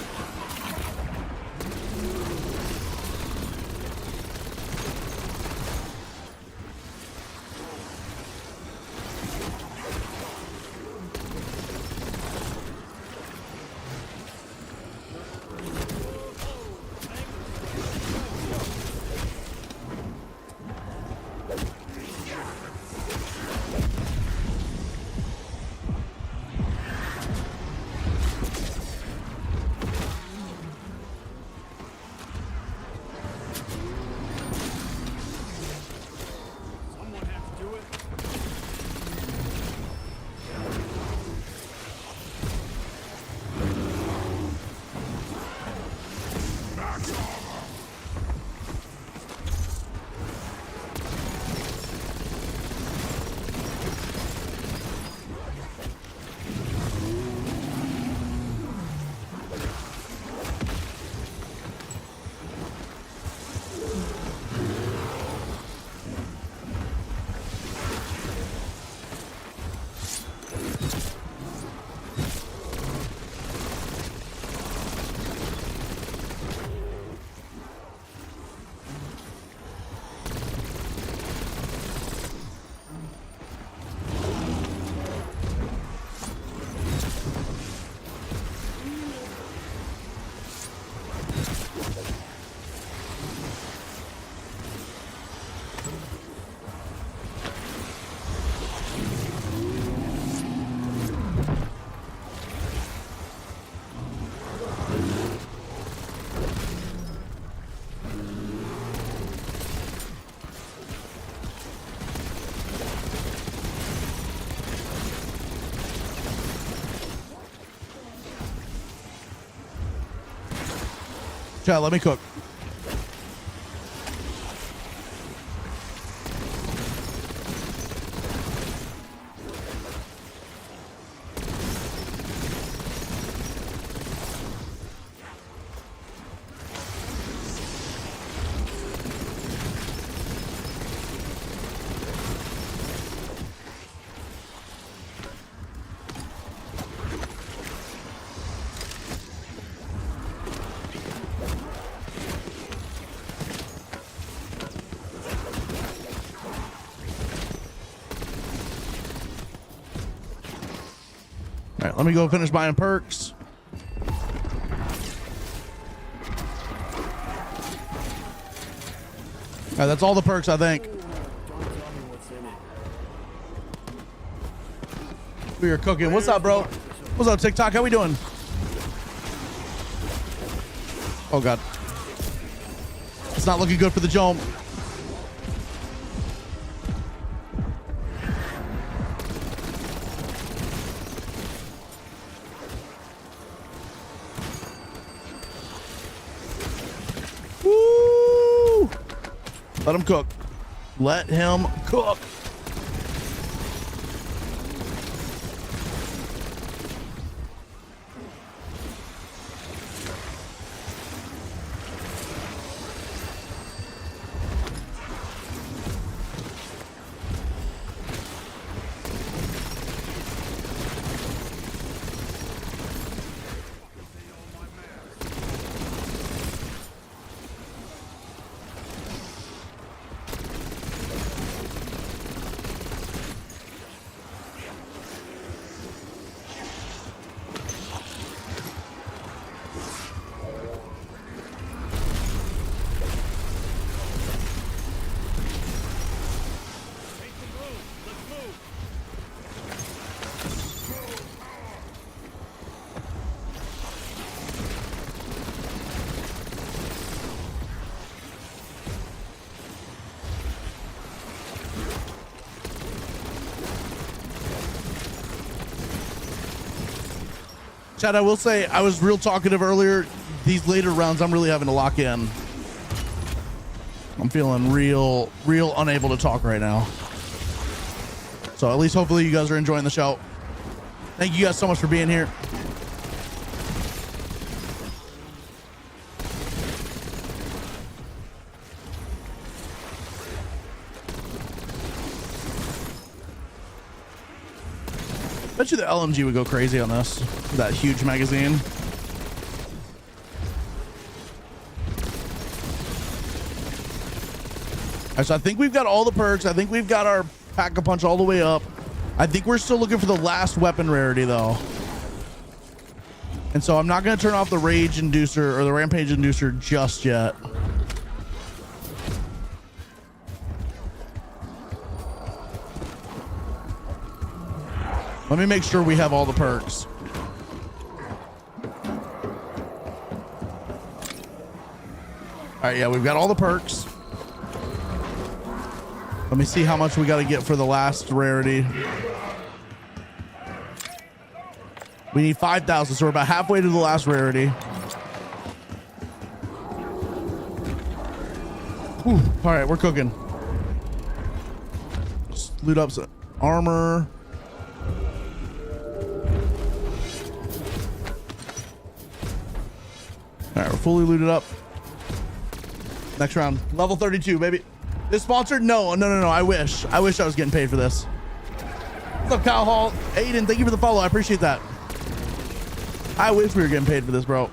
Chat, let me cook. All right, let me go finish buying perks. All right, that's all the perks, I think. We are cooking. What's up, bro? What's up, TikTok? How we doing? Oh, God. It's not looking good for the jump. Woo! Let him cook. Let him cook. Chad, I will say I was real talkative earlier. These later rounds, I'm really having to lock in. I'm feeling real unable to talk right now. So at least hopefully you guys are enjoying the show. Thank you guys so much for being here. Bet you the LMG would go crazy on this. That huge magazine. All right, so I think we've got all the perks. I think we've got our pack-a-punch all the way up. I think we're still looking for the last weapon rarity though. And so I'm not going to turn off the rage inducer or the rampage inducer just yet. Let me make sure we have all the perks. All right, yeah, we've got all the perks. Let me see how much we got to get for the last rarity. We need 5,000, so we're about halfway to the last rarity. Whew. All right, we're cooking. Let's loot up some armor. All right, we're fully looted up. Next round, level 32, baby. This sponsored? No. I wish I was getting paid for this. What's up, Kyle Hall? Aiden, thank you for the follow. I appreciate that. I wish we were getting paid for this, bro.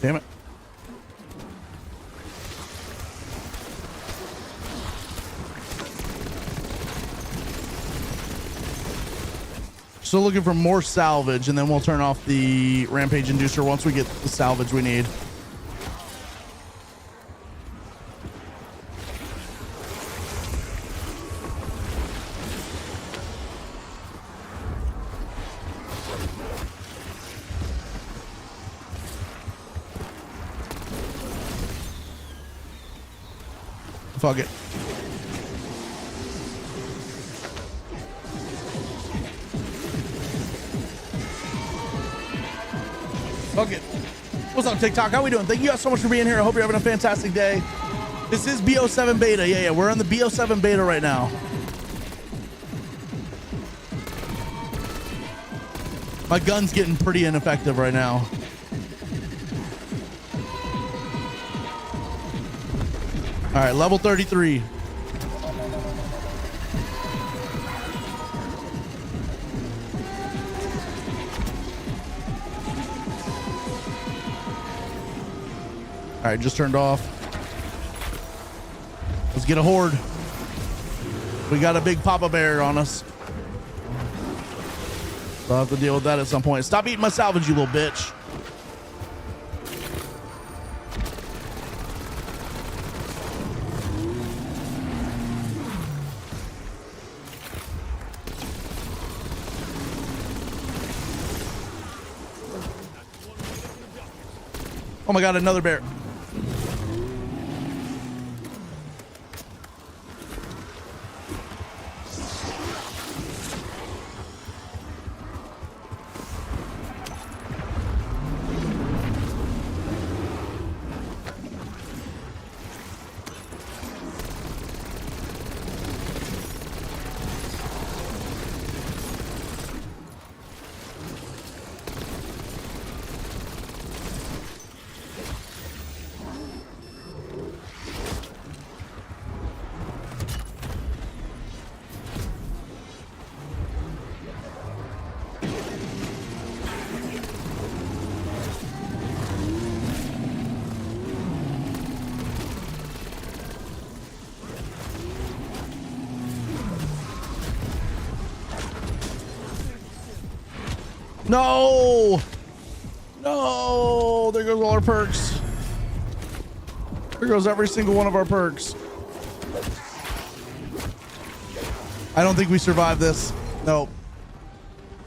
Damn it. Still looking for more salvage, and then we'll turn off the rampage inducer once we get the salvage we need. Fuck it. Fuck it. What's up, TikTok? How we doing? Thank you guys so much for being here. I hope you're having a fantastic day. This is BO7 beta. Yeah, we're on the BO7 beta right now. My gun's getting pretty ineffective right now. All right, level 33. All right, just turned off. Let's get a horde. We got a big Papa Bear on us. So I'll have to deal with that at some point. Stop eating my salvage, you little bitch. Oh my God, another bear. No. No. There goes all our perks. There goes every single one of our perks. I don't think we survived this. Nope.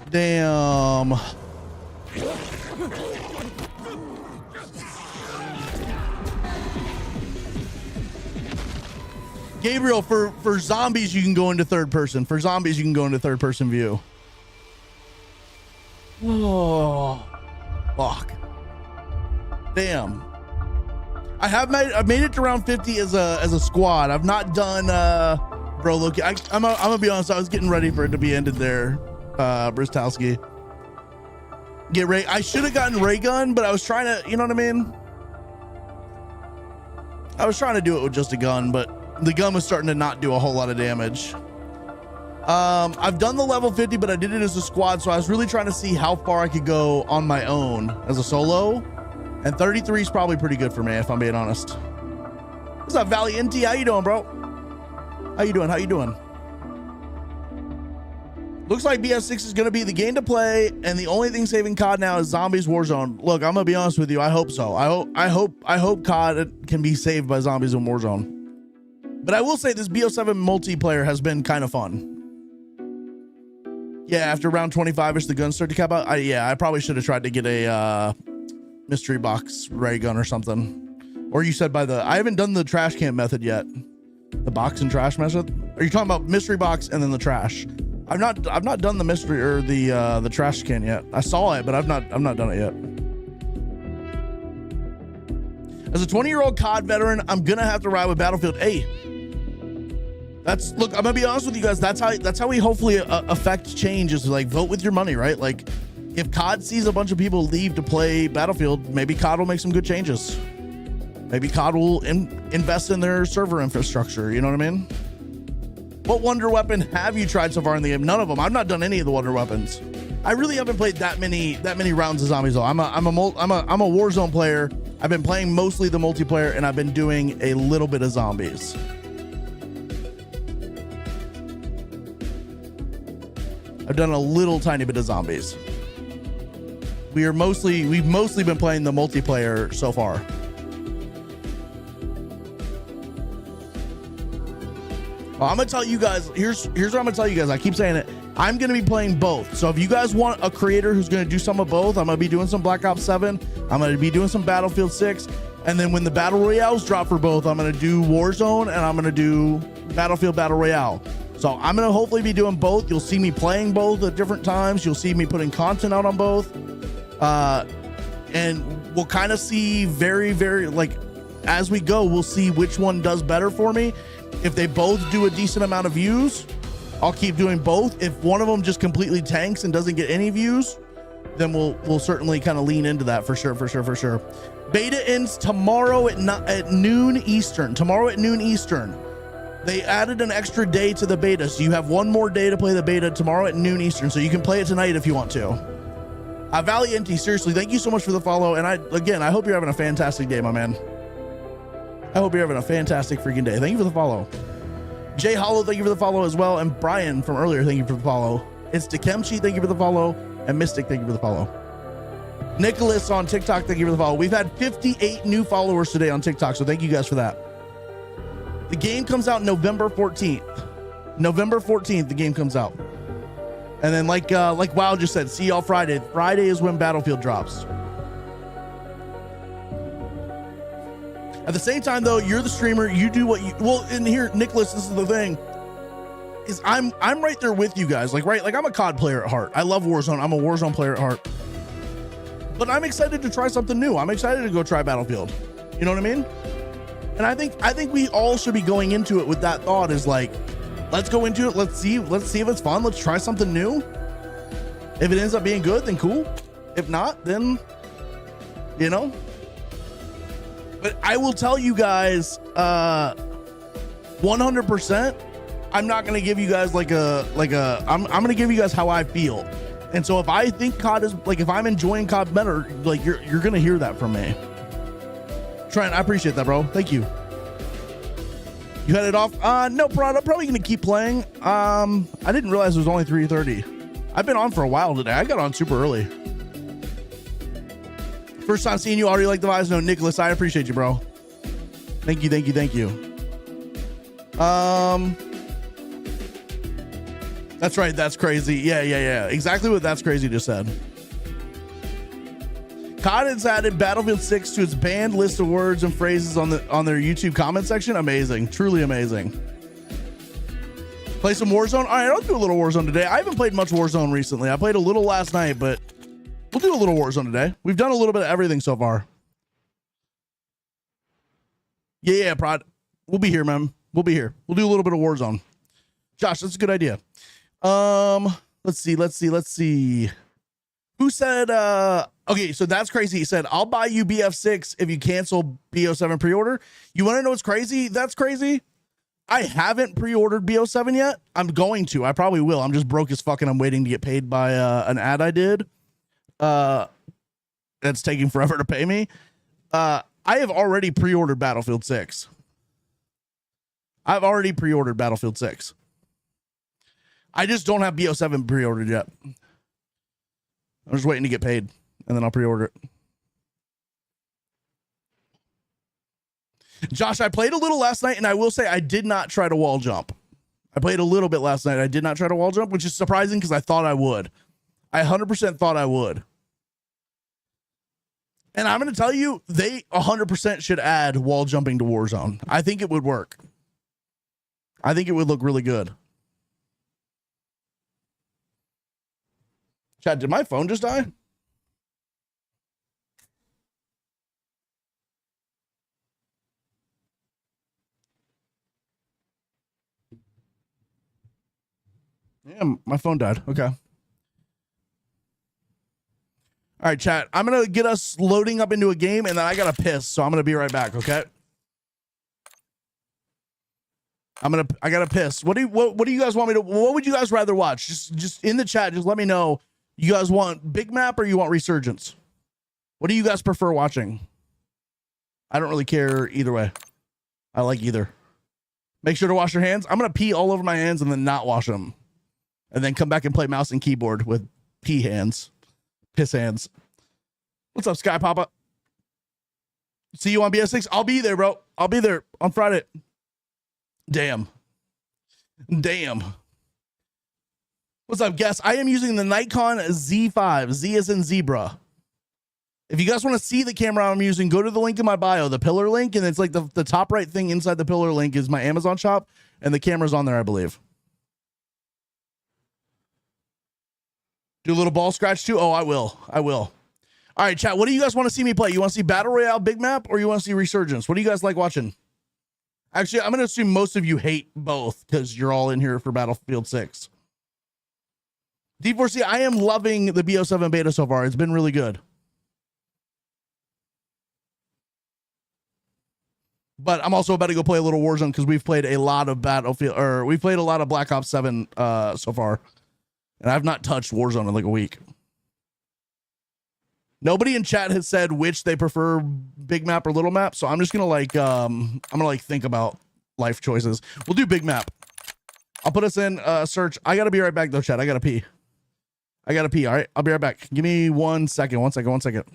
Damn. Gabriel, for zombies, you can go into third person. For zombies, you can go into third person view. Oh, fuck. Damn. I've made it to round 50 as a squad. I've not done bro. Look, I'm gonna be honest. I was getting ready for it to be ended there, Bristowski. Get ray. I should have gotten ray gun, but I was trying to. You know what I mean? I was trying to do it with just a gun, but the gun was starting to not do a whole lot of damage. I've done the level 50, but I did it as a squad, so I was really trying to see how far I could go on my own as a solo. And 33 is probably pretty good for me, if I'm being honest. What's up, Valiente? How you doing, bro? How you doing? How you doing? Looks like BS6 is going to be the game to play, and the only thing saving COD now is Zombies Warzone. Look, I'm going to be honest with you. I hope so. I hope COD can be saved by Zombies in Warzone. But I will say this BO7 multiplayer has been kind of fun. Yeah, after round 25ish, the guns start to cap out. I probably should have tried to get a mystery box ray gun or something. Or you said I haven't done the trash can method yet. The box and trash method. Are you talking about mystery box and then the trash? I've not done the mystery or the trash can yet. I saw it, but I've not done it yet. As a 20-year-old COD veteran, I'm gonna have to ride with Battlefield. Hey, look, I'm gonna be honest with you guys. That's how we hopefully affect change, is like vote with your money, right? Like if COD sees a bunch of people leave to play Battlefield, maybe COD will make some good changes. Maybe COD will invest in their server infrastructure. You know what I mean? What wonder weapon have you tried so far in the game? None of them. I've not done any of the wonder weapons. I really haven't played that many rounds of zombies though. I'm a Warzone player. I've been playing mostly the multiplayer, and I've been doing a little bit of zombies. I've done a little tiny bit of zombies. We've mostly been playing the multiplayer so far. Well, I'm gonna tell you guys, here's what I'm gonna tell you guys. I keep saying it. I'm gonna be playing both. So if you guys want a creator who's gonna do some of both, I'm gonna be doing some Black Ops 7. I'm gonna be doing some Battlefield 6. And then when the Battle Royales drop for both, I'm gonna do Warzone and I'm gonna do Battlefield Battle Royale. So I'm gonna hopefully be doing both. You'll see me playing both at different times. You'll see me putting content out on both. And we'll kind of see very, very, like, as we go, we'll see which one does better for me. If they both do a decent amount of views, I'll keep doing both. If one of them just completely tanks and doesn't get any views, then we'll certainly kind of lean into that for sure. Beta ends tomorrow at noon Eastern. Tomorrow at noon Eastern. They added an extra day to the beta, so you have one more day to play the beta tomorrow at noon Eastern, so you can play it tonight if you want to. Valiente, seriously, thank you so much for the follow, and I hope you're having a fantastic day, my man. I hope you're having a fantastic freaking day. Thank you for the follow. Jay Hollow, thank you for the follow as well. And Brian from earlier, thank you for the follow. It's Dikemchi, thank you for the follow. And Mystic, thank you for the follow. Nicholas on TikTok, thank you for the follow. We've had 58 new followers today on TikTok, so thank you guys for that. The game comes out November 14th. November 14th, the game comes out. And then like Wow just said, see y'all Friday. Friday is when Battlefield drops. At the same time, though, you're the streamer. You do what you and here, Nicholas. This is the thing: is I'm right there with you guys. Like I'm a COD player at heart. I love Warzone. I'm a Warzone player at heart. But I'm excited to try something new. I'm excited to go try Battlefield. You know what I mean? And I think we all should be going into it with that thought. Is like, let's go into it. Let's see if it's fun. Let's try something new. If it ends up being good, then cool. If not, then you know. But I will tell you guys, 100%. I'm not gonna give you guys I'm gonna give you guys how I feel. And so if I think COD is if I'm enjoying COD better, you're gonna hear that from me. Trent, I appreciate that, bro. Thank you. You headed off? No, Prod. I'm probably gonna keep playing. I didn't realize it was only 3:30. I've been on for a while today. I got on super early. First time seeing you. Already like the vibes. No, Nicholas, I appreciate you, bro. Thank you, thank you, thank you. That's right. That's crazy. Yeah. Exactly what That's Crazy just said. COD has added Battlefield 6 to its banned list of words and phrases on their YouTube comment section. Amazing. Truly amazing. Play some Warzone. All right, I'll do a little Warzone today. I haven't played much Warzone recently. I played a little last night, but we'll do a little Warzone today. We've done a little bit of everything so far. Yeah, Prod. We'll be here, man. We'll be here. We'll do a little bit of Warzone. Josh, that's a good idea. Let's see. Who said, okay, so That's Crazy. He said, I'll buy you BF6 if you cancel BO7 pre-order. You want to know what's crazy? That's crazy. I haven't pre-ordered BO7 yet. I'm going to. I probably will. I'm just broke as fuck and I'm waiting to get paid by an ad I did. That's taking forever to pay me. I have already pre-ordered Battlefield 6. I've already pre-ordered Battlefield 6. I just don't have BO7 pre-ordered yet. I'm just waiting to get paid and then I'll pre-order it. Josh, I played a little last night and I will say I did not try to wall jump. I played a little bit last night. I did not try to wall jump, which is surprising because I thought I would. I 100% thought I would. And I'm going to tell you, they 100% should add wall jumping to Warzone. I think it would work. I think it would look really good. Chat, did my phone just die? Yeah, my phone died. Okay. All right, chat. I'm going to get us loading up into a game and then I got to piss. So I'm going to be right back. Okay. I got to piss. What do you guys want me to, what would you guys rather watch? Just in the chat, just let me know. You guys want Big Map or you want Resurgence? What do you guys prefer watching? I don't really care either way. I like either. Make sure to wash your hands. I'm going to pee all over my hands and then not wash them. And then come back and play mouse and keyboard with pee hands. Piss hands. What's up, Sky Papa? See you on BS6. I'll be there, bro. I'll be there on Friday. Damn. What's up, guests? I am using the Nikon Z5. Z as in zebra. If you guys want to see the camera I'm using, go to the link in my bio, the pillar link, and it's like the top right thing inside the pillar link is my Amazon shop, and the camera's on there, I believe. Do a little ball scratch too? Oh, I will. All right, chat. What do you guys want to see me play? You want to see Battle Royale Big Map or you want to see Resurgence? What do you guys like watching? Actually, I'm going to assume most of you hate both because you're all in here for Battlefield 6. D4C, I am loving the BO7 beta so far. It's been really good. But I'm also about to go play a little Warzone because we've played a lot of we've played a lot of Black Ops 7 so far. And I've not touched Warzone in like a week. Nobody in chat has said which they prefer, Big Map or Little Map. So I'm just going to think about life choices. We'll do Big Map. I'll put us in search. I got to be right back though, chat. I got to pee. All right. I'll be right back. Give me 1 second. 1 second.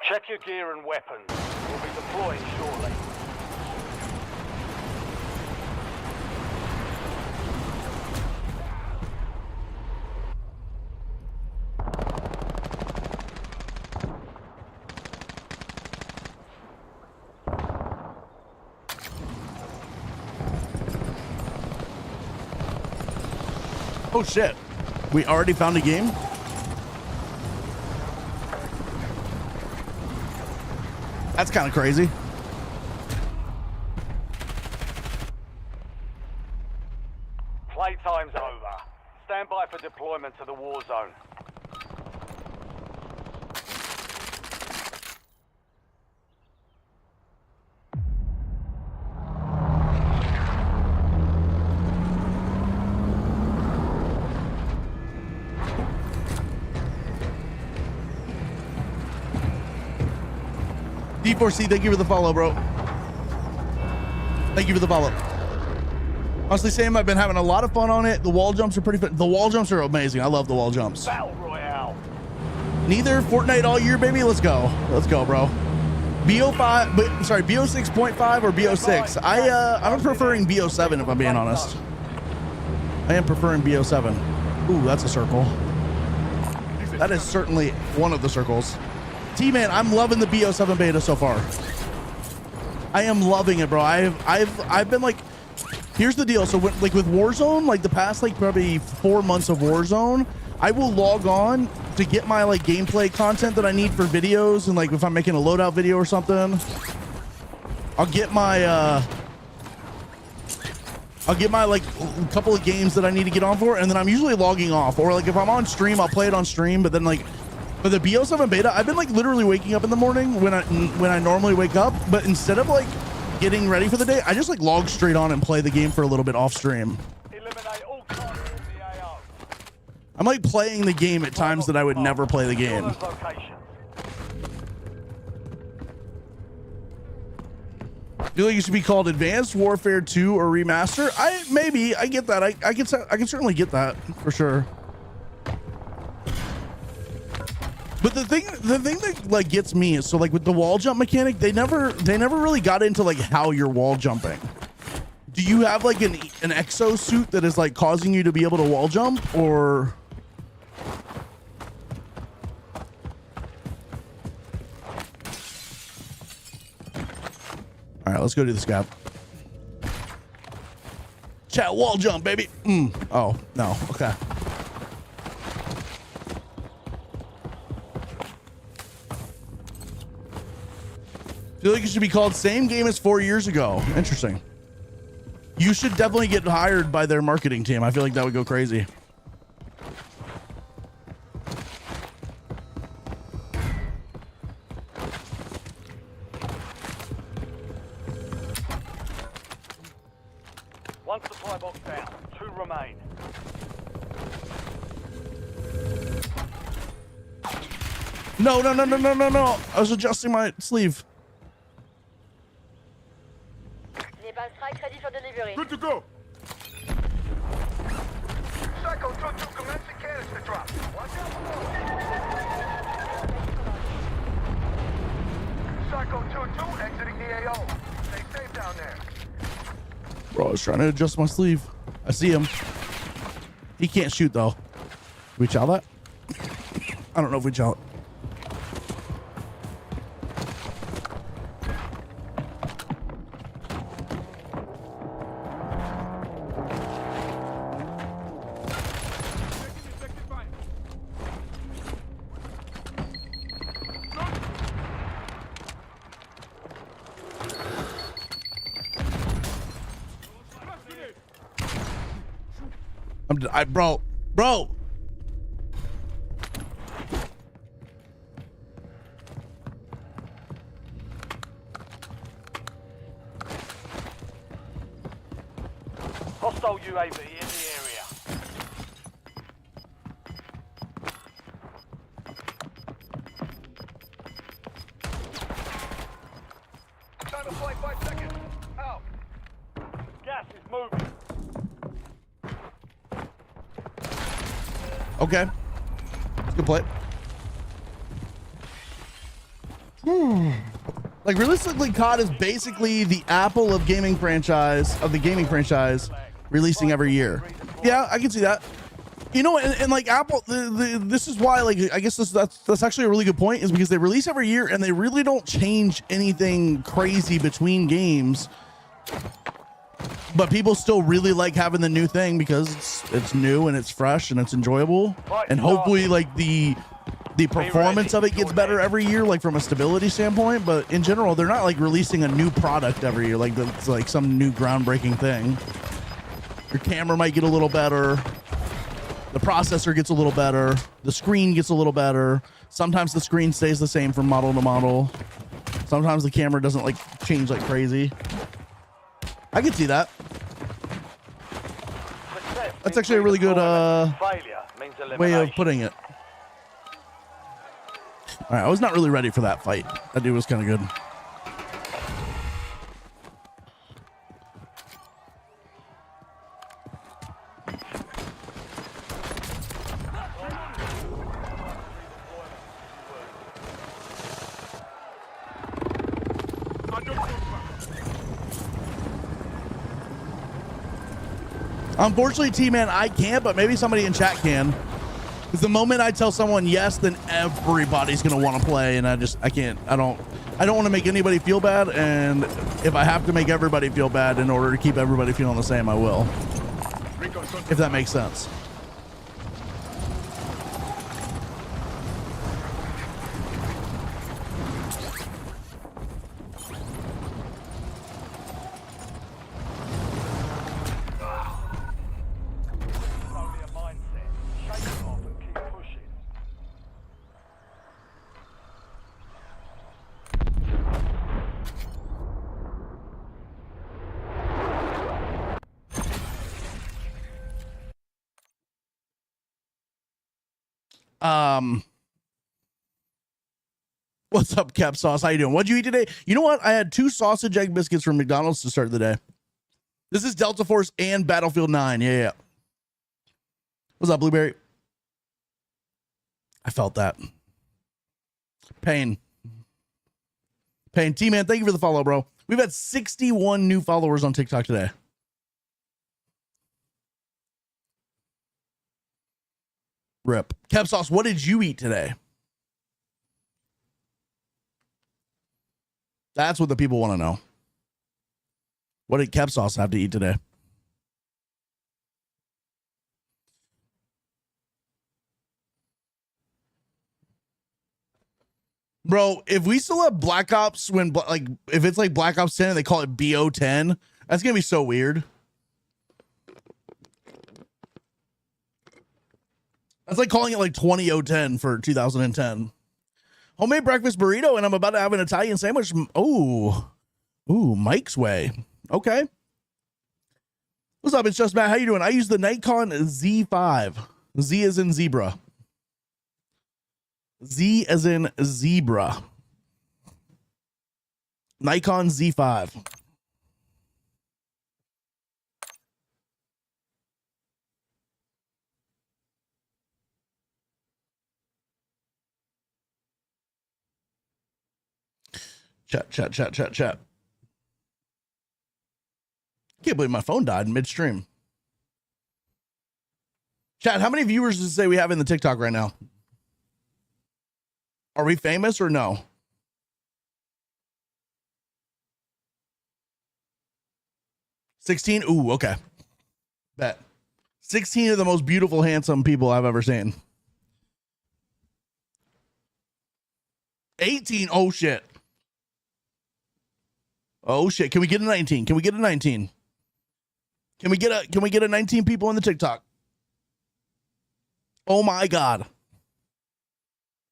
Check your gear and weapons. We'll be deploying shortly. Oh shit. We already found a game? That's kind of crazy. Playtime's over. Stand by for deployment to the war zone. D4C, thank you for the follow, bro. Thank you for the follow. Honestly, Sam, I've been having a lot of fun on it. The wall jumps are pretty fun. The wall jumps are amazing. I love the wall jumps. Battle Royale. Neither Fortnite all year, baby. Let's go. Let's go, bro. BO5, but sorry, BO6.5 or BO6. I'm preferring BO7 if I'm being honest. I am preferring BO7. Ooh, that's a circle. That is certainly one of the circles. T-Man, I'm loving the BO7 beta so far. I am loving it, bro. I've been like, here's the deal. So with Warzone, like the past like probably 4 months of Warzone, I will log on to get my like gameplay content that I need for videos, and like if I'm making a loadout video or something, I'll get my like a couple of games that I need to get on for, and then I'm usually logging off. Or like if I'm on stream, I'll play it on stream, but then like for the BO7 beta, I've been like literally waking up in the morning when I normally wake up, but instead of like getting ready for the day, I just like log straight on and play the game for a little bit off stream. Eliminate all targets in the AO. I'm like playing the game at times that I would never play the game. Those locations. I feel like it should be called Advanced Warfare 2 or Remaster. I get that. I can certainly get that for sure. But the thing that like gets me is, so like with the wall jump mechanic, they never really got into like how you're wall jumping. Do you have like an exosuit that is like causing you to be able to wall jump, or? All right, let's go do this guy. Chat, wall jump, baby. Oh, no. Okay. I feel like it should be called Same Game as 4 years ago. Interesting. You should definitely get hired by their marketing team. I feel like that would go crazy. One supply box down. 2 remain. No. I was adjusting my sleeve. Strike ready for delivery. Good to go. Psycho 2-2 commencing canister drop. Watch out below. Psycho 2-2 exiting the AO. Stay safe down there. Bro, I was trying to adjust my sleeve. I see him. He can't shoot though. We chow that? I don't know if we chow it. Bro. Hostile UAV in the area. Time to fly 5 seconds. Out. Gas is moving. Okay. Good play. Like realistically, COD is basically the Apple of the gaming franchise, releasing every year. Yeah, I can see that. You know, and like Apple, this is why, like, I guess that's actually a really good point, is because they release every year and they really don't change anything crazy between games. but people still really like having the new thing because it's new and it's fresh and it's enjoyable, and hopefully like the performance of it gets better every year, like from a stability standpoint. But in general, they're not like releasing a new product every year, like it's like some new groundbreaking thing. Your camera might get a little better, the processor gets a little better, the screen gets a little better. Sometimes the screen stays the same from model to model. Sometimes the camera doesn't like change like crazy. I can see that. That's actually a really good way of putting it. All right, I was not really ready for that fight. That dude was kind of good. Unfortunately, T-Man, I can't, but maybe somebody in chat can. Because the moment I tell someone yes, then everybody's gonna want to play, and I can't. I don't want to make anybody feel bad, and if I have to make everybody feel bad in order to keep everybody feeling the same, I will. If that makes sense. What's up, Cap Sauce? How you doing? What'd you eat today? You know what? I had 2 sausage egg biscuits from McDonald's to start the day. This is Delta Force and Battlefield 9. Yeah. What's up, Blueberry? I felt that. Pain. T-Man, thank you for the follow, bro. We've had 61 new followers on TikTok today. Rip. Cap Sauce, what did you eat today? That's what the people want to know. What did Cap Sauce have to eat today? Bro, if we still have Black Ops when, like, if it's like Black Ops 10 and they call it BO10, that's going to be so weird. That's like calling it like 2010 for 2010. Homemade breakfast burrito, and I'm about to have an Italian sandwich. Oh, Mike's Way. Okay. What's up? It's just Matt. How you doing? I use the Nikon Z5. Z as in zebra. Z as in zebra. Nikon Z5. Chat. Can't believe my phone died midstream. Chat, how many viewers does it say we have in the TikTok right now? Are we famous or no? 16? Ooh, okay. Bet. 16 of the most beautiful, handsome people I've ever seen. 18? Oh, shit. Oh, shit. Can we get a 19? Can we get a 19? Can we get a 19 people in the TikTok? Oh, my God.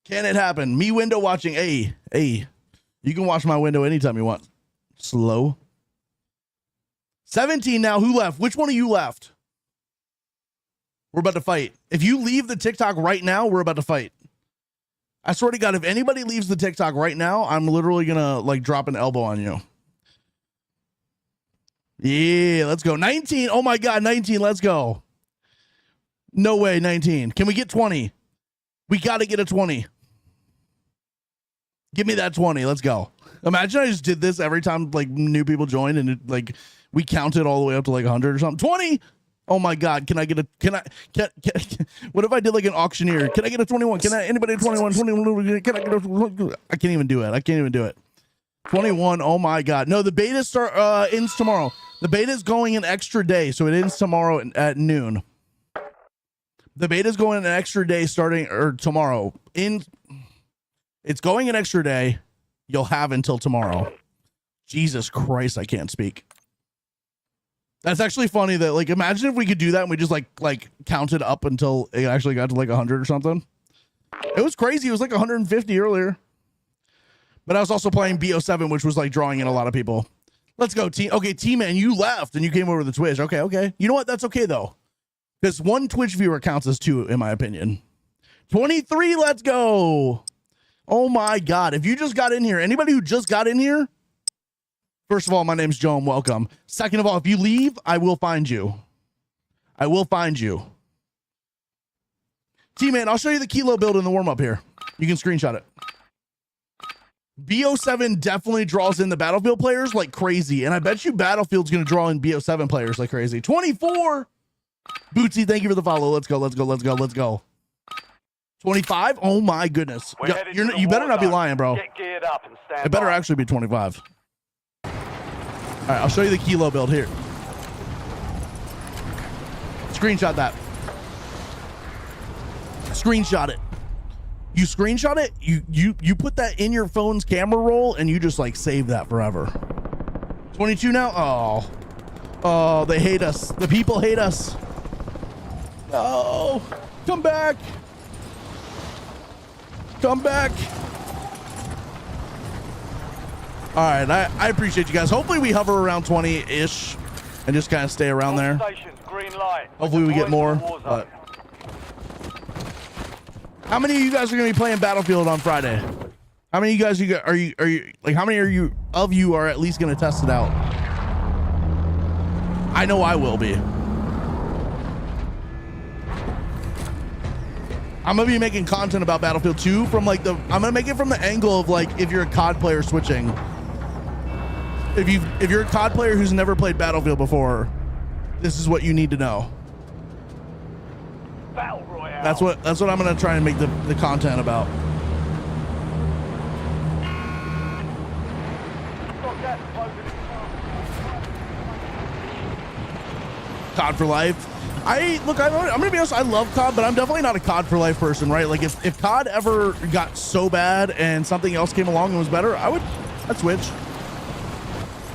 Can it happen? Me window watching. Hey, you can watch my window anytime you want. Slow. 17 now. Who left? Which one of you left? We're about to fight. If you leave the TikTok right now, we're about to fight. I swear to God, if anybody leaves the TikTok right now, I'm literally going to like drop an elbow on you. Yeah, let's go. 19. Oh my God, 19. Let's go. No way, 19. Can we get 20? We got to get a 20. Give me that 20. Let's go. Imagine I just did this every time like new people joined and it, like we counted all the way up to like 100 or something. 20. Oh my God. Can what if I did like an auctioneer? Can I get a 21? Anybody 21? 21? Can I get a, I can't even do it. 21. Oh my God. No, the beta ends tomorrow. The beta is going an extra day, so it ends tomorrow at noon. The beta is going an extra day starting tomorrow. It's going an extra day. You'll have until tomorrow. Jesus Christ, I can't speak. That's actually funny that, like, imagine if we could do that and we just like counted up until it actually got to like 100 or something. It was crazy. It was like 150 earlier. But I was also playing BO7, which was like drawing in a lot of people. Let's go, T. Okay, T-Man, you left and you came over to the Twitch. Okay. You know what? That's okay, though. Because one Twitch viewer counts as 2, in my opinion. 23, let's go. Oh, my God. If you just got in here, anybody who just got in here, first of all, my name's Joe and welcome. Second of all, if you leave, I will find you. I will find you. T-Man, I'll show you the kilo build in the warm-up here. You can screenshot it. BO7 definitely draws in the Battlefield players like crazy, and I bet you Battlefield's going to draw in BO7 players like crazy. 24! Bootsy, thank you for the follow. Let's go. 25? Oh, my goodness. You better not be lying, bro. Get geared up and stand It better by. actually be 25. All right, I'll show you the kilo build here. Screenshot that. Screenshot it. You screenshot it, you put that in your phone's camera roll, and you just like save that forever. 22 now? Oh, they hate us. The people hate us. No, come back. Come back. All right, I appreciate you guys. Hopefully we hover around 20-ish and just kind of stay around there. Stations, green light. Hopefully we get more. But how many of you guys are going to be playing Battlefield on Friday? How many of you guys are you like? How many of you are at least going to test it out? I know I will be. I'm gonna be making content about Battlefield 2 from like I'm gonna make it from the angle of like if you're a COD player switching. If you're a COD player who's never played Battlefield before, this is what you need to know. Battle Royale. That's what I'm gonna try and make the content about. COD for life. I'm gonna be honest, I love COD, but I'm definitely not a COD for life person, right? Like if COD ever got so bad and something else came along and was better, I'd switch.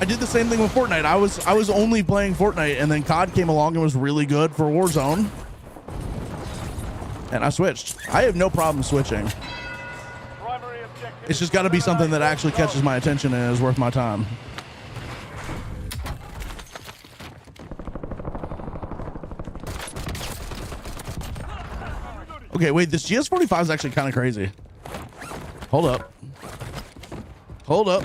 I did the same thing with Fortnite. I was only playing Fortnite, and then COD came along and was really good for Warzone, and I switched. I have no problem switching. It's just got to be something that actually catches my attention and is worth my time. Okay, wait, this GS45 is actually kind of crazy. Hold up. Hold up.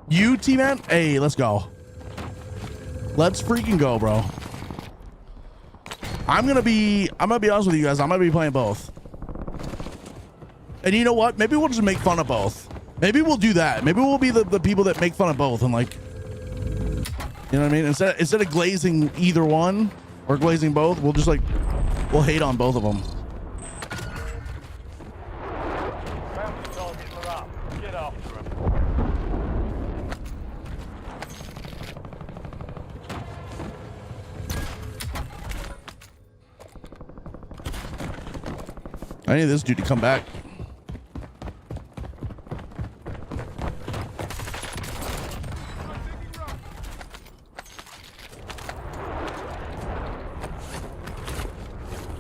You, T-Man? Hey, let's go. Let's freaking go, bro. I'm gonna be honest with you guys. I'm gonna be playing both. And you know what? Maybe we'll just make fun of both. Maybe we'll do that. Maybe we'll be the people that make fun of both and like, you know what I mean? Instead of glazing either one or glazing both, we'll hate on both of them. Get after him. I need this dude to come back.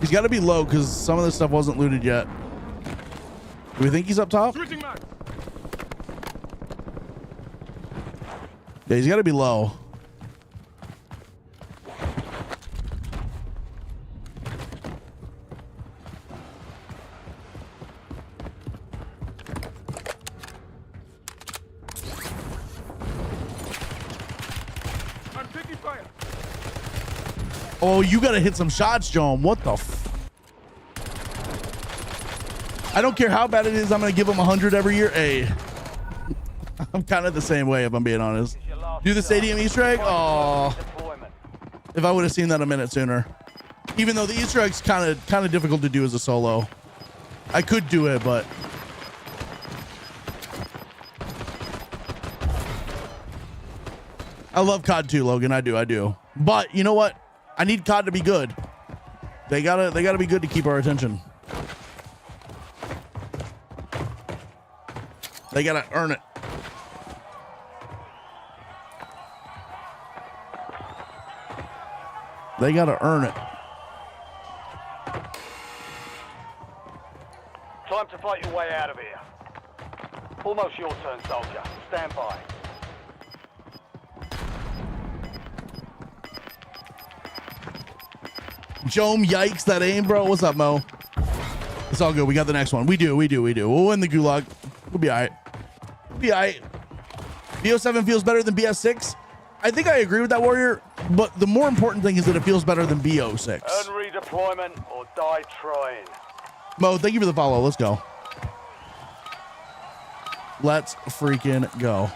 He's got to be low because some of this stuff wasn't looted yet. Do we think he's up top? Yeah, he's got to be low. Oh, you got to hit some shots, Joan. What the I don't care how bad it is. I'm going to give him 100 every year. Hey, I'm kind of the same way, if I'm being honest. Do the stadium Easter egg? Oh, if I would have seen that a minute sooner. Even though the Easter egg's kind of difficult to do as a solo. I could do it, but I love COD too, Logan. I do. But you know what? I need COD to be good. They gotta be good to keep our attention. They gotta earn it. They gotta earn it. Time to fight your way out of here. Almost your turn, soldier. Stand by. Jome, yikes, that aim, bro. What's up, Mo? It's all good. We got the next one. We do. We'll win the gulag. We'll be all right. We'll be all right. BO7 feels better than BS6. I think I agree with that, Warrior. But the more important thing is that it feels better than BO6. Earn redeployment or die trying. Mo, thank you for the follow. Let's go. Let's freaking go.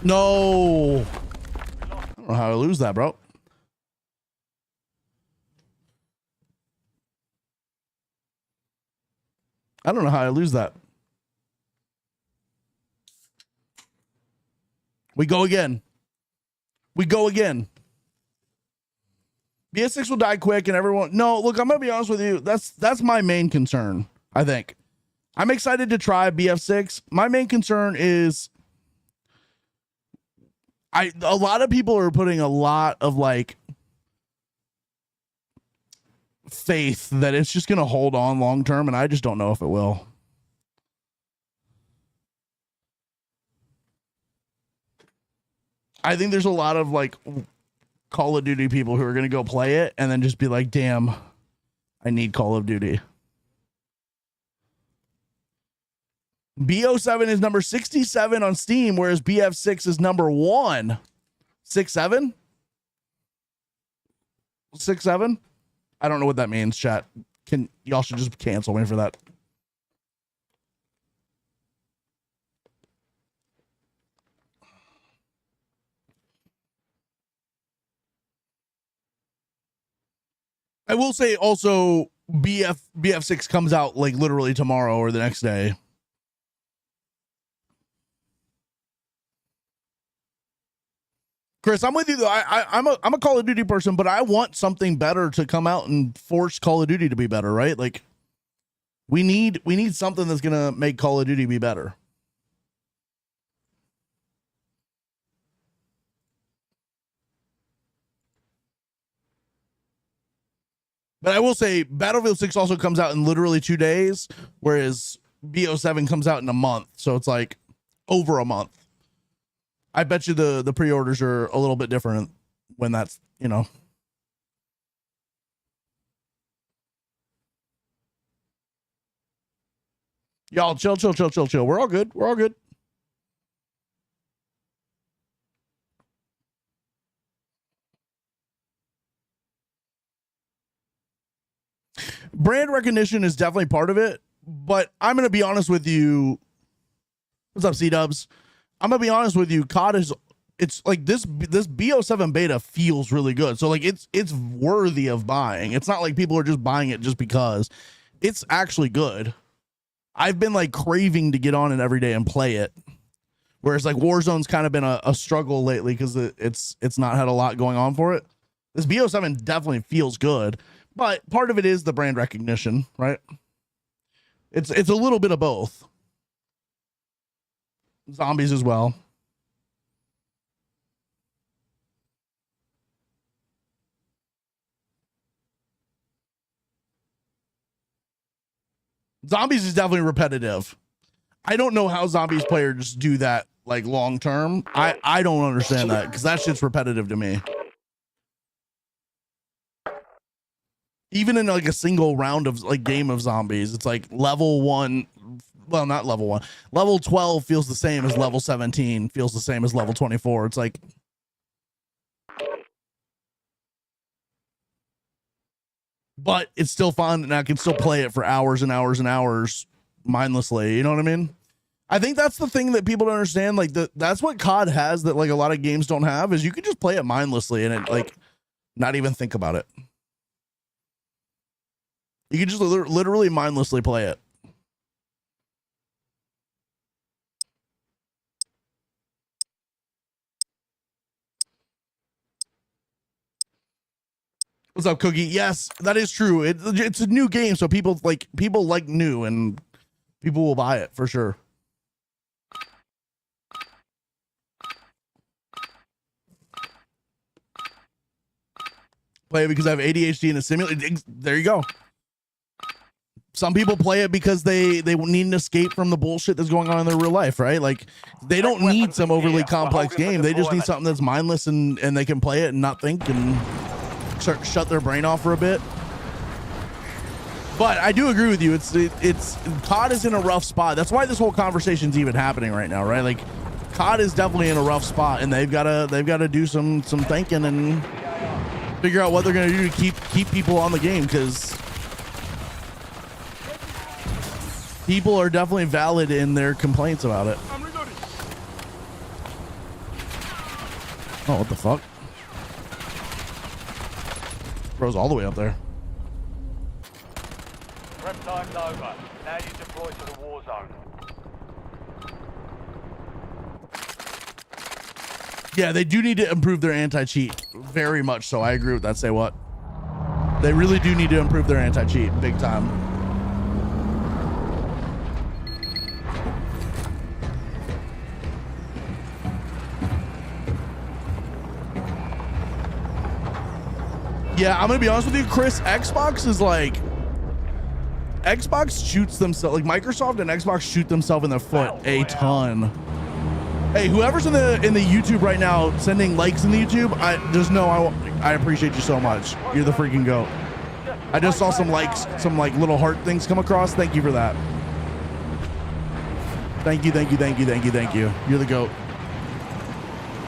No. I don't know how to lose that, bro. I don't know how I lose that. We go again. BS6 will die quick and everyone. No, look, I'm going to be honest with you. That's my main concern, I think. I'm excited to try BF6. My main concern is a lot of people are putting a lot of like faith that it's just going to hold on long term, and I just don't know if it will. I think there's a lot of like Call of Duty people who are going to go play it and then just be like, damn, I need Call of Duty. BO7 is number 67 on Steam, whereas BF6 is number 1. 6-7? 6-7? I don't know what that means, chat. Y'all should just cancel me for that. I will say also BF6 comes out like literally tomorrow or the next day. Chris, I'm with you though. I'm a Call of Duty person, but I want something better to come out and force Call of Duty to be better, right? Like we need something that's gonna make Call of Duty be better. But I will say Battlefield 6 also comes out in literally 2 days, whereas BO7 comes out in a month. So it's like over a month. I bet you the pre-orders are a little bit different when that's, you know. Y'all chill. We're all good. Brand recognition is definitely part of it, but I'm going to be honest with you. What's up, C-Dubs? I'm going to be honest with you. COD it's like this BO7 beta feels really good. So like it's worthy of buying. It's not like people are just buying it just because. It's actually good. I've been like craving to get on it every day and play it. Whereas like Warzone's kind of been a struggle lately because it's not had a lot going on for it. This BO7 definitely feels good. But part of it is the brand recognition, right? It's a little bit of both. Zombies as well. Zombies is definitely repetitive. I don't know how Zombies players do that like long term. I don't understand that because that shit's repetitive to me. Even in like a single round of like game of Zombies, it's like level 1. Well, not level 1. Level 12 feels the same as level 17, feels the same as level 24. It's like but it's still fun and I can still play it for hours and hours and hours mindlessly. You know what I mean? I think that's the thing that people don't understand. Like that's what COD has that like a lot of games don't have is you can just play it mindlessly and it like not even think about it. You can just literally mindlessly play it. What's up, Cookie? Yes, that is true. It's a new game, so people like new and people will buy it for sure. Play it because I have ADHD and a simulator. There you go. Some people play it because they need an escape from the bullshit that's going on in their real life, right? Like they don't need some overly complex game. They just need something that's mindless and they can play it and not think and shut their brain off for a bit. But I do agree with you. It's COD is in a rough spot. That's why this whole conversation's even happening right now, right? Like COD is definitely in a rough spot, and they've got to do some thinking and figure out what they're going to do to keep people on the game, because people are definitely valid in their complaints about it. Oh, what the fuck? Bro's all the way up there. Prep time's over. Now you deploy to the war zone. Yeah, they do need to improve their anti-cheat. Very much so. I agree with that. Say what? They really do need to improve their anti-cheat big time. Yeah, I'm gonna be honest with you, Chris. Xbox is like, Xbox shoots themselves, like Microsoft and Xbox shoot themselves in the foot a ton. Hey, whoever's in the YouTube right now sending likes in the YouTube, I just know I appreciate you so much. You're the freaking GOAT. I just saw some likes, some like little heart things come across. Thank you for that. Thank you, thank you, thank you, thank you, thank you. You're the GOAT.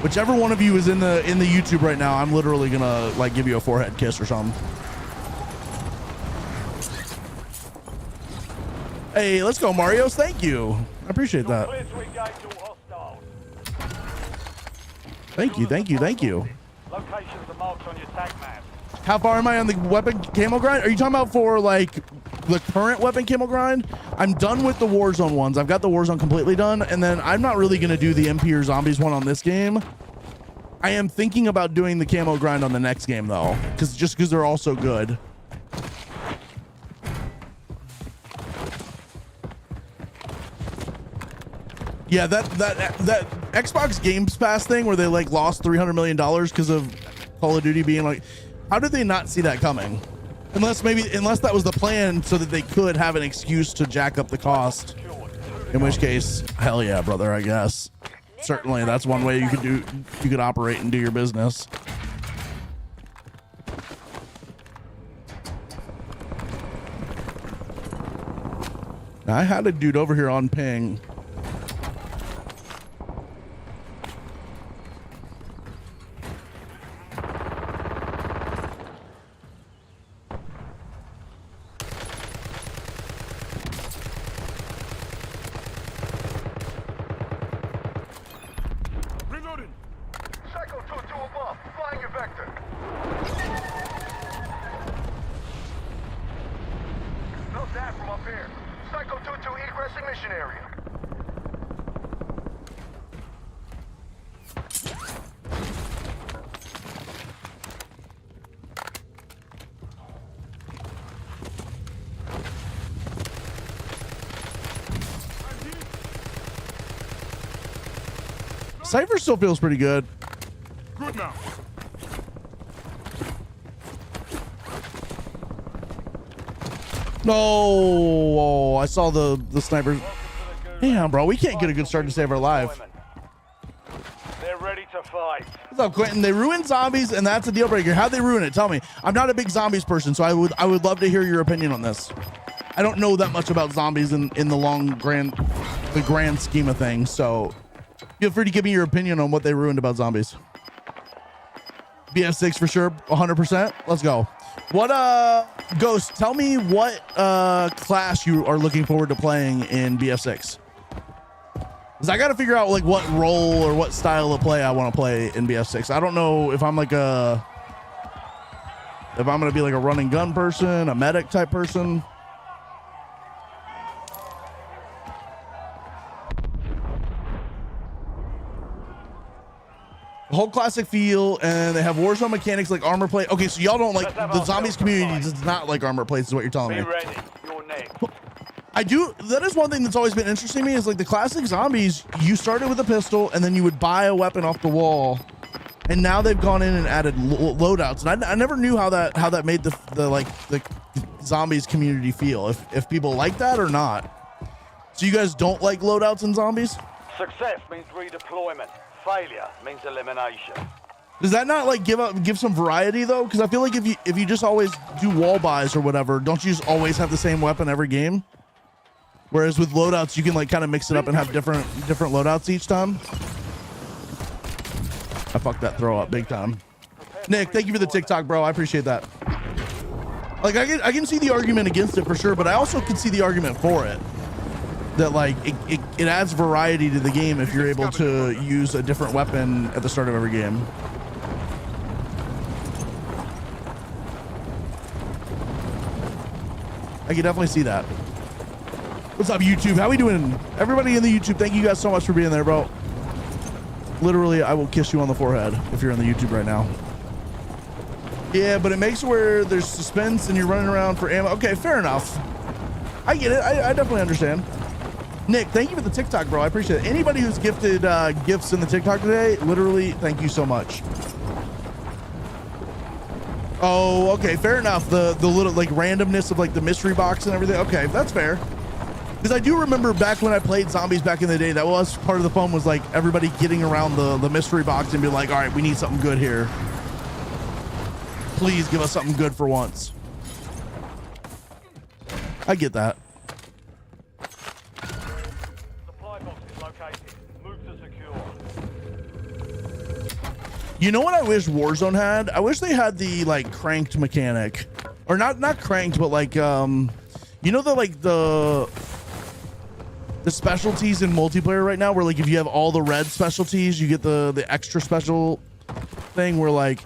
Whichever one of you is in the YouTube right now, I'm literally gonna like give you a forehead kiss or something. Hey, let's go, Marios. Thank you. I appreciate that. Thank you, thank you, thank you. Locations are marked on your tag map. How far am I on the weapon camo grind? Are you talking about for like the current weapon camo grind? I'm done with the Warzone ones. I've got the Warzone completely done, and then I'm not really gonna do the MP or Zombies one on this game. I am thinking about doing the camo grind on the next game though, because they're all so good. Yeah, that Xbox Games Pass thing where they like lost $300 million because of Call of Duty being like, how did they not see that coming? Unless that was the plan so that they could have an excuse to jack up the cost. In which case, hell yeah, brother, I guess. Certainly, that's one way you could operate and do your business. Now, I had a dude over here on ping. Cypher still feels pretty good. Good now. No, I saw the snipers. Damn, bro, we can't get a good start to save our life. They're ready to fight. What's up, Quentin? They ruined zombies, and that's a deal breaker. How'd they ruin it? Tell me. I'm not a big zombies person, so I would love to hear your opinion on this. I don't know that much about zombies in the grand scheme of things, so feel free to give me your opinion on what they ruined about zombies. BF6 for sure, 100%. Let's go. What Ghost, tell me what class you are looking forward to playing in BF6. Because I got to figure out like what role or what style of play I want to play in BF6. I don't know if I'm like if I'm going to be like a run and gun person, a medic type person. Whole classic feel, and they have Warzone mechanics like armor plate. Okay, so y'all don't like the zombies community does not like armor plates is what you're telling Be me. ready. You're next. I do. That is one thing that's always been interesting to me is like the classic zombies. You started with a pistol and then you would buy a weapon off the wall, and now they've gone in and added loadouts. And I never knew how that made the zombies community feel. If people like that or not. So you guys don't like loadouts in zombies? Success means redeployment. Failure means elimination. Does that not like give some variety though? Because I feel like if you just always do wall buys or whatever, don't you just always have the same weapon every game? Whereas with loadouts, you can like kind of mix it up and have different loadouts each time. I fucked that throw up big time. Nick, thank you for the TikTok, bro. I appreciate that. Like I can see the argument against it for sure, but I also can see the argument for it. That like it adds variety to the game if you're able to use a different weapon at the start of every game. I can definitely see that. What's up, YouTube? How we doing? Everybody in the YouTube, thank you guys so much for being there, bro. Literally, I will kiss you on the forehead if you're in the YouTube right now. Yeah, but it makes it where there's suspense and you're running around for ammo. Okay, fair enough. I get it. I definitely understand. Nick, thank you for the TikTok, bro. I appreciate it. Anybody who's gifted gifts in the TikTok today, literally, thank you so much. Oh, okay, fair enough. The little like randomness of like the mystery box and everything. Okay, that's fair. Because I do remember back when I played zombies back in the day, that was part of the fun was like everybody getting around the mystery box and be like, all right, we need something good here. Please give us something good for once. I get that. Supply box is located. Move to secure. You know what I wish Warzone had? I wish they had the like cranked mechanic, or not cranked, but like you know the specialties in multiplayer right now, where like if you have all the red specialties, you get the extra special thing where like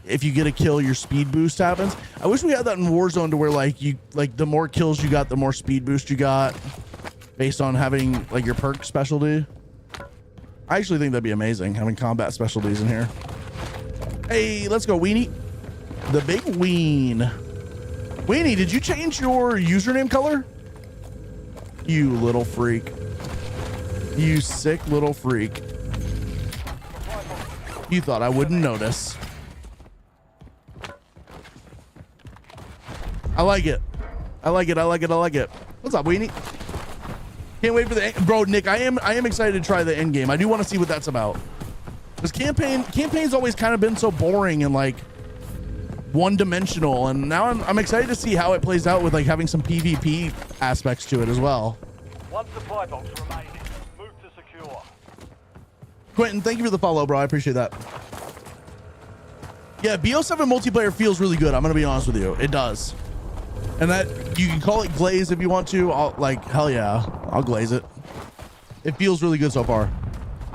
if you get a kill, your speed boost happens. I wish we had that in Warzone to where like you like the more kills you got, the more speed boost you got, based on having like your perk specialty. I actually think that'd be amazing having combat specialties in here. Hey, let's go, Weenie. The big ween. Weenie, did you change your username color? You little freak. You sick little freak. You thought I wouldn't notice. I like it. I like it. I like it. I like it. What's up, Weenie? Can't wait for the bro, Nick. I am excited to try the end game. I do want to see what that's about. This campaign's always kind of been so boring and like one-dimensional, and now I'm excited to see how it plays out with like having some PvP aspects to it as well. One supply box remaining. Move to secure. Quentin, thank you for the follow, bro. I appreciate that. Yeah, BO7 multiplayer feels really good. I'm gonna be honest with you. It does. And that you can call it glaze if you want to. I'll like hell yeah, I'll glaze it. It feels really good so far.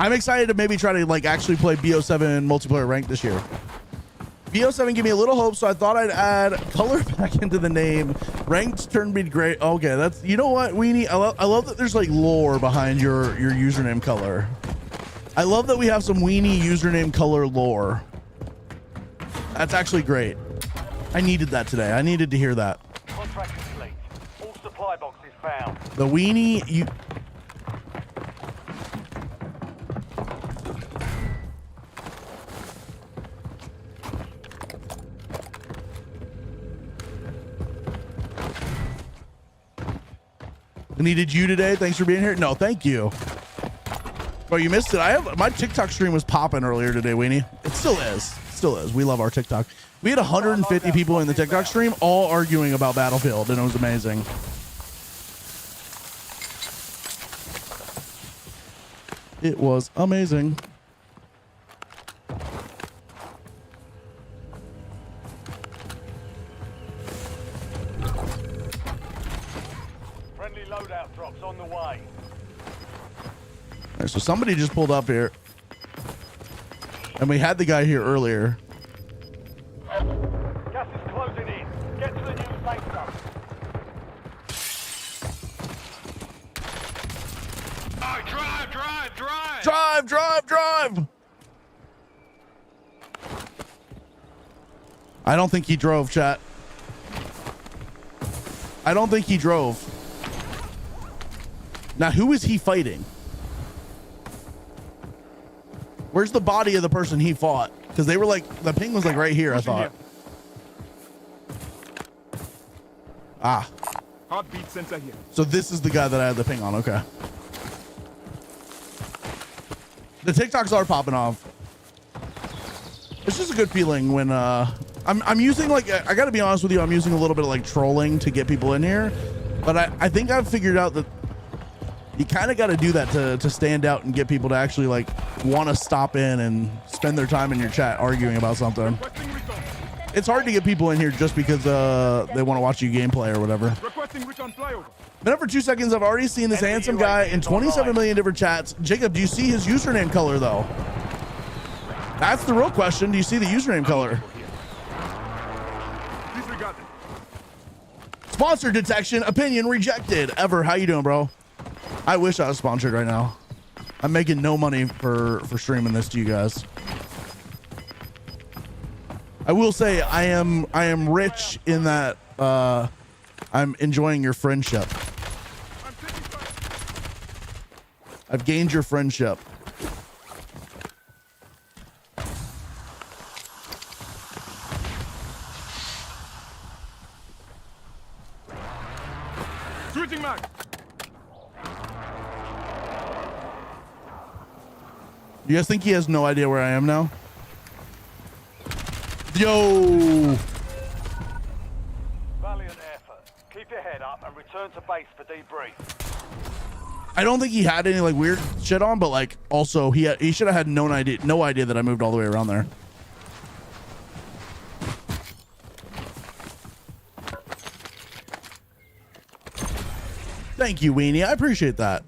I'm excited to maybe try to like actually play BO7 multiplayer ranked this year. BO7 gave me a little hope, so I thought I'd add color back into the name. Ranked turned me great. Okay, that's, you know what, Weenie, I love that there's like lore behind your username color. I love that we have some Weenie username color lore. That's actually great. I needed that today. I needed to hear that. Contract complete. All supply boxes found. The Weenie, you. I needed you today. Thanks for being here. No, thank you. Oh, you missed it. My TikTok stream was popping earlier today, Weenie. It still is. Still is. We love our TikTok. We had 150 people in the TikTok stream all arguing about Battlefield, and it was amazing. It was amazing. loadout drops on the way. All right, so somebody just pulled up here. And we had the guy here earlier. Gas is closing in. Get to the new safe zone. Oh, drive, drive, drive! Drive, drive, drive! I don't think he drove, chat. I don't think he drove. Now, who is he fighting? Where's the body of the person he fought? Because they were like, the ping was like right here, I thought. Ah. Heartbeat sensor here. So this is the guy that I had the ping on. Okay. The TikToks are popping off. It's just a good feeling when I'm using, like, I gotta be honest with you, I'm using a little bit of like trolling to get people in here, but I think I've figured out that you kind of got to do that to stand out and get people to actually like want to stop in and spend their time in your chat arguing about something. It's hard to get people in here just because they want to watch you gameplay or whatever. Requesting recon flyover. Been up for 2 seconds. I've already seen this handsome guy in 27 million different chats. Jacob, do you see his username color though? That's the real question. Do you see the username color? Disregard them. Sponsor detection, opinion rejected. Ever, how you doing, bro? I wish I was sponsored right now. I'm making no money for streaming this to you guys. I will say I am rich in that I'm enjoying your friendship. I've gained your friendship. Switching mag. You guys think he has no idea where I am now? Yo! Valiant effort. Keep your head up and return to base for debrief. I don't think he had any like weird shit on, but like also he should have had no idea that I moved all the way around there. Thank you, Weenie. I appreciate that.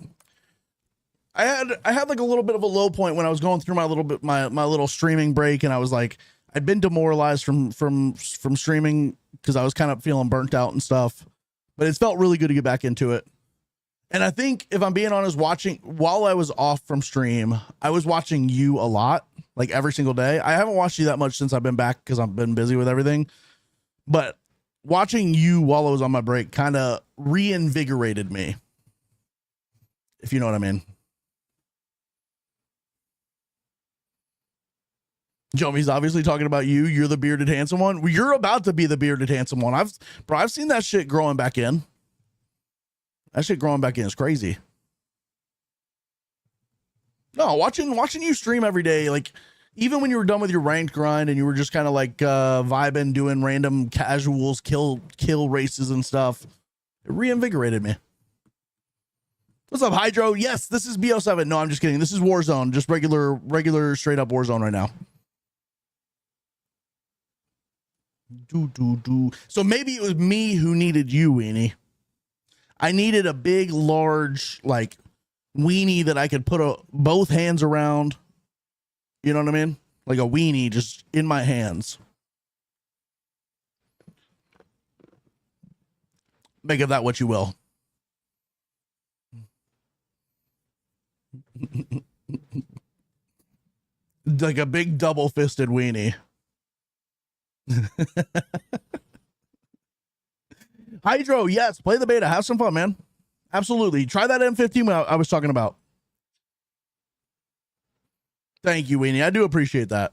I had like a little bit of a low point when I was going through my little streaming break, and I was like, I'd been demoralized from streaming because I was kind of feeling burnt out and stuff. But it's felt really good to get back into it. And I think if I'm being honest, while I was off from stream, I was watching you a lot, like every single day. I haven't watched you that much since I've been back because I've been busy with everything. But watching you while I was on my break kind of reinvigorated me, if you know what I mean. Jomi's obviously talking about you. You're the bearded handsome one. You're about to be the bearded handsome one. I've seen that shit growing back in. That shit growing back in is crazy. No, watching you stream every day, like even when you were done with your ranked grind and you were just kind of like vibing, doing random casuals, kill races and stuff, it reinvigorated me. What's up, Hydro? Yes, this is BO7. No, I'm just kidding. This is Warzone, just regular straight up Warzone right now. So maybe it was me who needed you, Weenie. I needed a big, large, like weenie that I could put both hands around. You know what I mean? Like a weenie just in my hands. Make of that what you will. Like a big double-fisted weenie. Hydro, yes, play the beta, have some fun, man. Absolutely. Try that M15 I was talking about. Thank you, Weenie. I do appreciate that.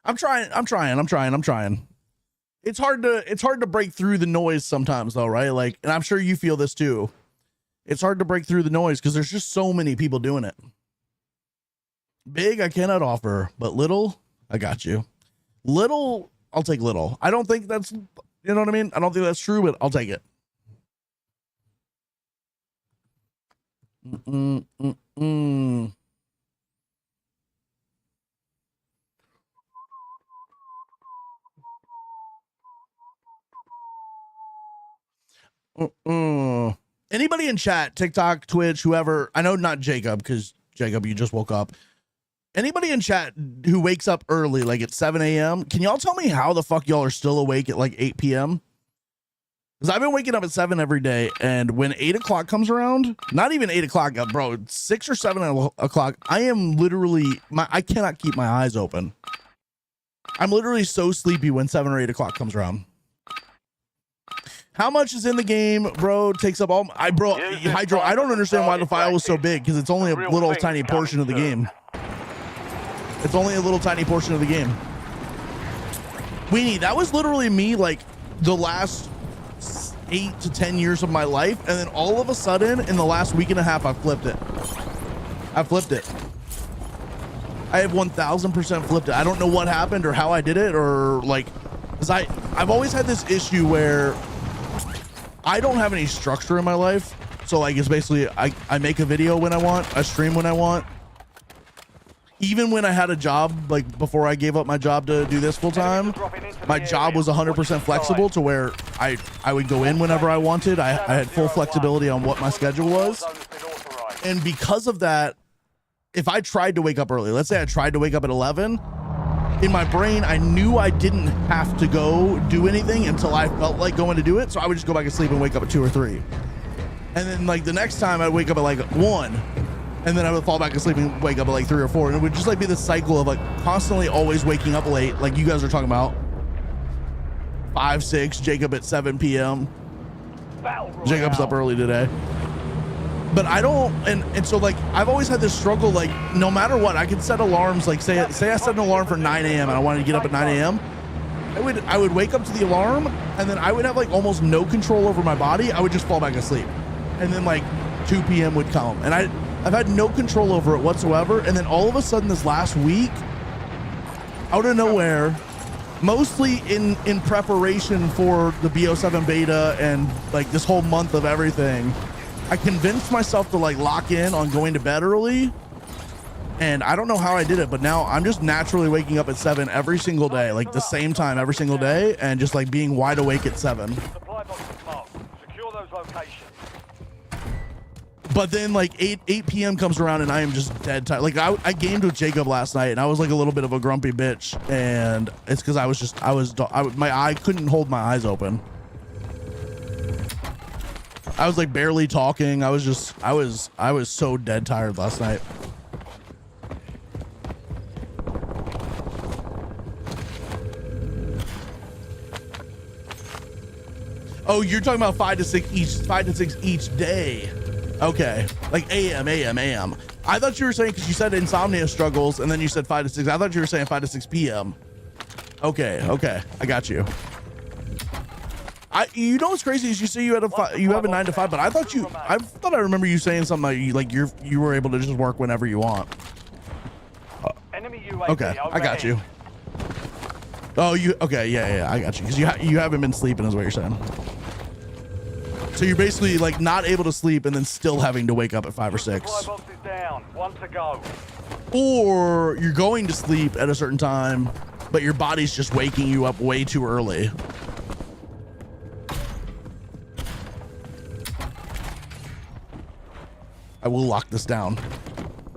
I'm trying. It's hard to break through the noise sometimes though, right? Like, and I'm sure you feel this too. It's hard to break through the noise because there's just so many people doing it. Big, I cannot offer, but little, I got you. Little, I'll take little. I don't think that's, you know what I mean? I don't think that's true, but I'll take it. Anybody in chat, TikTok, Twitch, whoever, I know not Jacob, because Jacob, you just woke up. Anybody in chat who wakes up early, like at 7 a.m., can y'all tell me how the fuck y'all are still awake at like 8 p.m.? Because I've been waking up at 7 every day, and when 8 o'clock comes around, not even 8 o'clock, bro, 6 or 7 o'clock, I am literally, I cannot keep my eyes open. I'm literally so sleepy when 7 or 8 o'clock comes around. How much is in the game, bro? Takes up all, Hydro, I don't understand why the file was so big, because it's only a little tiny portion of the game. It's only a little tiny portion of the game. Weenie, that was literally me like the last 8 to 10 years of my life, and then all of a sudden in the last week and a half I flipped it. I flipped it. I have 1000% flipped it. I don't know what happened or how I did it, or like, because I've always had this issue where I don't have any structure in my life. So like, it's basically I make a video when I want, I stream when I want. Even when I had a job, like before I gave up my job to do this full time, my job was 100% flexible to where I would go in whenever I wanted. I had full flexibility on what my schedule was. And because of that, if I tried to wake up early, let's say I tried to wake up at 11, in my brain, I knew I didn't have to go do anything until I felt like going to do it. So I would just go back to sleep and wake up at 2 or 3. And then like the next time I'd wake up at like 1. And then I would fall back asleep and wake up at like 3 or 4. And it would just like be this cycle of like constantly always waking up late. Like you guys are talking about 5, 6, Jacob at 7 p.m. Jacob's up early today. But I don't, and so like, I've always had this struggle, like no matter what, I could set alarms, like say I set an alarm for 9 a.m. and I wanted to get up at 9 a.m. I would wake up to the alarm, and then I would have like almost no control over my body. I would just fall back asleep. And then like 2 p.m. would come, and I've had no control over it whatsoever. And then all of a sudden this last week, out of nowhere, mostly in preparation for the BO7 beta and like this whole month of everything, I convinced myself to like lock in on going to bed early. And I don't know how I did it, but now I'm just naturally waking up at 7 every single day, like the same time every single day, and just like being wide awake at 7. Supply box is marked. Secure those locations. But then like 8 p.m. comes around and I am just dead tired. Like I gamed with Jacob last night and I was like a little bit of a grumpy bitch, and it's because I couldn't hold my eyes open. I was like barely talking. I was so dead tired last night. Oh, you're talking about 5 to 6 each day. Okay, like AM. I thought you were saying, because you said insomnia struggles and then you said 5 to 6. I thought you were saying 5 to 6 p.m. Okay, I got you. You know what's crazy is you say you have a 9 to 5, but I thought I remember you saying something like you were able to just work whenever you want. Enemy UAV Okay, I got you. Oh, okay, yeah, I got you, because you haven't been sleeping is what you're saying. So you're basically like not able to sleep and then still having to wake up at 5 or 6. Supply box is down. 1 to go. Or you're going to sleep at a certain time, but your body's just waking you up way too early. I will lock this down.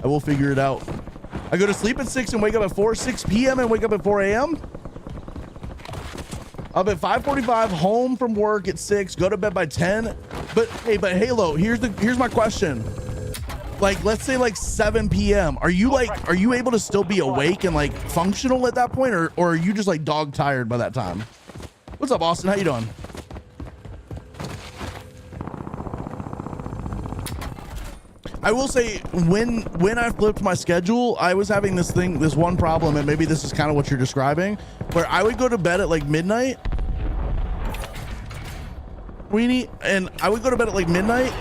I will figure it out. I go to sleep at 6 and wake up at 4, 6 p.m. and wake up at 4 a.m. Up at 5:45, home from work at 6, go to bed by 10. But Halo, here's my question. Like, let's say like 7 p.m. Are you able to still be awake and like functional at that point, or are you just like dog tired by that time? What's up, Austin? How you doing? I will say when I flipped my schedule, I was having this one problem, and maybe this is kind of what you're describing, where I would go to bed at like midnight, and I would go to bed at like midnight,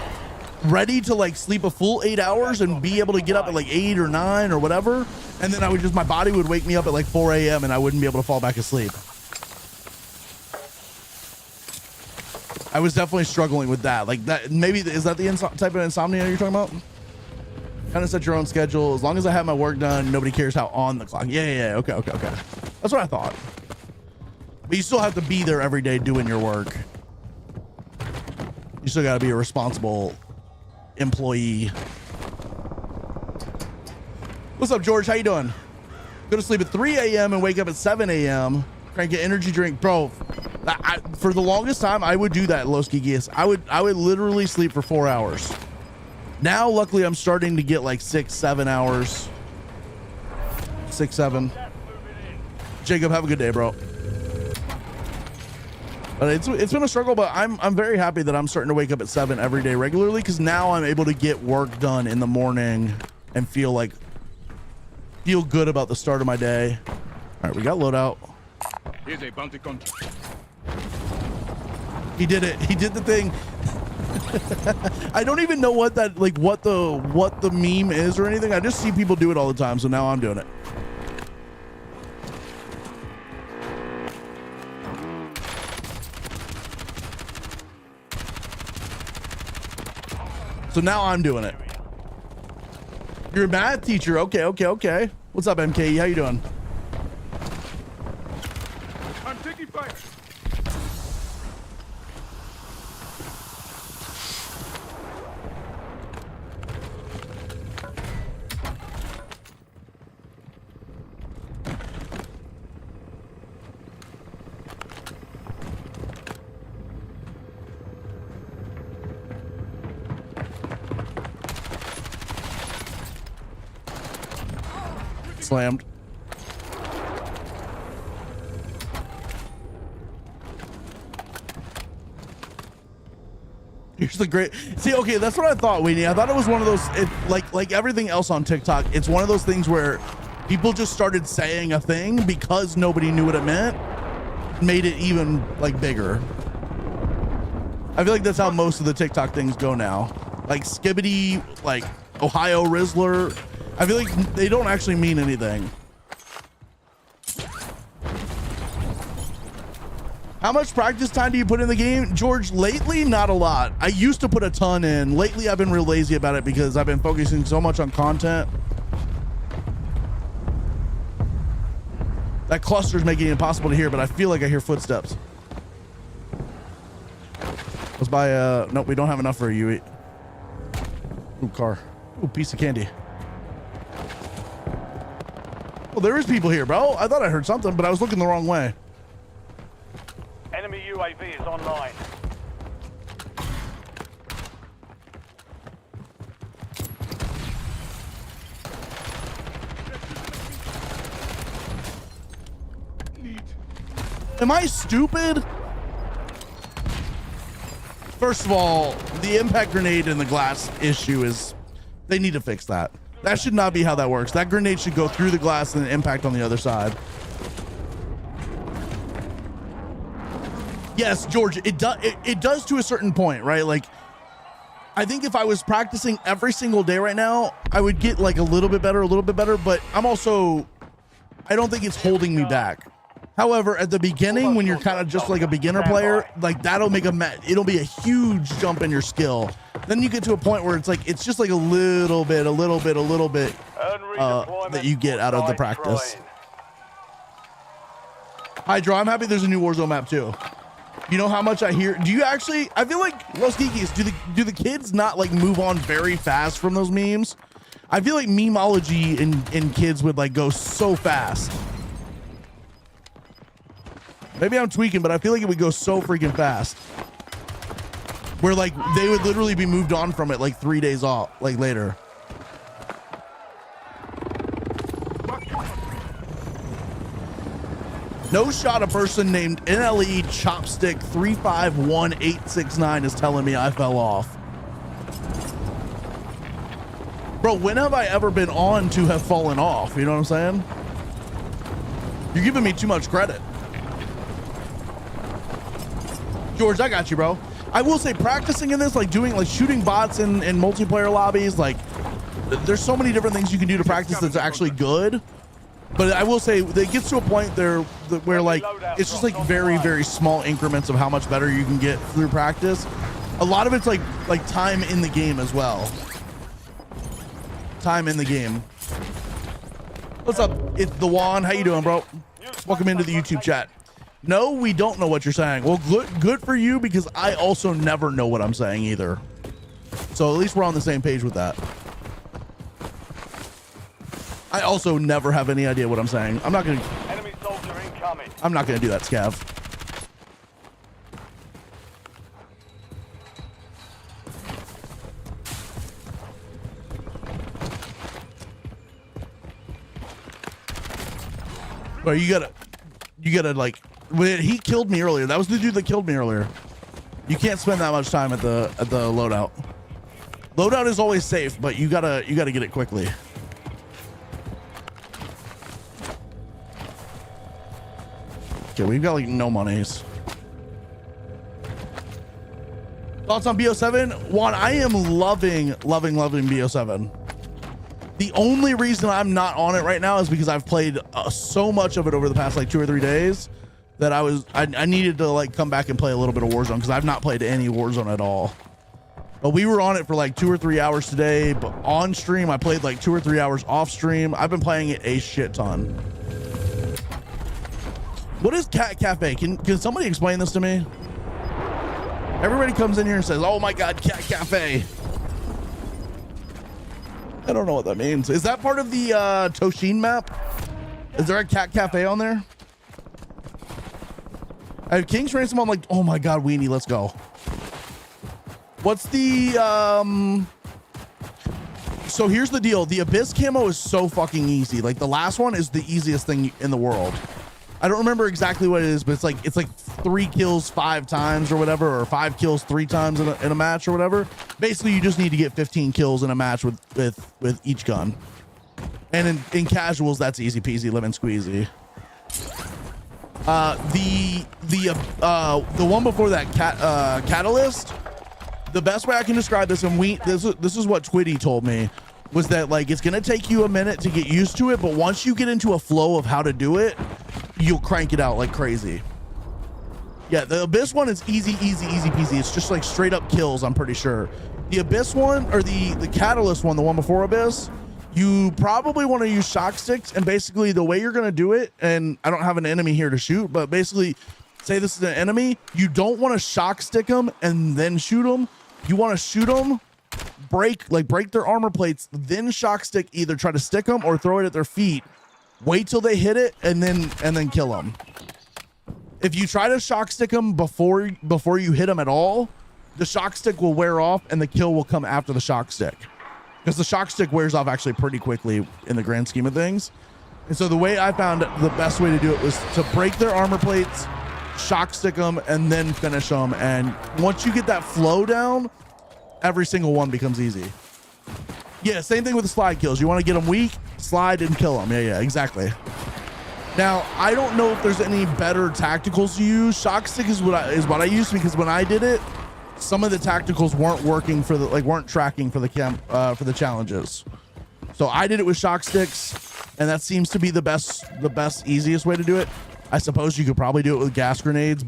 ready to like sleep a full 8 hours and be able to get up at like 8 or 9 or whatever, and then my body would wake me up at like 4 a.m. and I wouldn't be able to fall back asleep. I was definitely struggling with that. Like that, maybe is that the type of insomnia you're talking about? Kind of set your own schedule. As long as I have my work done, nobody cares how on the clock. Yeah. Okay. That's what I thought. But you still have to be there every day doing your work. You still got to be a responsible employee. What's up, George? How you doing? Go to sleep at 3 a.m. and wake up at 7 a.m. Crank an energy drink, bro. For the longest time, I would do that, Los Geekiest. I would literally sleep for 4 hours. Now, luckily, I'm starting to get like 6-7 hours. 6-7. Jacob, have a good day, bro. But it's been a struggle, but I'm very happy that I'm starting to wake up at 7 every day regularly, because now I'm able to get work done in the morning and feel good about the start of my day. All right, we got loadout. Here's a bounty contract. He did it. He did the thing. I don't even know what that what the meme is or anything. I just see people do it all the time, so now I'm doing it. So now I'm doing it. You're a math teacher. Okay. What's up, MKE? How you doing? I'm taking fire. Slammed. Here's the great. See, okay, that's what I thought, Weenie. I thought it was one of those, like everything else on TikTok. It's one of those things where people just started saying a thing because nobody knew what it meant, made it even like bigger. I feel like that's how most of the TikTok things go now. Like Skibbity, like Ohio Rizzler. I feel like they don't actually mean anything. How much practice time do you put in the game? George, lately, not a lot. I used to put a ton in. Lately, I've been real lazy about it because I've been focusing so much on content. That cluster's making it impossible to hear, but I feel like I hear footsteps. Let's buy nope, we don't have enough for a UE. Ooh, car. Ooh, piece of candy. Well, there is people here, bro. I thought I heard something, but I was looking the wrong way. Enemy UAV is online. Am I stupid? First of all, the impact grenade and the glass issue is, they need to fix that. That should not be how that works. That grenade should go through the glass and impact on the other side. Yes, George, it does to a certain point, right? Like, I think if I was practicing every single day right now, I would get like a little bit better, but I don't think it's holding me back. However, at the beginning, when you're kind of just like a beginner player, like that'll make it'll be a huge jump in your skill. Then you get to a point where it's just like a little bit that you get out of the practice. Hydro, I'm happy there's a new Warzone map too. You know how much I hear? Do you actually? I feel like Los Geekies, do the kids not like move on very fast from those memes? I feel like memeology in kids would like go so fast. Maybe I'm tweaking, but I feel like it would go so freaking fast. Where like they would literally be moved on from it like 3 days off, like later. No shot a person named NLE Chopstick 351869 is telling me I fell off. Bro, when have I ever been on to have fallen off? You know what I'm saying? You're giving me too much credit. George, I got you, bro. I will say practicing in this, like shooting bots in multiplayer lobbies, like there's so many different things you can do to practice that's actually good. But I will say it gets to a point there where like it's just like very, very small increments of how much better you can get through practice. A lot of it's like time in the game as well. Time in the game. What's up? It's the Juan. How you doing, bro? Welcome into the YouTube chat. No, we don't know what you're saying. Well, good for you, because I also never know what I'm saying either. So at least we're on the same page with that. I also never have any idea what I'm saying. I'm not gonna Enemy soldier incoming. I'm not gonna do that, Scav. Well, you gotta like, he killed me earlier. That was the dude that killed me earlier. You can't spend that much time at the loadout. Loadout is always safe, but you gotta get it quickly. Okay, we've got like no monies. Thoughts on BO7? Juan, I am loving BO7. The only reason I'm not on it right now is because I've played so much of it over the past like 2 or 3 days that I needed to like come back and play a little bit of Warzone, because I've not played any Warzone at all. But we were on it for like 2 or 3 hours today, but on stream I played like 2 or 3 hours off stream. I've been playing it a shit ton. What is Cat Cafe? Can somebody explain this to me? Everybody comes in here and says, oh my God, Cat Cafe. I don't know what that means. Is that part of the Toshin map? Is there a Cat Cafe on there? I have King's Ransom. I'm like, oh my God, Weenie, let's go. What's the, so here's the deal. The Abyss camo is so fucking easy. Like the last one is the easiest thing in the world. I don't remember exactly what it is, but it's like 3 kills 5 times or whatever, or 5 kills 3 times in a match or whatever. Basically, you just need to get 15 kills in a match with each gun. And in casuals, that's easy peasy, lemon squeezy. The one before that, Catalyst. The best way I can describe this, and this is what Twitty told me, was that like it's gonna take you a minute to get used to it, but once you get into a flow of how to do it, you'll crank it out like crazy. Yeah, the Abyss one is easy peasy. It's just like straight up kills, I'm pretty sure. The Abyss one, or the Catalyst one, the one before Abyss, you probably want to use shock sticks, and basically the way you're gonna do it, and I don't have an enemy here to shoot, but basically say this is an enemy, you don't want to shock stick them and then shoot them. You want to shoot them, break their armor plates, then shock stick, either try to stick them or throw it at their feet. Wait till they hit it and then kill them. If you try to shock stick them before you hit them at all, the shock stick will wear off and the kill will come after the shock stick, because the shock stick wears off actually pretty quickly in the grand scheme of things. And so the way I found the best way to do it was to break their armor plates, shock stick them, and then finish them. And once you get that flow down, every single one becomes easy. Yeah, same thing with the slide kills. You want to get them weak, slide and kill them. Yeah, exactly. Now, I don't know if there's any better tacticals to use. Shock stick is what I used, because when I did it, some of the tacticals weren't working weren't tracking for the challenges. So I did it with shock sticks, and that seems to be the best, easiest way to do it. I suppose you could probably do it with gas grenades,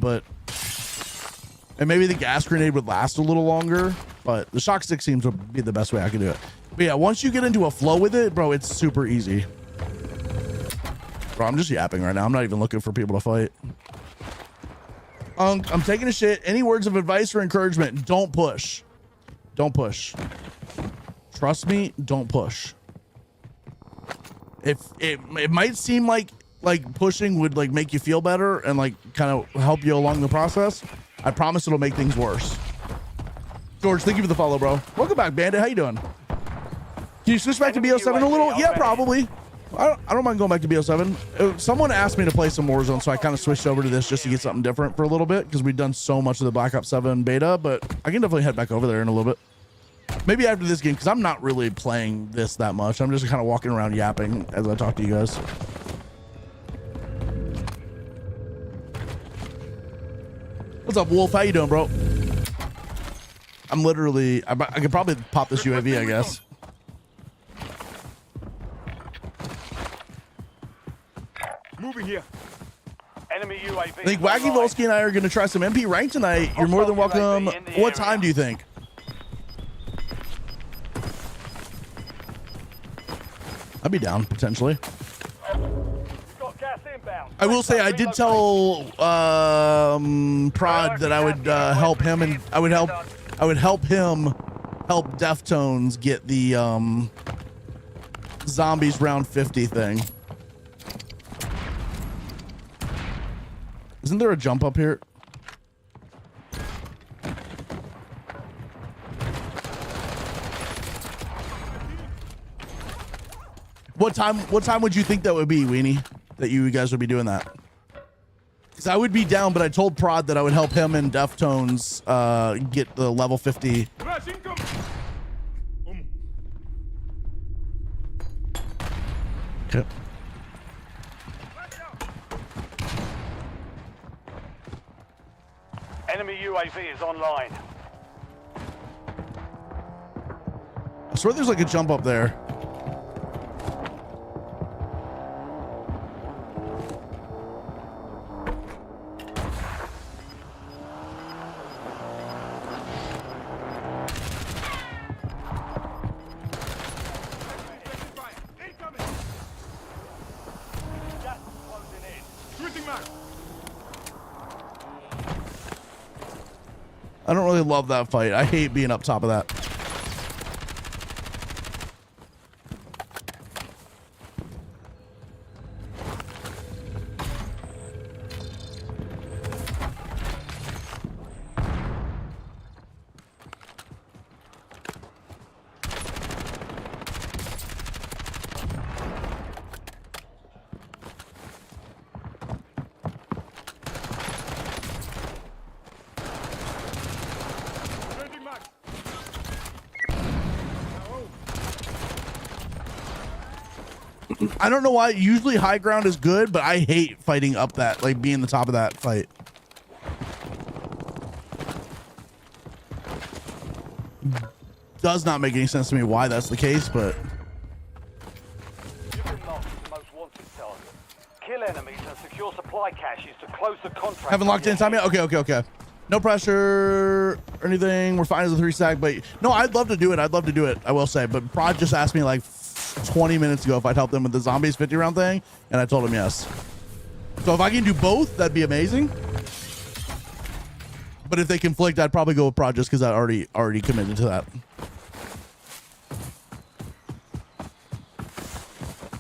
and maybe the gas grenade would last a little longer, but the shock stick seems to be the best way I can do it. But yeah, once you get into a flow with it, bro, it's super easy. Bro, I'm just yapping right now. I'm not even looking for people to fight. I'm taking a shit. Any words of advice or encouragement? Don't push. Don't push. Trust me, don't push. If it might seem like pushing would like make you feel better and like kind of help you along the process, I promise it'll make things worse. George, thank you for the follow, bro. Welcome back, Bandit. How you doing? Can you switch back to BO7 a little? Yeah, probably. I don't mind going back to BO7. Someone asked me to play some Warzone, so I kind of switched over to this just to get something different for a little bit, because we've done so much of the Black Ops 7 beta, but I can definitely head back over there in a little bit. Maybe after this game, because I'm not really playing this that much. I'm just kind of walking around yapping as I talk to you guys. What's up, Wolf? How you doing, bro? I'm literally... I could probably pop this UAV, I guess. Moving here. Enemy UAV. I think Wacky Volsky and I are going to try some MP rank tonight. You're more than welcome. What time do you think? I'd be down, potentially. Got gas inbound. inbound. I will say I did tell Prod that I would help him, and I would help him help Deftones get the zombies round 50 thing. Isn't there a jump up here? What time would you think that would be, Weenie? That you guys would be doing that? Because I would be down, but I told Prod that I would help him and Deftones get the level 50. Flash income. Okay. Enemy UAV is online. I swear there's like a jump up there. Gas is closing in. Shooting mag. I don't really love that fight. I hate being up top of that. Changing mag. I don't know why. Usually high ground is good, but I hate fighting up that, like being the top of that fight. Does not make any sense to me why that's the case, but You've been marked as the most wanted target. Kill enemies and secure supply caches to close the contract. haven't locked in time yet. Okay. No pressure or anything. We're fine as a 3 stack, but no, I'd love to do it. I will say, but Prod just asked me like 20 minutes ago if I'd help them with the zombies 50 round thing, and I told him yes. So if I can do both, that'd be amazing. But if they conflict, I'd probably go with Prod just because I already committed to that.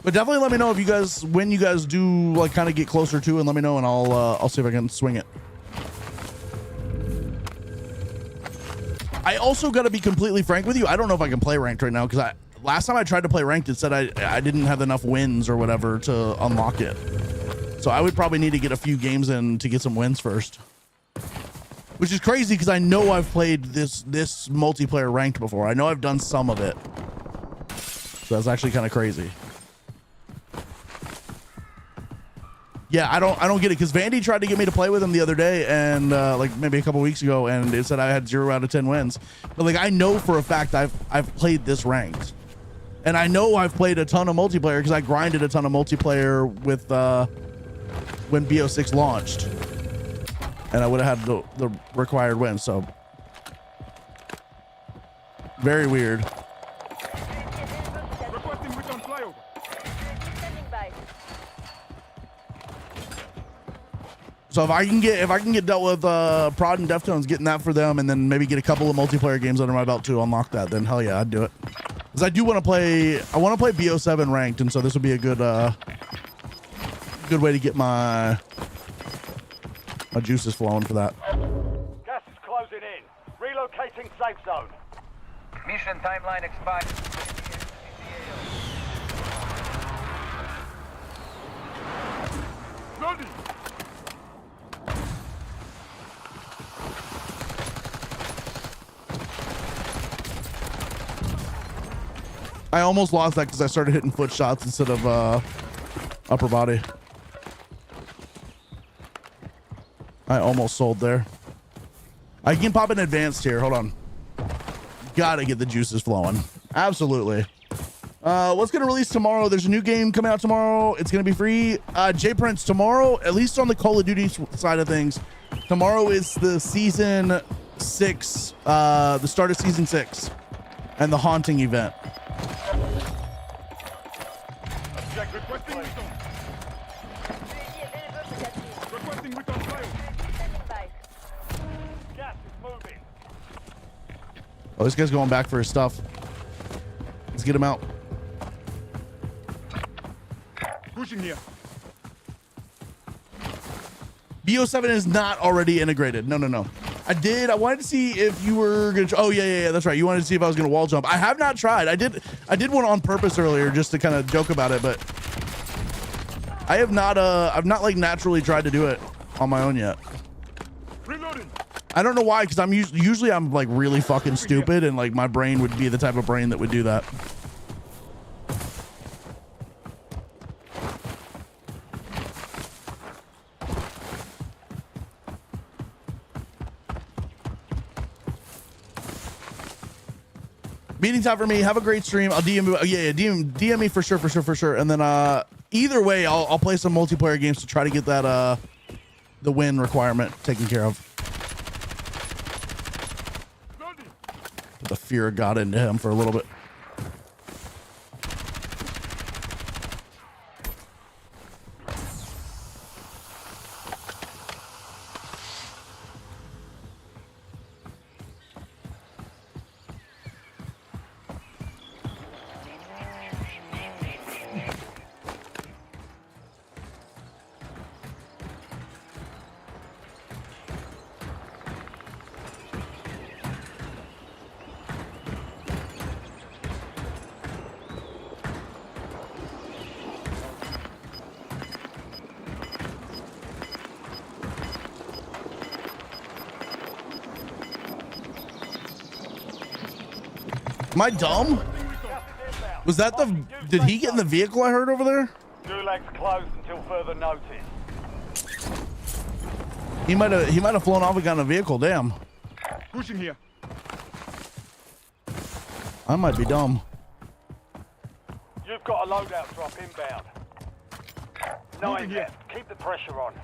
But definitely let me know if you guys, when you guys do like kind of get closer to, and let me know, and I'll see if I can swing it. I also got to be completely frank with you. I don't know if I can play ranked right now because last time I tried to play ranked, it said I didn't have enough wins or whatever to unlock it. So I would probably need to get a few games in to get some wins first. Which is crazy because I know I've played this multiplayer ranked before. I know I've done some of it. So that's actually kind of crazy. Yeah, I don't get it because Vandy tried to get me to play with him the other day and like maybe a couple weeks ago, and it said I had 0 out of 10 wins. But like I know for a fact I've played this ranked, and I know I've played a ton of multiplayer because I grinded a ton of multiplayer with when BO6 launched, and I would have had the required wins. So very weird. Requesting return flyover. Standing by. So if I can get dealt with Prod and Deftones, getting that for them, and then maybe get a couple of multiplayer games under my belt to unlock that, then hell yeah, I'd do it. Because I do want to play. I want to play BO7 ranked, and so this would be a good way to get my juices flowing for that. Gas is closing in. Relocating safe zone. Mission timeline expired. Loading. I almost lost that because I started hitting foot shots instead of upper body. I almost sold there. I can pop an advanced here. Hold on. Gotta get the juices flowing. Absolutely. What's gonna release tomorrow? There's a new game coming out tomorrow. It's gonna be free. J Prince, tomorrow, at least on the Call of Duty side of things, tomorrow is the season 6, the start of season 6, and the haunting event. Check requesting return. UAV Oh, this guy's going back for his stuff. Let's get him out. Pushing here. BO7 is not already integrated. No, no, no. I wanted to see if you were gonna. Oh yeah. That's right. You wanted to see if I was gonna wall jump. I have not tried. I did one on purpose earlier just to kind of joke about it, but I have not. I've not like naturally tried to do it on my own yet. Reloading. I don't know why, because I'm usually I'm like really fucking stupid, and like my brain would be the type of brain that would do that. Meeting time for me. Have a great stream. I'll DM you. Yeah, DM me for sure. And then either way, I'll play some multiplayer games to try to get that the win requirement taken care of. Put the fear of God into him for a little bit. Am I dumb? Was that the... Did he get in the vehicle I heard over there? Gulag's closed until further notice. He might have flown off and got in a vehicle. Damn. Pushing here. I might be dumb. You've got a loadout drop inbound. Moving 9 here. left. Keep the pressure on.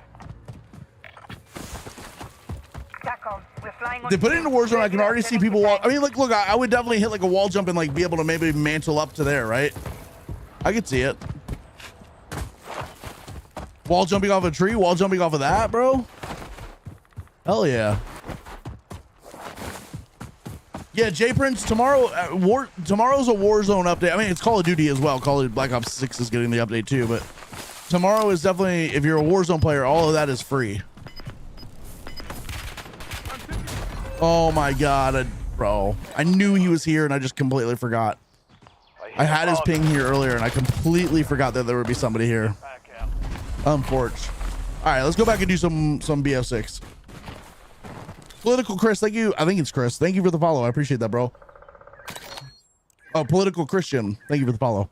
They put it into Warzone. I can already see people walk. I mean, look, I would definitely hit like a wall jump and like be able to maybe mantle up to there, right? I could see it. Wall jumping off a tree, wall jumping off of that, bro. Hell yeah. Yeah, J Prince, tomorrow, tomorrow's a Warzone update. I mean, it's Call of Duty as well. Call of Black Ops 6 is getting the update too, but tomorrow is definitely, if you're a Warzone player, all of that is free. Oh my God, bro. I knew he was here and I just completely forgot. I had his ping here earlier and I completely forgot that there would be somebody here. Unfortunate. All right, let's go back and do some BF6. Political Chris, thank you. I think it's Chris. Thank you for the follow. I appreciate that, bro. Oh, Political Christian. Thank you for the follow.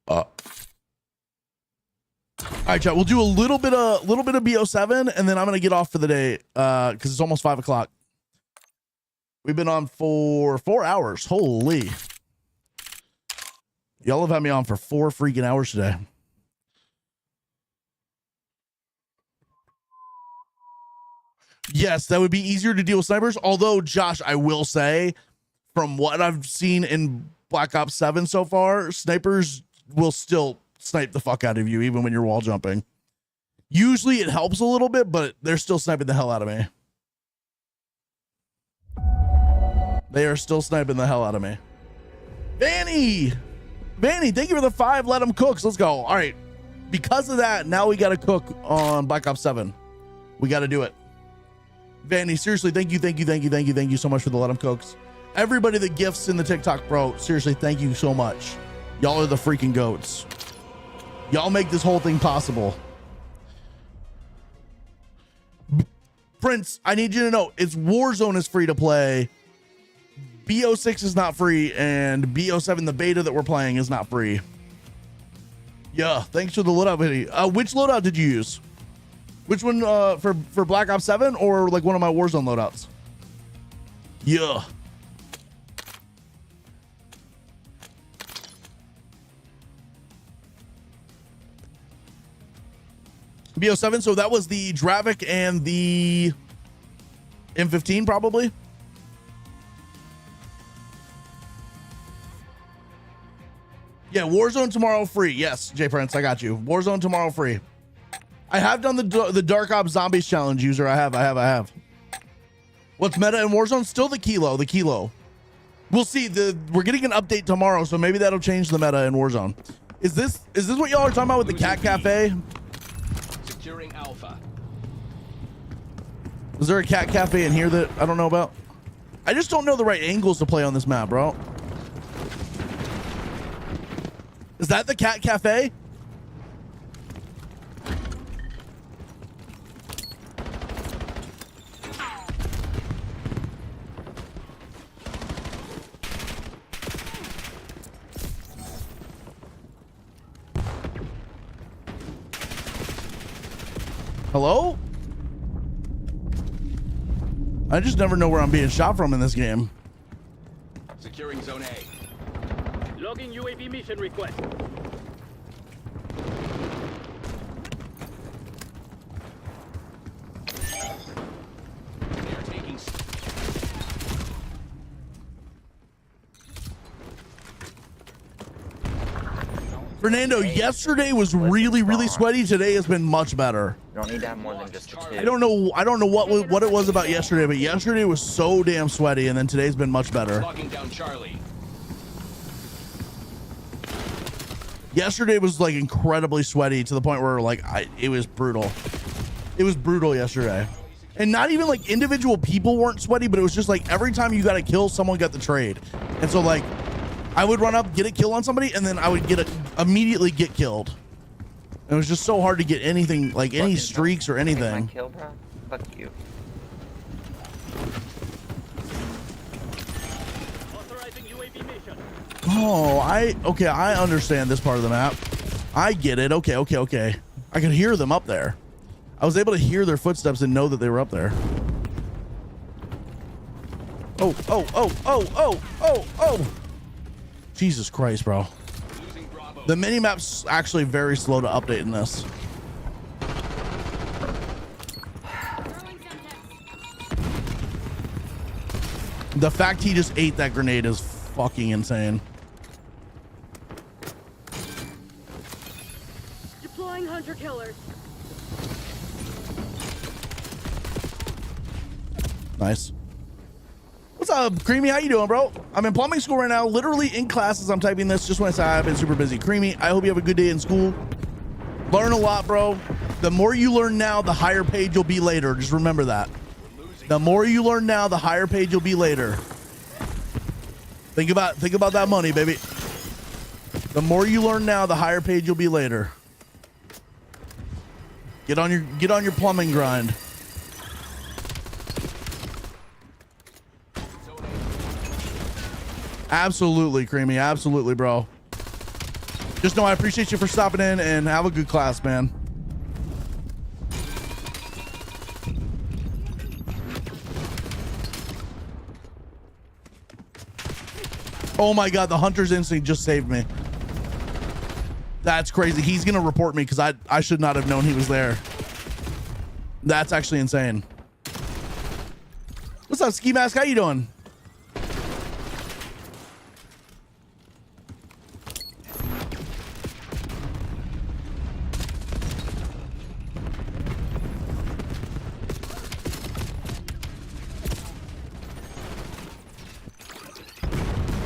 All right, chat. We'll do a little bit of BO7, and then I'm gonna get off for the day because it's almost 5 o'clock. We've been on for 4 hours. Holy, y'all have had me on for 4 freaking hours today. Yes, that would be easier to deal with snipers. Although, Josh, I will say, from what I've seen in Black Ops 7 so far, snipers will still snipe the fuck out of you even when you're wall jumping. Usually it helps a little bit, but they're still sniping the hell out of me. They are still sniping the hell out of me. Vanny, thank you for the 5 let them cooks. Let's go. All right, because of that, now we got to cook on Black Ops 7. We got to do it. Vanny, seriously, thank you so much for the let them cooks. Everybody that gifts in the TikTok, bro, seriously, thank you so much. Y'all are the freaking goats. Y'all make this whole thing possible. Prince, I need you to know, it's Warzone is free to play. BO6 is not free, and BO7, the beta that we're playing, is not free. Yeah, thanks for the loadout video. Which loadout did you use? Which one, for Black Ops 7 or like one of my Warzone loadouts? Yeah. BO7, so that was the Dravik and the M15 probably. Yeah, Warzone tomorrow free. Yes, J Prince, I got you. Warzone tomorrow free. I have done the Dark Ops Zombies challenge, user. I have. What's meta in Warzone? Still the kilo. The kilo. We'll see. We're getting an update tomorrow, so maybe that'll change the meta in Warzone. Is this what y'all are talking about with the Cat Cafe? Securing Alpha. Is there a Cat Cafe in here that I don't know about? I just don't know the right angles to play on this map, bro. Is that the Cat Cafe? Hello? I just never know where I'm being shot from in this game. Securing Zone A. Logging UAV mission request. They are taking. Fernando, yesterday was really, really sweaty. Today has been much better. You don't need to have more than just a two. I don't know what it was about yesterday, but yesterday was so damn sweaty, and then today's been much better. Locking down Charlie. Yesterday was like incredibly sweaty to the point where like it was brutal. It was brutal yesterday. And not even like individual people weren't sweaty, but it was just like every time you got a kill, someone got the trade. And so like I would run up, get a kill on somebody, and then I would immediately get killed. It was just so hard to get anything, like any streaks or anything. Kill, bro. Fuck you. Authorizing UAV mission. Oh, I understand this part of the map. I get it. Okay. I could hear them up there. I was able to hear their footsteps and know that they were up there. Oh. Jesus Christ, bro. The mini-map's actually very slow to update in this. The fact he just ate that grenade is fucking insane. Deploying hunter killers. Nice. What's up, Creamy? How you doing, bro? I'm in plumbing school right now, literally in classes. I'm typing this. Just want to say I've been super busy. Creamy, I hope you have a good day in school. Learn a lot, bro. The more you learn now, the higher paid you'll be later. Just remember that. The more you learn now, the higher paid you'll be later. Think about that money, baby. The more you learn now, the higher paid you'll be later. Get on your plumbing grind. Absolutely, Creamy. Absolutely, bro. Just know I appreciate you for stopping in and have a good class, man. Oh my God, the Hunter's Instinct just saved me. That's crazy. He's gonna report me because I should not have known he was there. That's actually insane. What's up, Ski Mask? How you doing?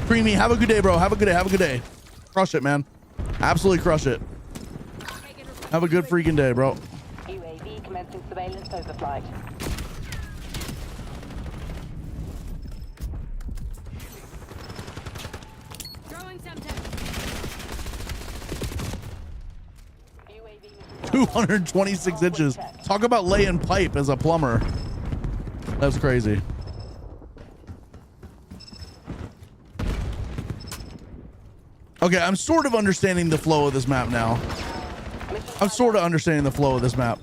Creamy, have a good day, bro. Have a good day. Crush it, man. Absolutely crush it. Have a good freaking day, bro. UAV commencing surveillance overflight. Throwing Semtex. 226 inches. Talk about laying pipe as a plumber. That's crazy. Okay, I'm sort of understanding the flow of this map now. I'm sort of understanding the flow of this map.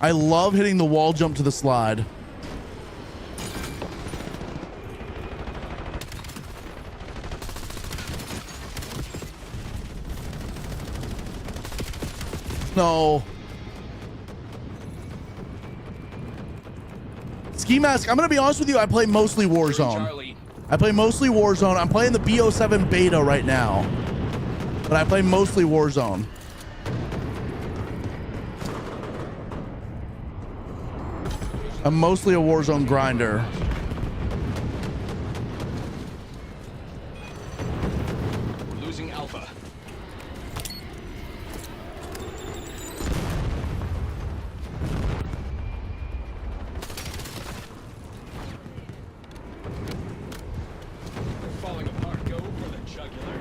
I love hitting the wall jump to the slide. No. Ski Mask, I'm gonna be honest with you, I play mostly Warzone. I play mostly Warzone. I'm playing the BO7 beta right now, but I play mostly Warzone. I'm mostly a Warzone grinder. We're losing Alpha. They're falling apart. Go for the jugular.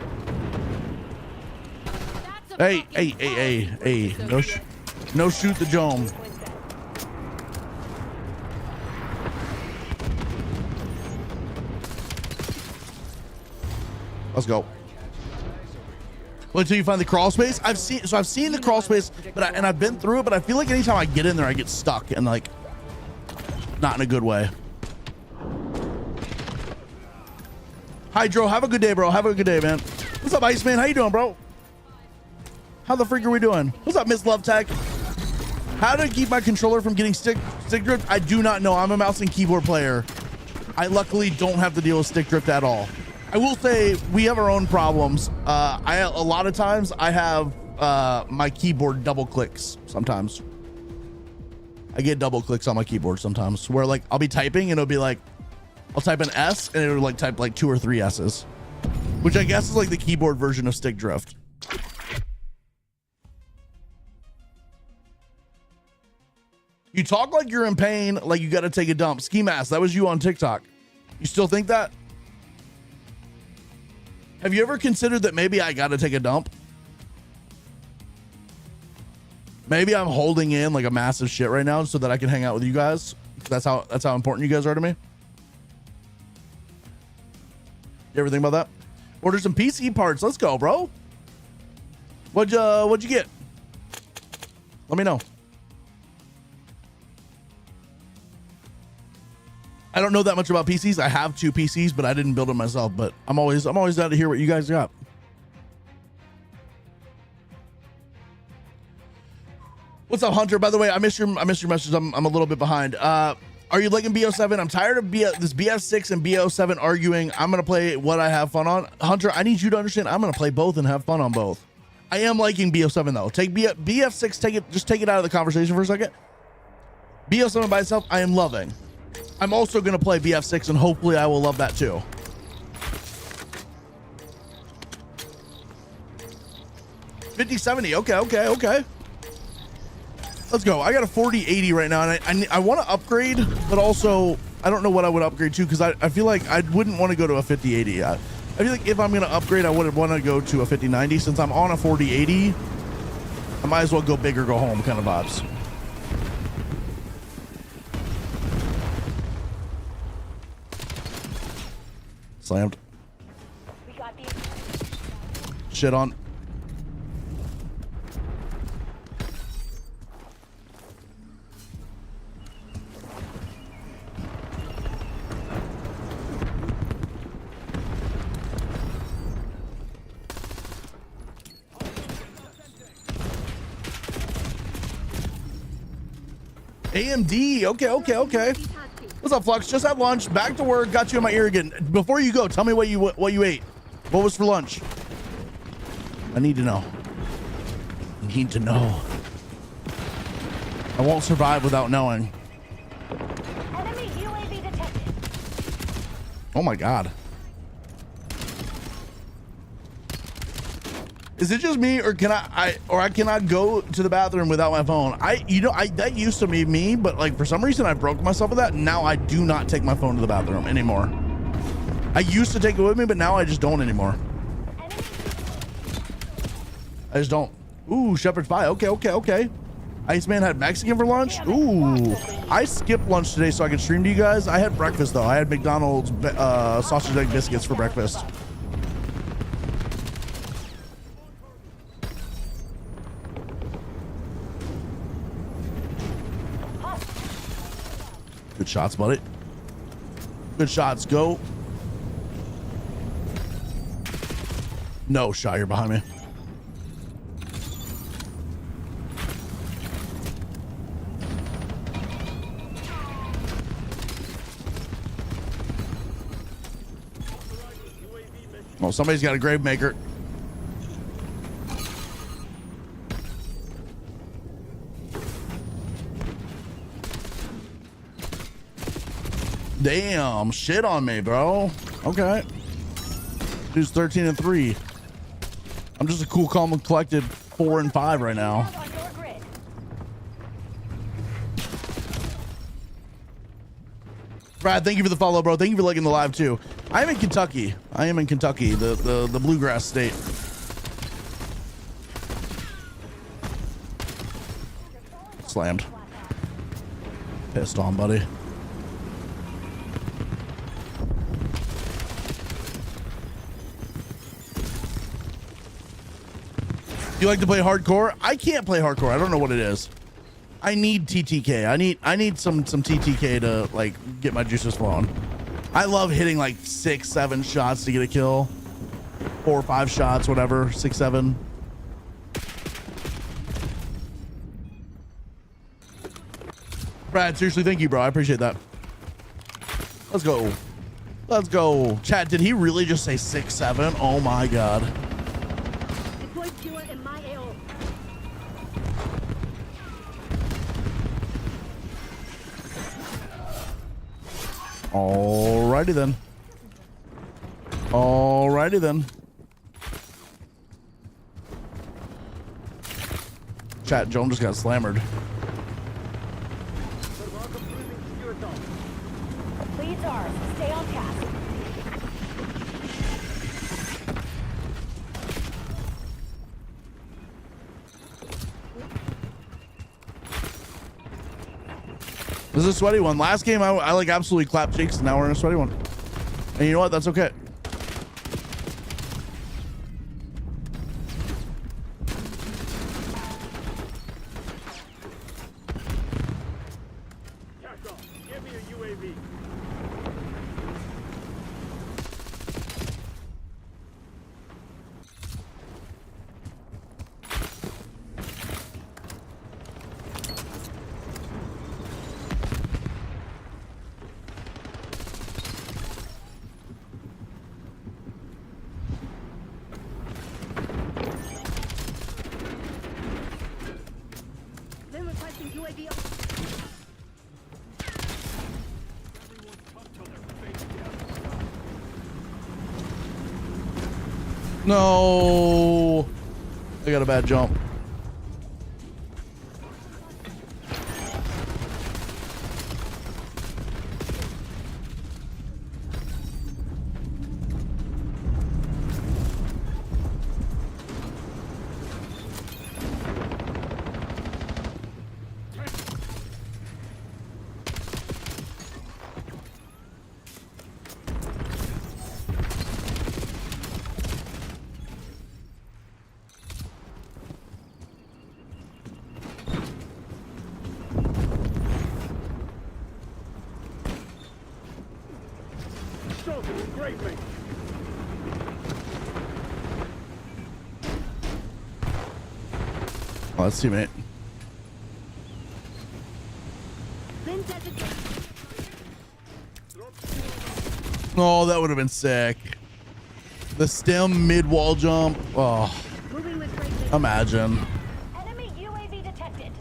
That's a Hey, fucking hey, hey, hey, hey. No shoot the Jome. Let's go. Wait until you find the crawl space. I've seen the crawl space, but I've been through it, but I feel like anytime I get in there, I get stuck and like not in a good way. Hydro, have a good day, bro. Have a good day, man. What's up, Iceman? How you doing, bro? How the freak are we doing? What's up, Miss Love Tech? How to keep my controller from getting stick drift? I do not know. I'm a mouse and keyboard player. I luckily don't have to deal with stick drift at all. I will say we have our own problems. A lot of times I have my keyboard double clicks. Sometimes I get double clicks on my keyboard sometimes where like I'll be typing and it'll be like I'll type an S and it'll like type like 2 or 3 S's, which I guess is like the keyboard version of stick drift. You talk like you're in pain, like you got to take a dump. Ski Mask, that was you on TikTok. You still think that? Have you ever considered that maybe I got to take a dump? Maybe I'm holding in like a massive shit right now so that I can hang out with you guys. That's how important you guys are to me. You ever think about that? Order some PC parts. Let's go, bro. What'd you get? Let me know. I don't know that much about PCs. I have 2 PCs, but I didn't build them myself. But I'm always down to hear what you guys got. What's up, Hunter? By the way, I missed your message. I'm a little bit behind. Are you liking BO7? I'm tired of this BF6 and BO7 arguing. I'm gonna play what I have fun on. Hunter, I need you to understand. I'm gonna play both and have fun on both. I am liking BO7 though. Take BF6. Just take it out of the conversation for a second. BO7 by itself, I am loving. I'm also going to play BF6 and hopefully I will love that too. $50.70. Okay. Let's go. I got a 4080 right now and I want to upgrade, but also I don't know what I would upgrade to because I feel like I wouldn't want to go to a 5080. I feel like if I'm going to upgrade, I would want to go to a 5090. Since I'm on a 4080, I might as well go big or go home kind of vibes. Slammed. We got the Shit on. AMD. Okay. What's up, Flux? Just had lunch. Back to work. Got you in my ear again. Before you go, tell me what you ate. What was for lunch? I need to know. I won't survive without knowing. enemy UAV detected. Oh my God. Is it just me, or can I cannot go to the bathroom without my phone? That used to be me, but like for some reason I broke myself with that. Now I do not take my phone to the bathroom anymore. I used to take it with me, but now I just don't anymore. I just don't. Ooh, Shepherd's Pie. Okay. Iceman had Mexican for lunch. Ooh, I skipped lunch today so I could stream to you guys. I had breakfast though. I had McDonald's sausage egg biscuits for breakfast. Good shots, buddy. Good shots. Go. No shot. You're behind me. Oh, somebody's got a grave maker. Damn, shit on me, bro. Okay. Dude's 13 and 3. I'm just a cool, calm, and collected 4 and 5 right now. On your grid. Brad, thank you for the follow, bro. Thank you for liking the live too. I am in Kentucky. The bluegrass state. Slammed. Pissed on, buddy. You like to play hardcore? I can't play hardcore. I don't know what it is. I need TTK. I need some TTK to like get my juices flowing. I love hitting like 6, 7 shots to get a kill. 4 or 5 shots, whatever. 6, 7. Brad, seriously, thank you, bro. I appreciate that. Let's go. Let's go. Chat, did he really just say 6, 7? Oh my god. Deploy Stewart in my AO. Alrighty then. Alrighty then. Chat, Joan just got slammered. Leads ours. Stay on task. This is a sweaty one. Last game, I like absolutely clapped cheeks, and now we're in a sweaty one. And you know what? That's okay. Give me a UAV. Then requesting UAV. No. I got a bad jump. Great, mate. Oh, let's see, mate. Then designate. Oh, that would have been sick. The stem mid wall jump. Oh, Moving with great vision. imagine. Enemy UAV detected.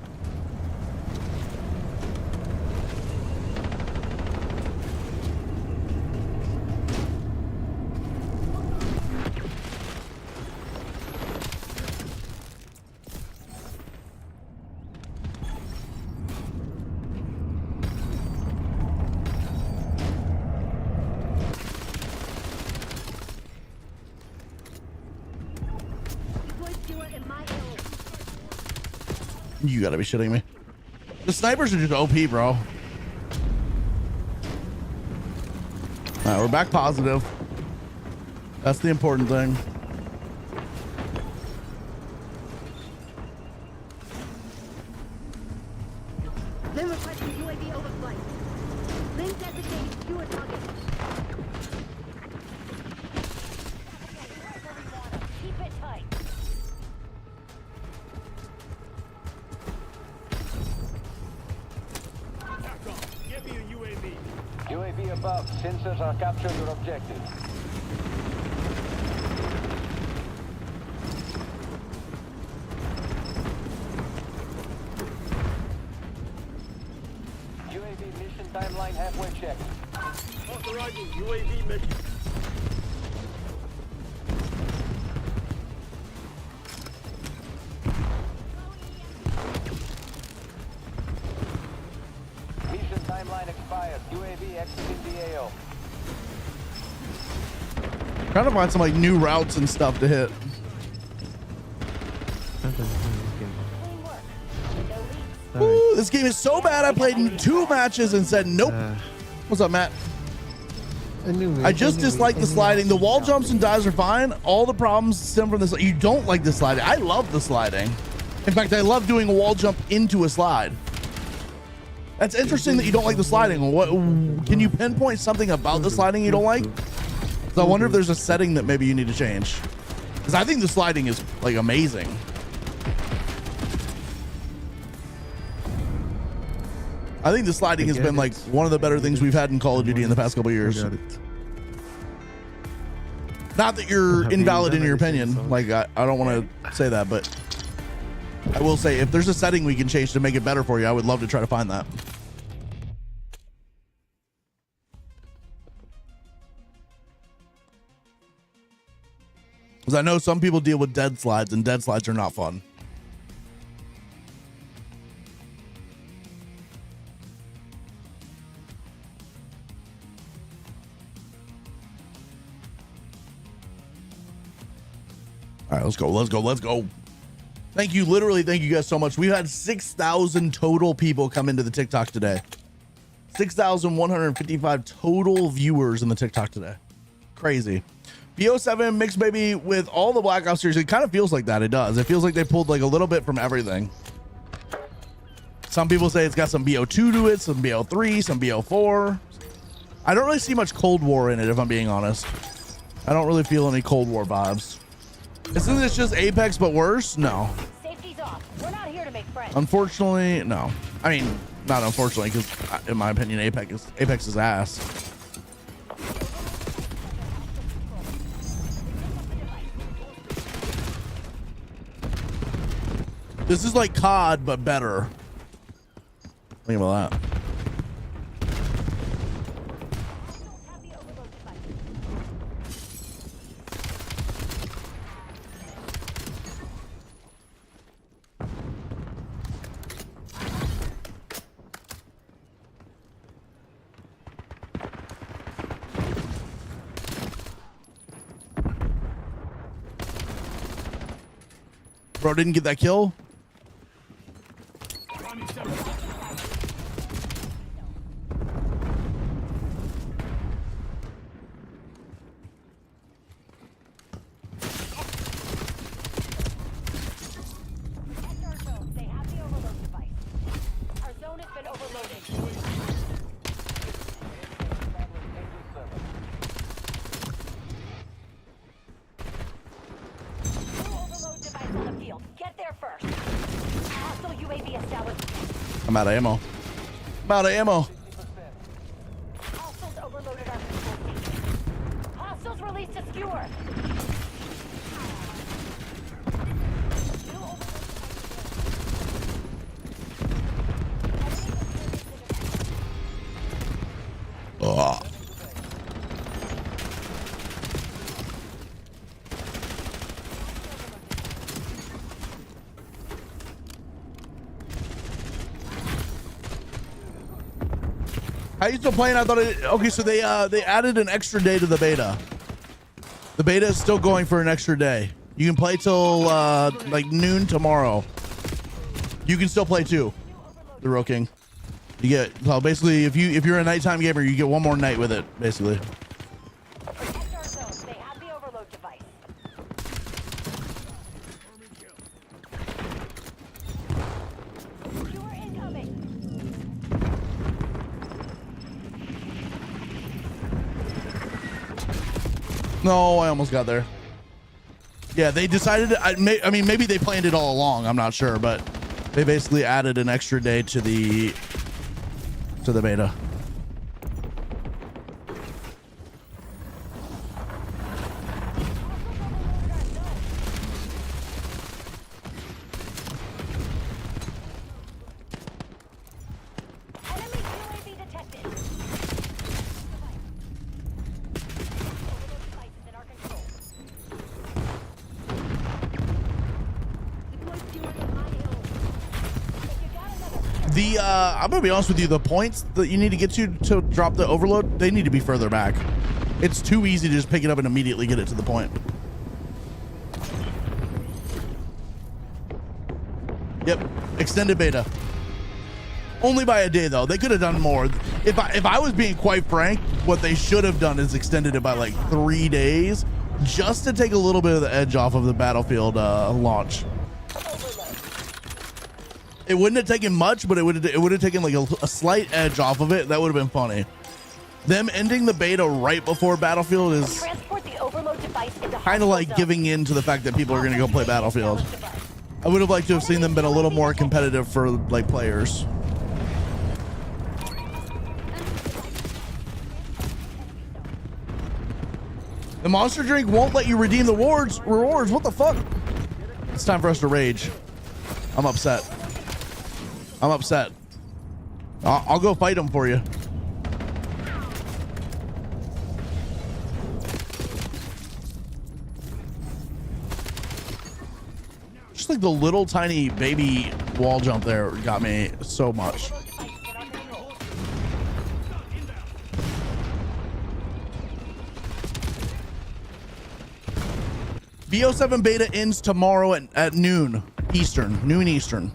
Deploy Stewart in my AO. You gotta be shitting me. The snipers are just OP, bro. All right, we're back positive. That's the important thing. Then requesting UAV overflight. Then designating Stewart target. Keep it tight. Give me a UAV. UAV above. Sensors are capturing your objective. UAV mission timeline halfway checked. Authorizing UAV mission. Mission timeline expired. UAV exiting the AO. Trying to find some like new routes and stuff to hit. Clean work. No leaks. Woo, this game is so bad. I played 2 matches and said nope. What's up, Matt? I just dislike the sliding. The wall jumps and dives are fine. All the problems stem from this. You don't like the sliding. I love the sliding. In fact, I love doing a wall jump into a slide. That's interesting that you don't like the sliding. What can you pinpoint something about the sliding you don't like? So I wonder if there's a setting that maybe you need to change. Because I think the sliding is like amazing. I think the sliding has been like one of the better things we've had in Call of Duty in the past couple of years. Not that you're invalid in your opinion. Like I don't want to say that, but I will say if there's a setting we can change to make it better for you, I would love to try to find that. Because I know some people deal with dead slides, and dead slides are not fun. All right, let's go. Let's go. Let's go. Thank you. Literally, thank you guys so much. We had 6,000 total people come into the TikTok today. 6,155 total viewers in the TikTok today. Crazy. BO7 mixed maybe with all the Black Ops series. It kind of feels like that. It does. It feels like they pulled like a little bit from everything. Some people say it's got some BO2 to it, some BO3, some BO4. I don't really see much Cold War in it, if I'm being honest. I don't really feel any Cold War vibes. Isn't this just Apex but worse? No. Safety's off. We're not here to make friends. Unfortunately, no. I mean, not unfortunately, because in my opinion, Apex is ass. This is like COD, but better. Think about that. Bro didn't get that kill. I'm out of ammo. I'm out of ammo. Hostiles overloaded our control station. Hostiles released a skewer. Ugh. How you still playing? I thought it, okay, so they added an extra day to the beta. The beta is still going for an extra day. You can play till like noon tomorrow. You can still play too. The Real King. You get, well, basically if you're a nighttime gamer, you get one more night with it, basically. Protect our zone. They have the overload device. Skewer incoming. No, I almost got there. Yeah, they decided, I mean, maybe they planned it all along. I'm not sure, but they basically added an extra day to the beta. Enemy UAV detected. I'm gonna be honest with you, the points that you need to get to drop the overload, they need to be further back. It's too easy to just pick it up and immediately get it to the point. Yep, extended beta. Only by a day though. They could have done more. If I was being quite frank, what they should have done is extended it by like 3 days, just to take a little bit of the edge off of the Battlefield launch. It wouldn't have taken much, but it would have taken like a slight edge off of it. That would have been funny. Them ending the beta right before Battlefield is Transport the overload device into kind of like giving in to the fact that people are going to go play Battlefield. I would have liked to have seen them been a little more competitive for like players. The monster drink won't let you redeem the rewards. What the fuck? It's time for us to rage. I'm upset. I'm upset. I'll go fight them for you. Just like the little tiny baby wall jump there got me so much. VO7 beta ends tomorrow at noon Eastern. Noon Eastern.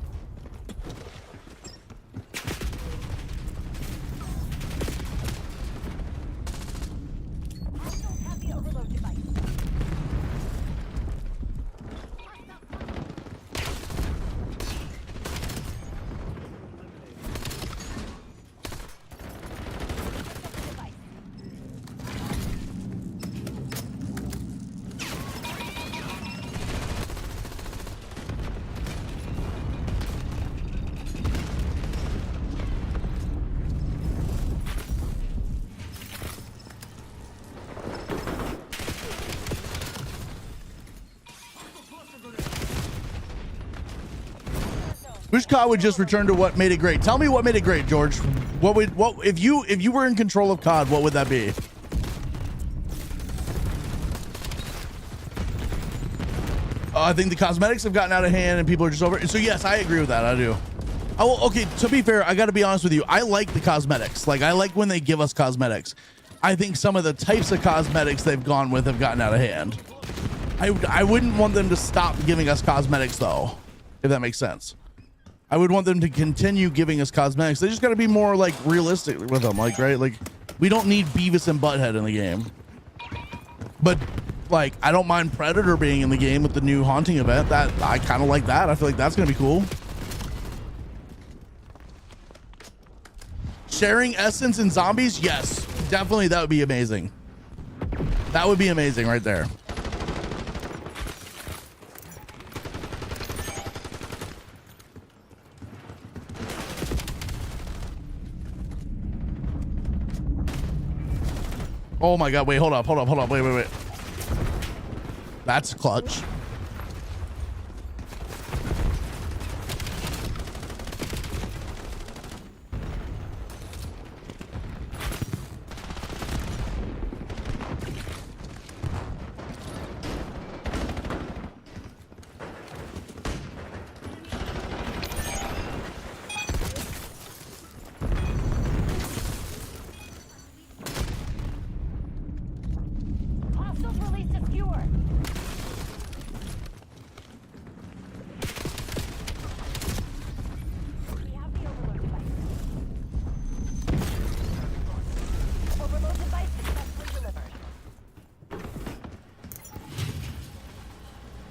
Which COD would just return to what made it great? Tell me what made it great, George. What if you were in control of COD, what would that be? I think the cosmetics have gotten out of hand and people are just over it. So yes, I agree with that. I do. Oh, okay. To be fair, I got to be honest with you. I like the cosmetics. Like I like when they give us cosmetics. I think some of the types of cosmetics they've gone with have gotten out of hand. I wouldn't want them to stop giving us cosmetics though, if that makes sense. I would want them to continue giving us cosmetics. They just got to be more like realistic with them, like, right? Like we don't need Beavis and Butthead in the game, but like I don't mind Predator being in the game with the new haunting event. That I kind of like that. I feel like that's gonna be cool. Sharing essence and zombies, yes, definitely. That would be amazing. That would be amazing right there. Oh my God, wait, hold up, wait. That's clutch.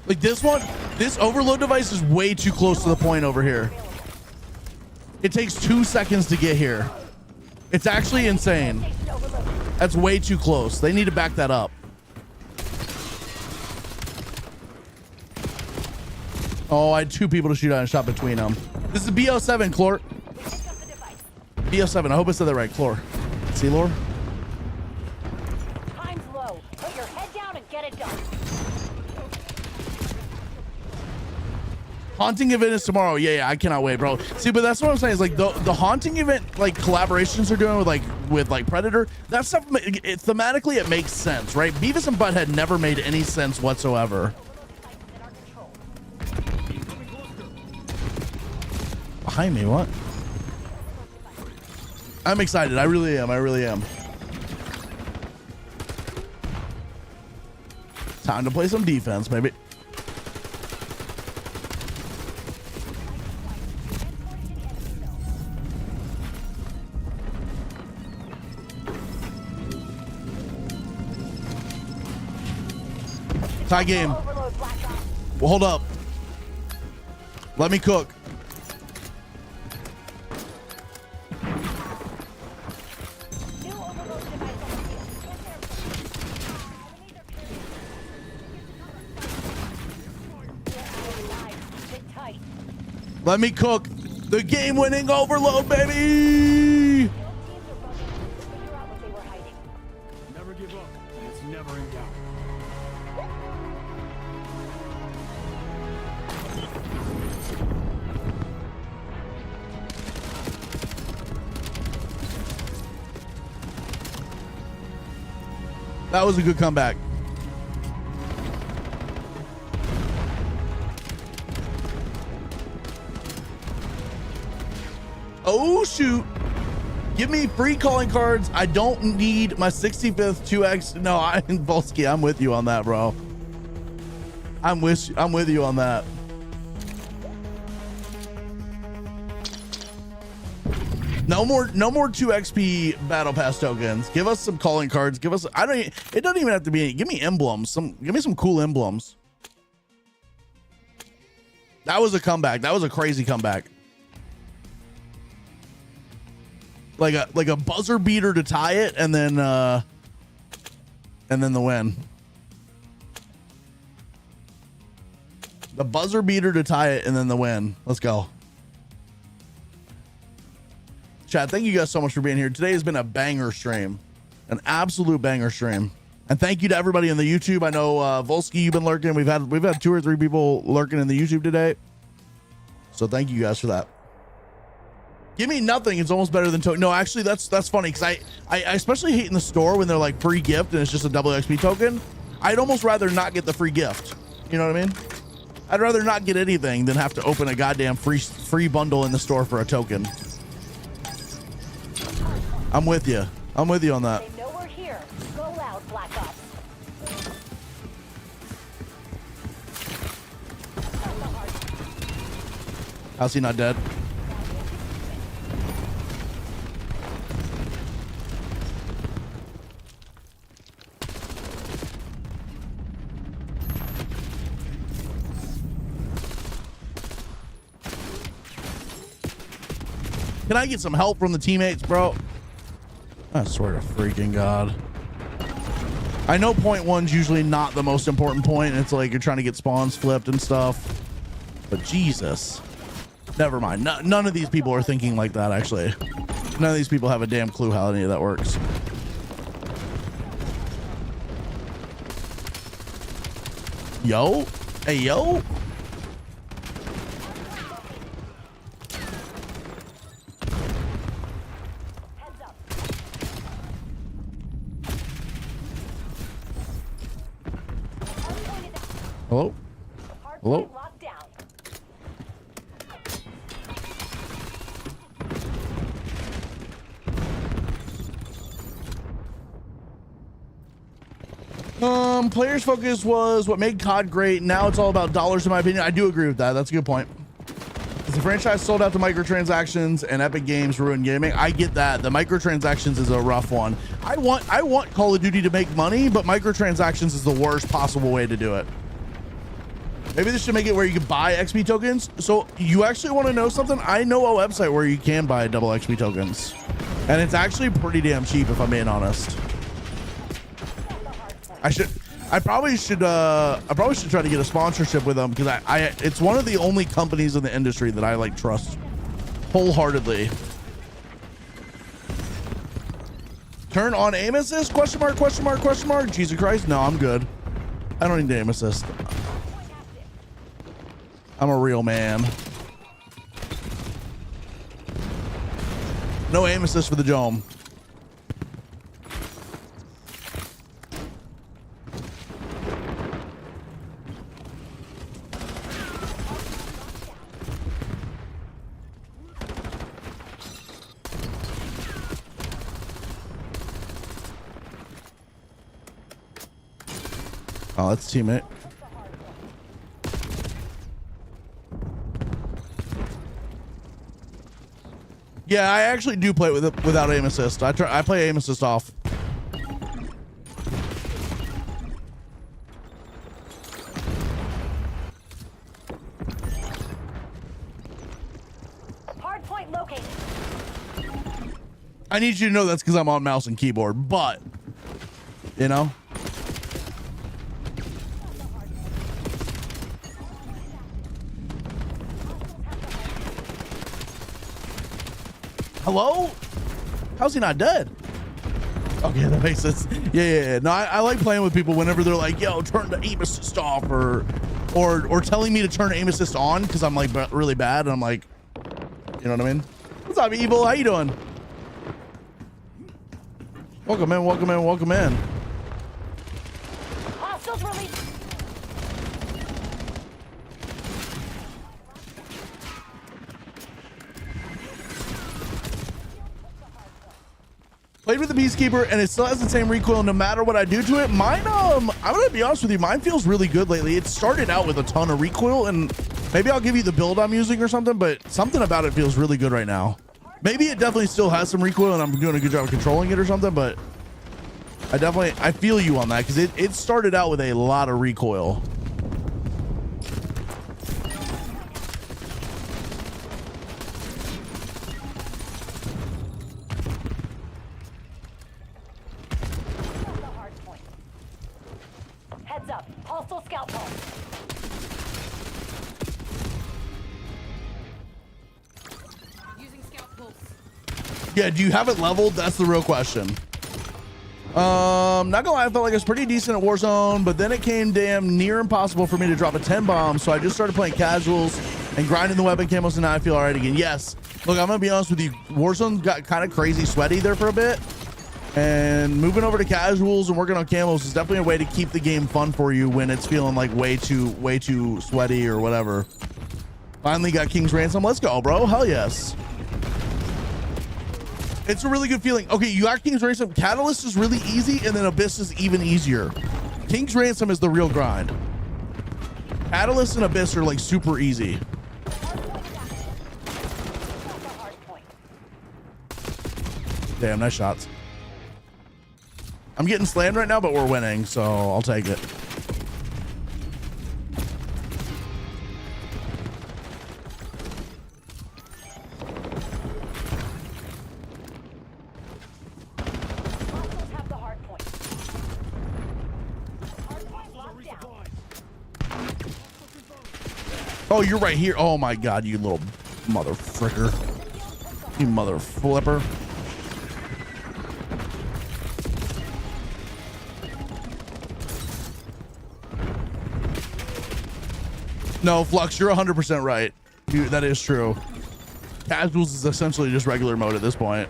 Like this overload device is way too close to the point over here. It takes 2 seconds to get here. It's actually insane. That's way too close. They need to back that up. Oh, I had 2 people to shoot at and shot between them. This is BO7, Clor. BO7, I hope I said that right, Clor. See, Lore? Time's low. Put your head down and get it done. Haunting event is tomorrow. Yeah, I cannot wait, bro. See, but that's what I'm saying is like the haunting event, like collaborations they're doing with like Predator. That stuff, thematically, it makes sense, right? Beavis and Butthead never made any sense whatsoever. Behind me, what? I'm excited. I really am. I really am. Time to play some defense, baby. Tie game. Overload, Black Ops. Well, hold up. Let me cook. New overload device on the field. Get there first. We're out of lives. Sit tight. Let me cook. The game-winning overload, baby. Both teams are bugging to figure out what they were hiding. Never give up, and it's never in doubt. That was a good comeback. Oh, shoot. Give me free calling cards. I don't need my 65th 2x. No, Volsky, I'm with you on that, bro. I'm with you on that. No more 2XP battle pass tokens. Give us some calling cards. Give us, it doesn't even have to be, give me emblems. Give me some cool emblems. That was a comeback. That was a crazy comeback. Like a buzzer beater to tie it, and then the win. The buzzer beater to tie it, and then the win. Let's go. Chat, thank you guys so much for being here. Today has been a banger stream, an absolute banger stream. And thank you to everybody in the YouTube. I know Volsky, you've been lurking. We've had 2 or 3 people lurking in the YouTube today. So thank you guys for that. Give me nothing. It's almost better than token. No, actually, that's funny because I especially hate in the store when they're like free gift and it's just a double XP token. I'd almost rather not get the free gift. You know what I mean? I'd rather not get anything than have to open a goddamn free bundle in the store for a token. I'm with you. I'm with you on that. They know we're here. Go loud, Black Ops. How's he not dead? Can I get some help from the teammates, bro? I swear to freaking God. I know point one's usually not the most important point. It's like you're trying to get spawns flipped and stuff. But Jesus. Never mind. None of these people are thinking like that, actually. None of these people have a damn clue how any of that works. Yo. Hey, yo. Hello? Hello? Players' focus was what made COD great. Now it's all about dollars, in my opinion. I do agree with that. That's a good point. The franchise sold out to microtransactions and Epic Games ruined gaming. I get that. The microtransactions is a rough one. I want Call of Duty to make money, but microtransactions is the worst possible way to do it. Maybe they should make it where you can buy XP tokens. So you actually want to know something? I know a website where you can buy double XP tokens, and it's actually pretty damn cheap if I'm being honest. I probably should try to get a sponsorship with them because it's one of the only companies in the industry that I like trust wholeheartedly. Turn on aim assist? Question mark, question mark, question mark. Jesus Christ. No, I'm good. I don't need aim assist. I'm a real man. No aim assist for the Jome. Oh, that's a teammate. Yeah, I actually do play with it without aim assist. I play aim assist off. Hard point located. I need you to know that's because I'm on mouse and keyboard, but you know. Hello? How's he not dead? Okay, that makes sense. Yeah. No, I like playing with people whenever they're like, yo, turn the aim assist off or telling me to turn aim assist on because I'm like really bad. And I'm like, you know what I mean? What's up, Evil? How you doing? Welcome in, welcome in, welcome in. Hostiles released. Played with the Peacekeeper and it still has the same recoil no matter what I do to it. Mine, I'm gonna be honest with you, mine feels really good lately. It started out with a ton of recoil and maybe I'll give you the build I'm using or something, but something about it feels really good right now. Maybe it definitely still has some recoil and I'm doing a good job of controlling it or something, but I feel you on that because it started out with a lot of recoil. Heads up. Hostile scout pulse. Using scout pulse. Yeah, do you have it leveled? That's the real question. Not gonna lie, I felt like it was pretty decent at Warzone, but then it came damn near impossible for me to drop a 10 bomb, so I just started playing casuals and grinding the weapon camos, and now I feel all right again. Yes, look, I'm gonna be honest with you, Warzone got kind of crazy sweaty there for a bit, and moving over to casuals and working on camos is definitely a way to keep the game fun for you when it's feeling like way too sweaty or whatever. Finally got King's Ransom. Let's go, bro. Hell yes. It's a really good feeling. Okay, you got King's Ransom. Catalyst is really easy, and then Abyss is even easier. King's Ransom is the real grind. Catalyst and Abyss are like super easy. Damn, nice shots. I'm getting slammed right now, but we're winning, so I'll take it. Oh, you're right here. Oh my God, you little mother fricker. You mother flipper. No, Flux, you're 100% right. That is true. Casuals is essentially just regular mode at this point.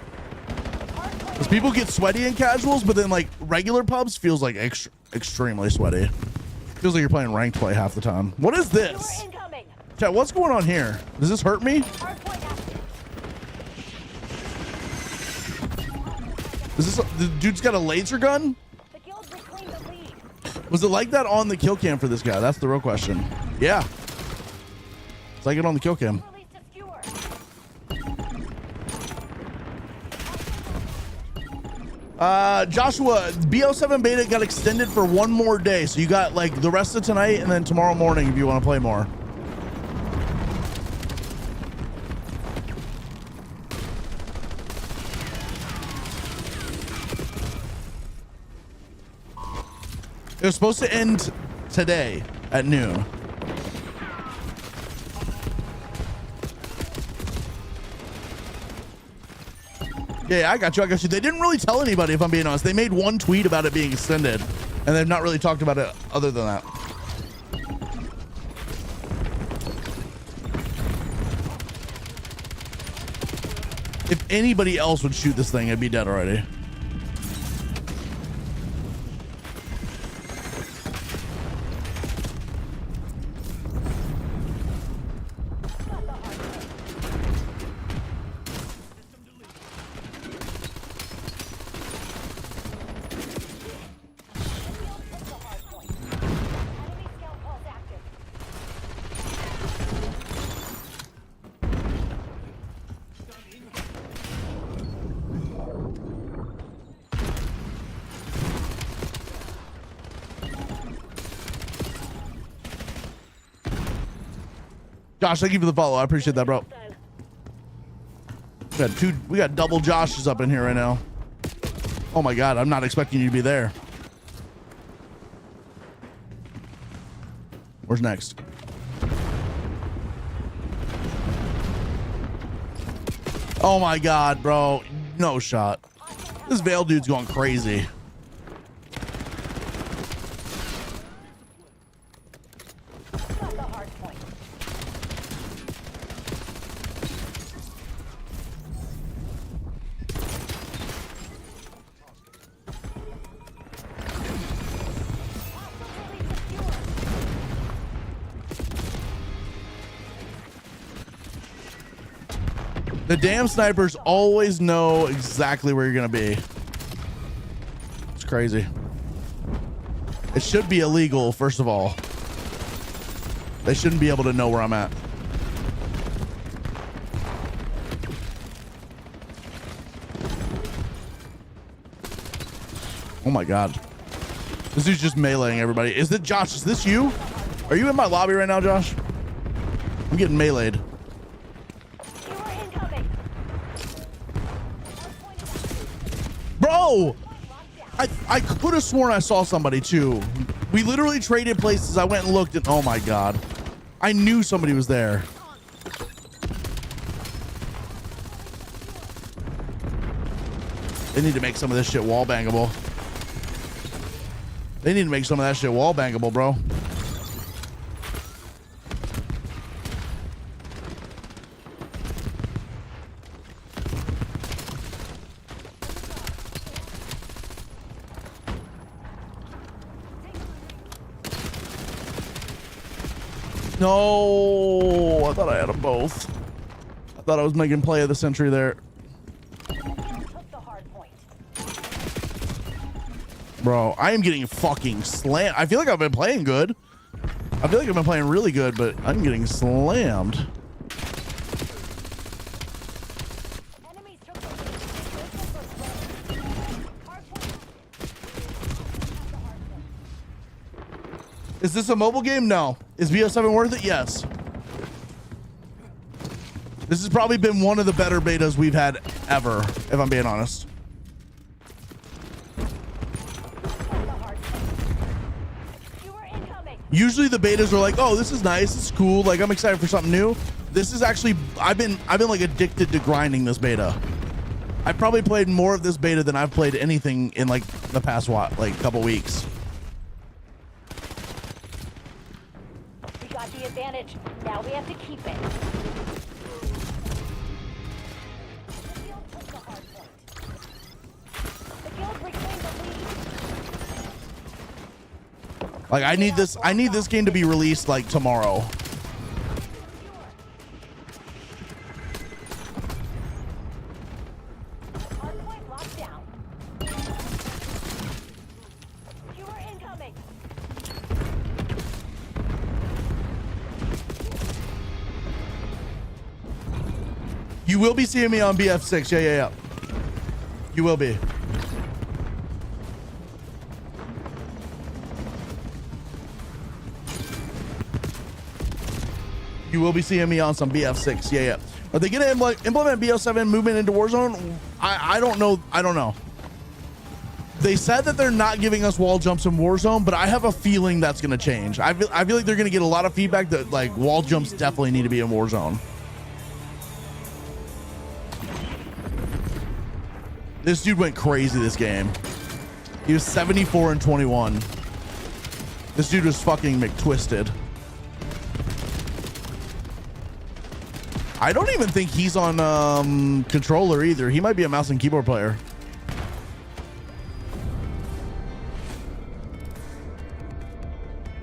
Because people get sweaty in casuals, but then like regular pubs feels like extremely sweaty. Feels like you're playing ranked play half the time. What is this? Chat, what's going on here? Does this hurt me? Is this the dude's got a laser gun? Was it like that on the kill cam for this guy? That's the real question. Yeah. It's like it on the kill cam. Joshua, BO7 beta got extended for one more day. So you got like the rest of tonight and then tomorrow morning if you want to play more. It was supposed to end today at noon. Yeah, I got you. They didn't really tell anybody, if I'm being honest. They made one tweet about it being extended, and they've not really talked about it other than that. If anybody else would shoot this thing, it'd be dead already. Josh, thank you for the follow. I appreciate that, bro. We got double Joshes up in here right now. Oh my God, I'm not expecting you to be there. Where's next? Oh my God, bro. No shot. This Veil dude's going crazy. Got the hard point. Absolutely secure. The damn snipers always know exactly where you're gonna be. It's crazy. It should be illegal, first of all. They shouldn't be able to know where I'm at. Oh my God. This dude's just meleeing everybody. Is it Josh? Is this you? Are you in my lobby right now, Josh? I'm getting meleeed. You are incoming. Bro! I could have sworn I saw somebody too. We literally traded places. I went and looked and oh my God. I knew somebody was there. They need to make some of this shit wall bangable. They need to make some of that shit wall bangable, bro. No, I thought I had them both. I thought I was making play of the century there. Took the hard point. Bro, I am getting fucking slammed. I feel like I've been playing good. I feel like I've been playing really good, but I'm getting slammed. Enemies took the lead. Hard point. Is this a mobile game? No. Is VO7 worth it? Yes. This has probably been one of the better betas we've had ever, if I'm being honest. You are incoming. Usually the betas are like, oh, this is nice, it's cool, like I'm excited for something new. This is actually, I've been like addicted to grinding this beta. I've probably played more of this beta than I've played anything in like the past couple weeks. We got the advantage. Now we have to keep it. The guild took the hard point. The guild reclaimed the lead. Like I need this game to be released like tomorrow. Hard point locked down. You are incoming. You will be seeing me on BF6. Yeah. You will be. You will be seeing me on some BF6. Yeah. Are they going to implement BO7 movement into Warzone? I don't know. I don't know. They said that they're not giving us wall jumps in Warzone, but I have a feeling that's going to change. I feel like they're going to get a lot of feedback that like wall jumps definitely need to be in Warzone. This dude went crazy this game. He was 74 and 21. This dude was fucking McTwisted. I don't even think he's on controller either. He might be a mouse and keyboard player.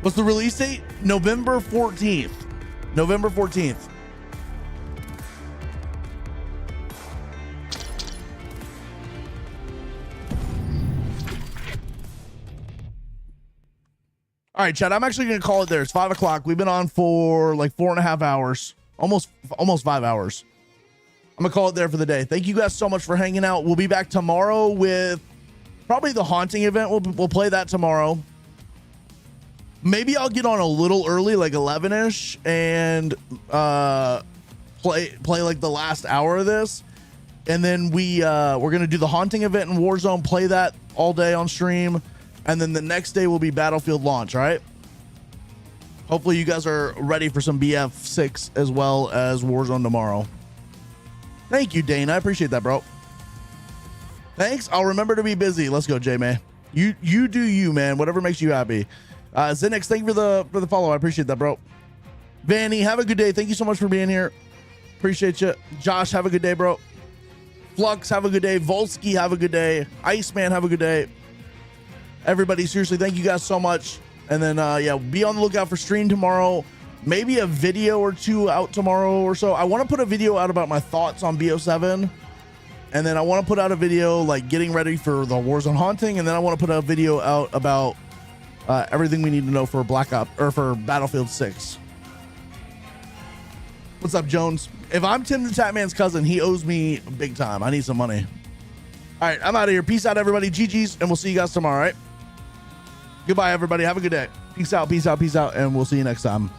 What's the release date? November 14th. November 14th. All right, Chad, I'm actually going to call it there. It's 5 o'clock. We've been on for like 4.5 hours, almost 5 hours. I'm going to call it there for the day. Thank you guys so much for hanging out. We'll be back tomorrow with probably the haunting event. We'll play that tomorrow. maybe I'll get on a little early, like 11ish, and play like the last hour of this, and then we're gonna do the haunting event in Warzone, play that all day on stream, and then the next day will be Battlefield launch. All right. Hopefully you guys are ready for some BF6 as well as Warzone tomorrow. Thank you, Dane. I appreciate that, bro. Thanks. I'll remember to be busy. Let's go, J-Man. You do you, man. Whatever makes you happy. Zinix, thank you for the follow. I appreciate that, bro. Vanny, have a good day. Thank you so much for being here. Appreciate you. Josh, have a good day, bro. Flux, have a good day. Volsky, have a good day. Iceman, have a good day. Everybody, seriously, thank you guys so much. And then, yeah, be on the lookout for stream tomorrow. Maybe a video or two out tomorrow or so. I want to put a video out about my thoughts on BO7. And then I want to put out a video like getting ready for the Warzone haunting. And then I want to put a video out about everything we need to know for Black Ops or for Battlefield 6. What's up, Jones? If I'm Tim the Tatman's cousin, he owes me big time. I need some money. All right, I'm out of here. Peace out, everybody. GG's, and we'll see you guys tomorrow, all right? Goodbye, everybody. Have a good day. Peace out, peace out, peace out, and we'll see you next time.